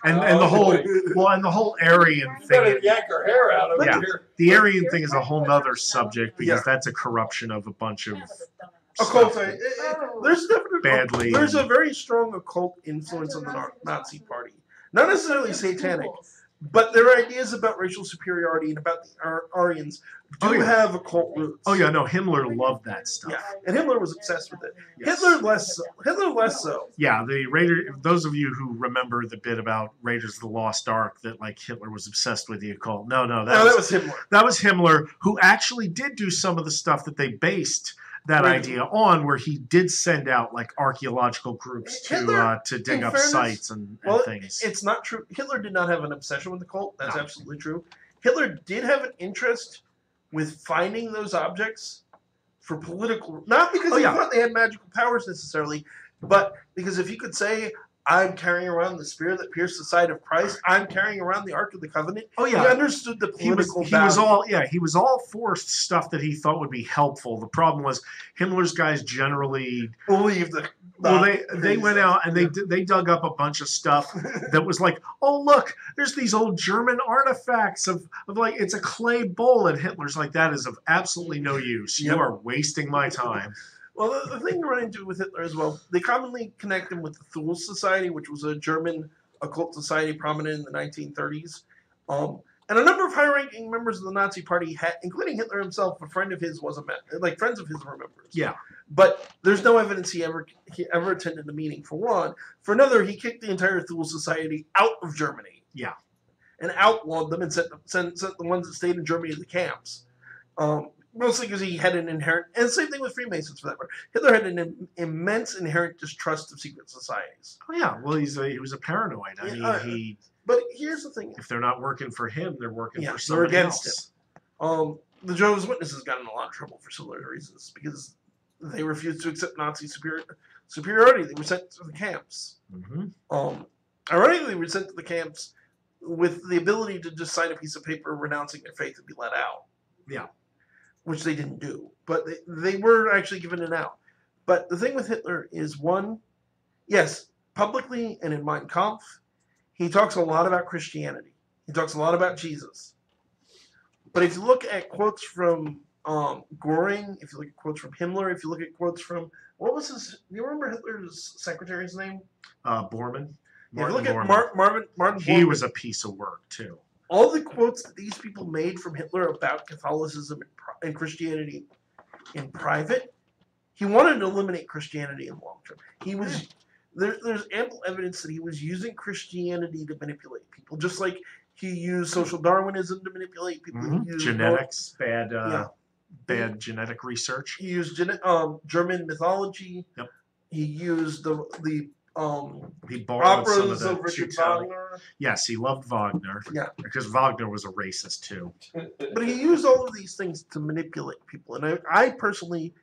and the whole Aryan thing. Better yank her hair out of here. The Aryan thing is a whole nother subject because that's a corruption of a bunch of occult. There's definitely there's a very strong occult influence on the Nazi Party. Not necessarily satanic, but their ideas about racial superiority and about the Aryans do have occult roots. Oh yeah, no, Himmler loved that stuff. Yeah, and Hitler was obsessed with it. Yes. Hitler less so. Yeah, the Raider. Those of you who remember the bit about Raiders of the Lost Ark that like Hitler was obsessed with the occult. No, that was Himmler. That was Himmler, who actually did do some of the stuff that they based that idea on, where he did send out like archaeological groups to dig up sites and things. It's not true. Hitler did not have an obsession with the cult. That's absolutely true. Hitler did have an interest with finding those objects for political, not because he thought they had magical powers necessarily, but because if he could say, I'm carrying around the spear that pierced the side of Christ. I'm carrying around the Ark of the Covenant. Oh yeah, he understood the political. He was all for stuff that he thought would be helpful. The problem was Himmler's guys generally believed that. They went out and they dug up a bunch of stuff that was like, oh look, there's these old German artifacts of like it's a clay bowl, and Hitler's like, that is of absolutely no use. You are wasting my time. Well, the thing you run into with Hitler as well, they commonly connect him with the Thule Society, which was a German occult society prominent in the 1930s. And a number of high-ranking members of the Nazi Party, including Hitler himself, a friend of his was friends of his were members. Yeah. But there's no evidence he ever attended a meeting, for one. For another, he kicked the entire Thule Society out of Germany. Yeah. And outlawed them and sent the ones that stayed in Germany to the camps. Mostly because he had an inherent, and same thing with Freemasons for that matter. Hitler had an immense inherent distrust of secret societies. Oh yeah, well he was a paranoid. But here's the thing: if they're not working for him, they're working for they're somebody against else. him. The Jehovah's Witnesses got in a lot of trouble for similar reasons because they refused to accept Nazi superiority. They were sent to the camps. Mm-hmm. Ironically, they were sent to the camps with the ability to just sign a piece of paper renouncing their faith and be let out. Yeah. Which they didn't do, but they were actually given an out. But the thing with Hitler is, one, yes, publicly and in Mein Kampf, he talks a lot about Christianity. He talks a lot about Jesus. But if you look at quotes from Goring, if you look at quotes from Himmler, if you look at quotes from, what was his, do you remember Hitler's secretary's name? Bormann. If you look at Martin Bormann. He was a piece of work, too. All the quotes that these people made from Hitler about Catholicism and Christianity in private, he wanted to eliminate Christianity in the long term. He was there's ample evidence that he was using Christianity to manipulate people, just like he used social Darwinism to manipulate people. Mm-hmm. He used genetics, bad genetic research. He used German mythology. Yep. He used the he borrowed some operas of of Richard Wagner. Yes, he loved Wagner. Yeah, because Wagner was a racist too. But he used all of these things to manipulate people, and I personally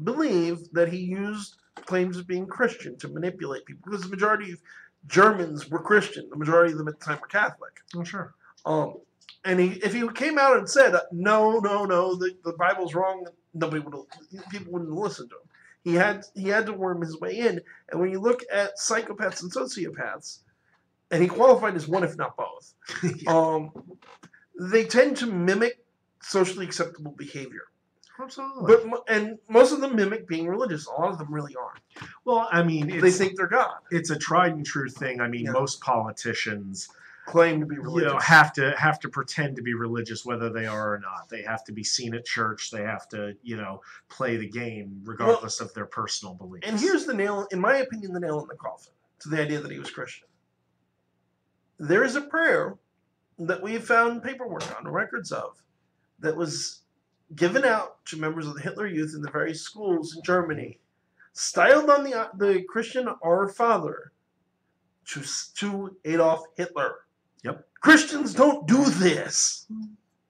believe that he used claims of being Christian to manipulate people because the majority of Germans were Christian. The majority of them at the time were Catholic. Oh, sure. And if he came out and said no, the Bible's wrong, people wouldn't listen to him. He had to worm his way in, and when you look at psychopaths and sociopaths, and he qualified as one, if not both, they tend to mimic socially acceptable behavior. Absolutely. And most of them mimic being religious. A lot of them really aren't. Well, I mean, they think they're God. It's a tried and true thing. I mean, most politicians claim to be religious. Have to pretend to be religious whether they are or not. They have to be seen at church. They have to, play the game regardless of their personal beliefs. And here's the nail, in my opinion, the nail in the coffin to the idea that he was Christian. There is a prayer that we have found paperwork on, records of, that was given out to members of the Hitler Youth in the various schools in Germany, styled on the Christian Our Father to Adolf Hitler. Yep. Christians don't do this.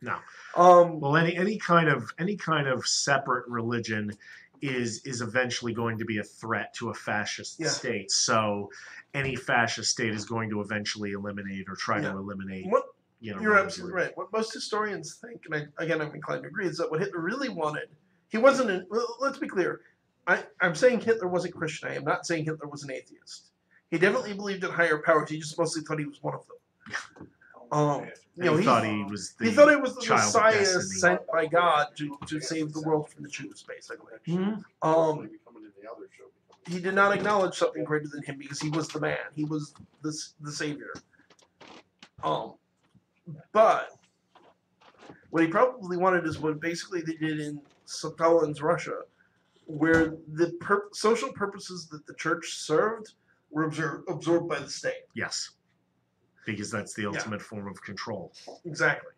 No. Well, any kind of separate religion is eventually going to be a threat to a fascist state. So any fascist state is going to eventually eliminate or try to eliminate. You're absolutely right. What most historians think, and I'm inclined to agree, is that what Hitler really wanted, he wasn't. Let's be clear. I'm saying Hitler wasn't Christian. I am not saying Hitler was an atheist. He definitely believed in higher powers. He just mostly thought he was one of them. He thought he was the Messiah sent by God to save the world from the Jews, basically. Mm-hmm. He did not acknowledge something greater than him because he was the man. He was the savior. But what he probably wanted is what basically they did in Stalin's Russia, where the social purposes that the church served were absorbed by the state. Yes. Because that's the ultimate form of control. Exactly.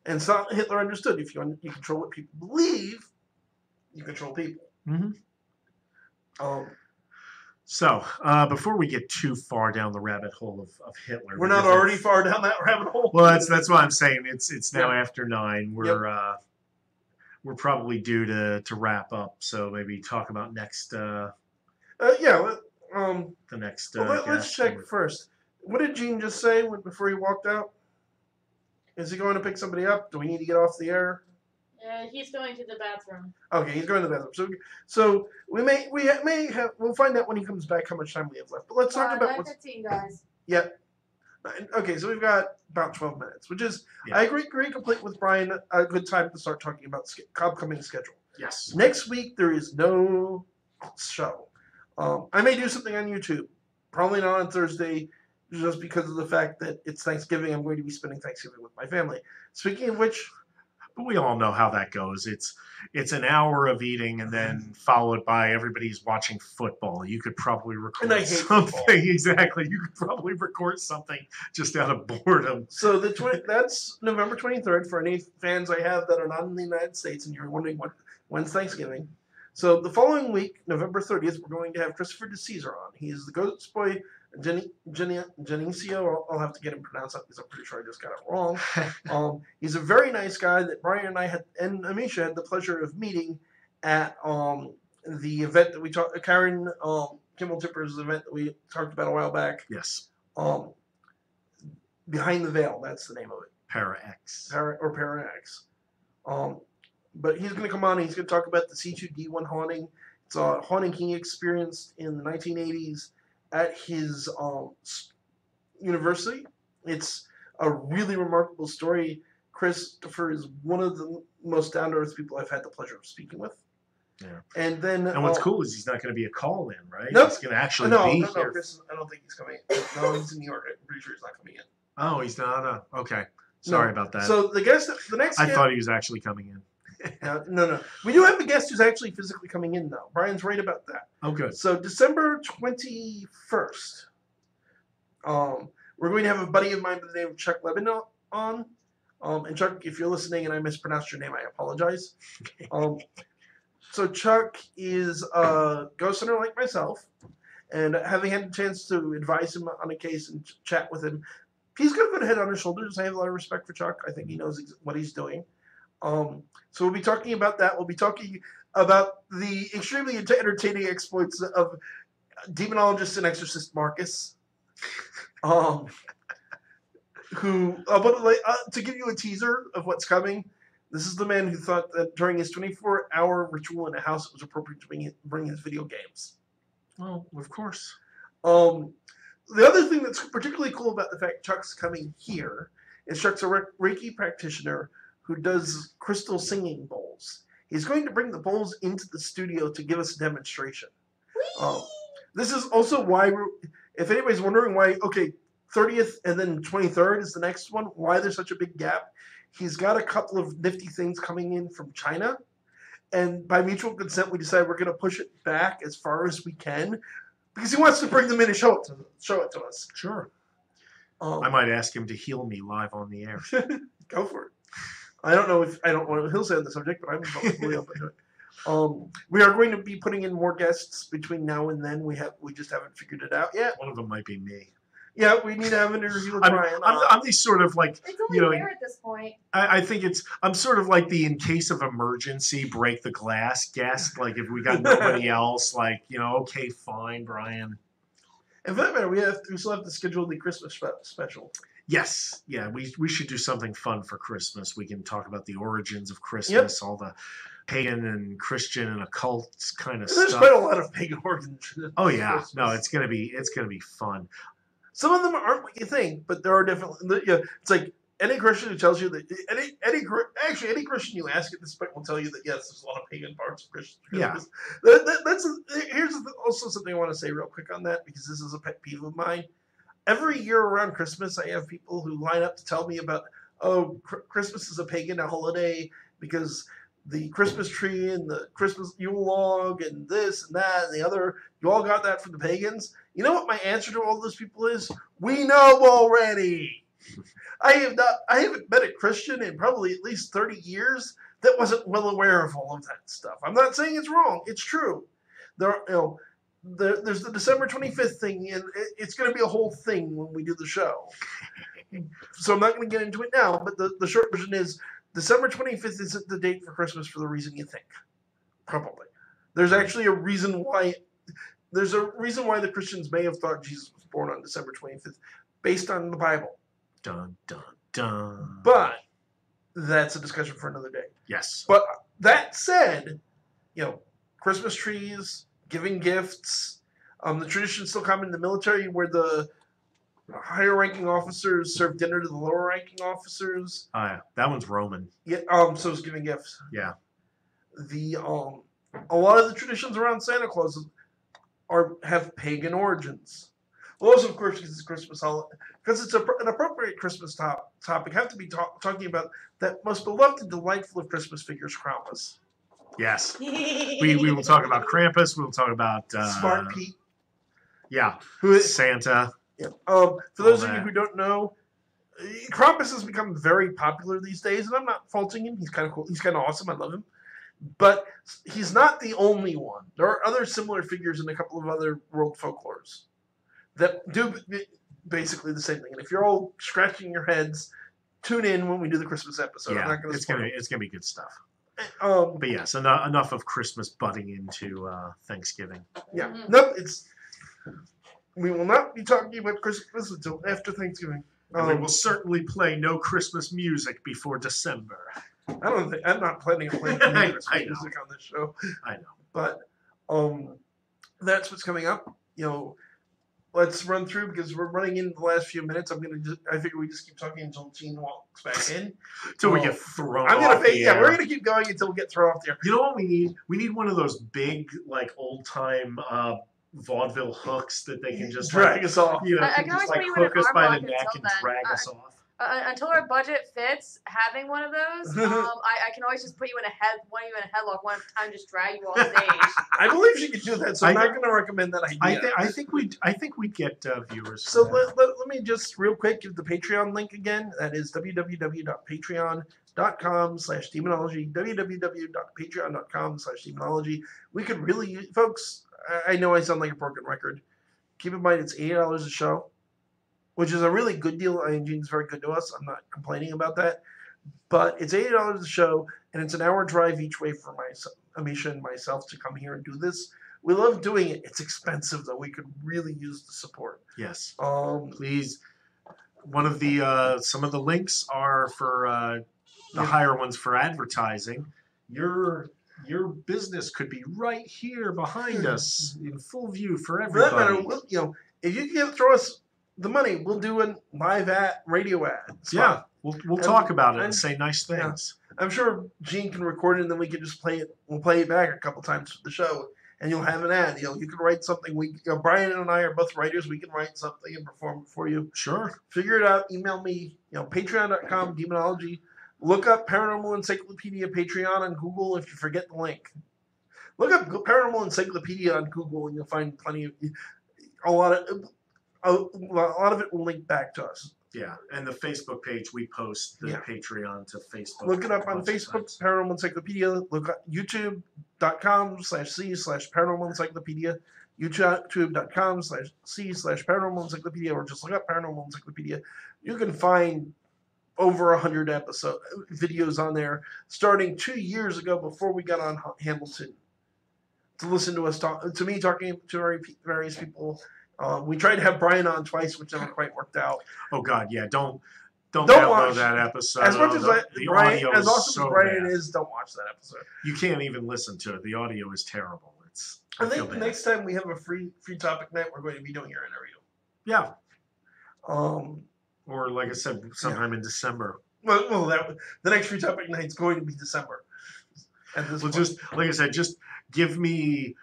And so Hitler understood if you control what people believe, you control people. Mm-hmm. So, before we get too far down the rabbit hole of Hitler, we're not already far down that rabbit hole. Well, that's why I'm saying it's now after 9. We're probably due to wrap up. So maybe talk about next. The next. Let's check first. What did Gene just say before he walked out? Is he going to pick somebody up? Do we need to get off the air? He's going to the bathroom. Okay, he's going to the bathroom. So we'll find out when he comes back how much time we have left. But let's talk about 9:15, guys. Yeah. Okay, so we've got about 12 minutes, which is I agree complete with Brian. A good time to start talking about upcoming schedule. Yes. Next week there is no show. I may do something on YouTube. Probably not on Thursday, just because of the fact that it's Thanksgiving. I'm going to be spending Thanksgiving with my family. Speaking of which. But we all know how that goes. It's an hour of eating and then followed by everybody's watching football. You could probably record something. Football. Exactly. You could probably record something just out of boredom. So that's November 23rd for any fans I have that are not in the United States and you're wondering when's Thanksgiving. So the following week, November 30th, we're going to have Christopher DeCesar on. He is the Ghost Boy Genesio. I'll have to get him pronounced that because I'm pretty sure I just got it wrong. He's a very nice guy that Brian and I and Amisha had the pleasure of meeting at the event that we talked. Karen Kimball Tipper's event that we talked about a while back. Yes. Behind the Veil, that's the name of it. Para X. Para X. But he's going to come on and he's going to talk about the C2D1 haunting. It's a haunting he experienced in the 1980s at his university. It's a really remarkable story. Christopher is one of the most down-to-earth people I've had the pleasure of speaking with. Yeah. And then, what's cool is he's not going to be a call-in, right? Nope. He's going to actually be here. No, Chris, I don't think he's coming in. No, he's in New York. I'm pretty sure he's not coming in. Oh, he's not? Okay. Sorry about that. So the next I thought he was actually coming in. No. We do have a guest who's actually physically coming in, though. Brian's right about that. Oh, good. So December 21st, we're going to have a buddy of mine by the name of Chuck Levin on. And Chuck, if you're listening and I mispronounced your name, I apologize. So Chuck is a ghost hunter like myself, and having had a chance to advise him on a case and chat with him, he's got a good head on his shoulders. I have a lot of respect for Chuck. I think he knows what he's doing. So we'll be talking about that. We'll be talking about the extremely entertaining exploits of demonologist and exorcist Marcus, who, to give you a teaser of what's coming, this is the man who thought that during his 24-hour ritual in a house, it was appropriate to bring his video games. Well, of course. The other thing that's particularly cool about the fact Chuck's coming here is Chuck's a Reiki practitioner who does crystal singing bowls. He's going to bring the bowls into the studio to give us a demonstration. This is also why, if anybody's wondering why, 30th and then 23rd is the next one, why there's such a big gap. He's got a couple of nifty things coming in from China. And by mutual consent, we decided we're going to push it back as far as we can because he wants to bring them in and show it to us. Sure. I might ask him to heal me live on the air. Go for it. I don't know what he'll say on the subject, but I'm totally open to it. We are going to be putting in more guests between now and then. We just haven't figured it out yet. One of them might be me. Yeah, we need to have an interview with Brian. I'm the sort of like, It's only fair at this point. I think I'm sort of like the in case of emergency break the glass guest. Like if we got nobody else, like okay, fine, Brian. And for that matter, we still have to schedule the Christmas special. Yes, yeah, we should do something fun for Christmas. We can talk about the origins of Christmas, all the pagan and Christian and occult kind of stuff. There's quite a lot of pagan origins. Oh yeah, Christmas. No, it's gonna be fun. Some of them aren't what you think, but there are definitely. It's like any Christian who tells you that any Christian you ask at this point will tell you that yes, there's a lot of pagan parts of Christmas. Yeah. Here's also something I want to say real quick on that because this is a pet peeve of mine. Every year around Christmas, I have people who line up to tell me about Christmas is a pagan holiday because the Christmas tree and the Christmas Yule log and this and that and the other, you all got that from the pagans. You know what my answer to all those people is? We know already. I haven't met a Christian in probably at least 30 years that wasn't well aware of all of that stuff. I'm not saying it's wrong. It's true. There's the December 25th thing, and it's going to be a whole thing when we do the show. So I'm not going to get into it now, but the short version is December 25th isn't the date for Christmas for the reason you think. Probably. There's actually a reason why. There's a reason why the Christians may have thought Jesus was born on December 25th, based on the Bible. Dun, dun, dun. But that's a discussion for another day. Yes. But that said, Christmas trees, giving gifts, the tradition still common in the military where the higher-ranking officers serve dinner to the lower-ranking officers. Oh yeah, that one's Roman. Yeah. So is giving gifts. Yeah. A lot of the traditions around Santa Claus have pagan origins. Well, also, of course, because it's Christmas holiday, because it's an appropriate Christmas topic, have to be talking about that most beloved and delightful of Christmas figures, Krampus. Yes. we will talk about Krampus. We'll talk about Smart Pete. Yeah. Santa. Yeah. For those of you who don't know, Krampus has become very popular these days, and I'm not faulting him. He's kind of cool. He's kind of awesome. I love him. But he's not the only one. There are other similar figures in a couple of other world folklores that do basically the same thing. And if you're all scratching your heads, tune in when we do the Christmas episode. Yeah, I'm not it's gonna be good stuff. But yes, enough of Christmas butting into Thanksgiving. Yeah, nope. We will not be talking about Christmas until after Thanksgiving. We will certainly play no Christmas music before December. I'm not planning on playing Christmas music on this show. I know, but that's what's coming up. Let's run through because we're running into the last few minutes. I figure we just keep talking until Gene walks back in. Until we get thrown off we're gonna keep going until we get thrown off the air. You know what we need? We need one of those big, like old time vaudeville hooks that they can just drag us off. I can always put you in an hook us by the arm neck and drag us off. Until our budget fits having one of those, I can always just put you in a headlock one time, just drag you off stage. I believe she could do that, so I'm not going to recommend that idea. I think we'd get viewers. So let me just real quick give the Patreon link again. That is www.patreon.com/demonology. www.patreon.com/demonology. We could really, folks. I know I sound like a broken record. Keep in mind it's $80 a show, which is a really good deal. Gene's very good to us. I'm not complaining about that. But it's $80 a show, and it's an hour drive each way for Amisha and myself to come here and do this. We love doing it. It's expensive, though. We could really use the support. Yes. Please. One of the some of the links are for the higher ones for advertising. Your business could be right here behind us in full view for everybody. For that matter, if you can throw us the money, we'll do a live radio ad. Yeah, we'll talk about it and say nice things. I'm sure Gene can record it, and then we can just play it. We'll play it back a couple times for the show, and you'll have an ad. You can write something. Brian and I are both writers. We can write something and perform it for you. Sure. Figure it out. Email me. Patreon.com, Demonology. Look up Paranormal Encyclopedia Patreon on Google if you forget the link. Look up Paranormal Encyclopedia on Google, and you'll find plenty of a lot of it will link back to us. Yeah, and the Facebook page, we post the Patreon to Facebook. Look it up on Facebook, Paranormal Encyclopedia. Look at youtube.com/c/Paranormal Encyclopedia, youtube.com/c/Paranormal Encyclopedia, or just look up Paranormal Encyclopedia. You can find over 100 videos on there, starting 2 years ago before we got on Hamilton, to listen to us to me talking to various people. We tried to have Brian on twice, which never quite worked out. Oh God, yeah! Don't download watch that episode. As much as the audio as is awesome so as Brian bad. is, don't watch that episode. You can't even listen to it. The audio is terrible. I think the next time we have a free topic night, we're going to be doing your interview. Yeah. Or like I said, sometime in December. Well, the next free topic night is going to be December. Just like I said, just give me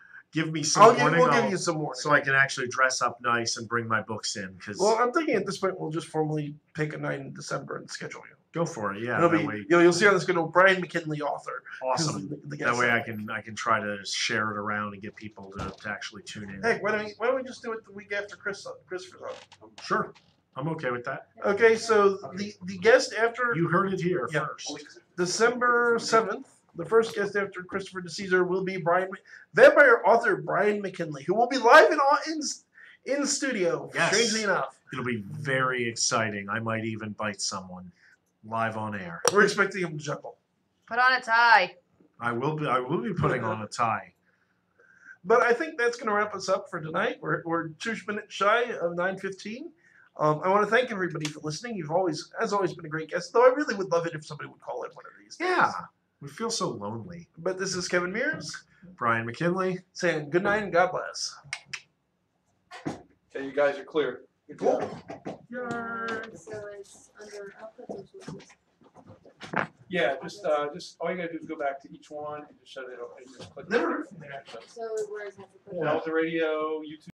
some warning. We'll give you some warning, so I can actually dress up nice and bring my books in. Well, I'm thinking at this point we'll just formally pick a night in December and schedule you. Go for it, yeah. You'll see on the schedule, Brian McKinley, author. Awesome. That way I can try to share it around and get people to actually tune in. Hey, why don't we just do it the week after Christopher's on? Sure, I'm okay with that. Okay, so the guest after you heard it here first. December 7th. The first guest after Christopher DeCesar will be vampire author Brian McKinley, who will be live in studio. Yes. Strangely enough, it'll be very exciting. I might even bite someone live on air. We're expecting him to chuckle. Put on a tie. I will be putting on a tie. But I think that's going to wrap us up for tonight. We're 2 minutes shy of 9:15. I want to thank everybody for listening. You've always been a great guest. Though I really would love it if somebody would call in one of these days. Yeah. We feel so lonely. But this is Kevin Mears. Brian McKinley. Saying good night and God bless. Okay, you guys are clear. Cool. So it's under outputs or sources? Yeah, just all you gotta do is go back to each one and just shut it off and just click. Never. So where is that? Delta Radio, YouTube.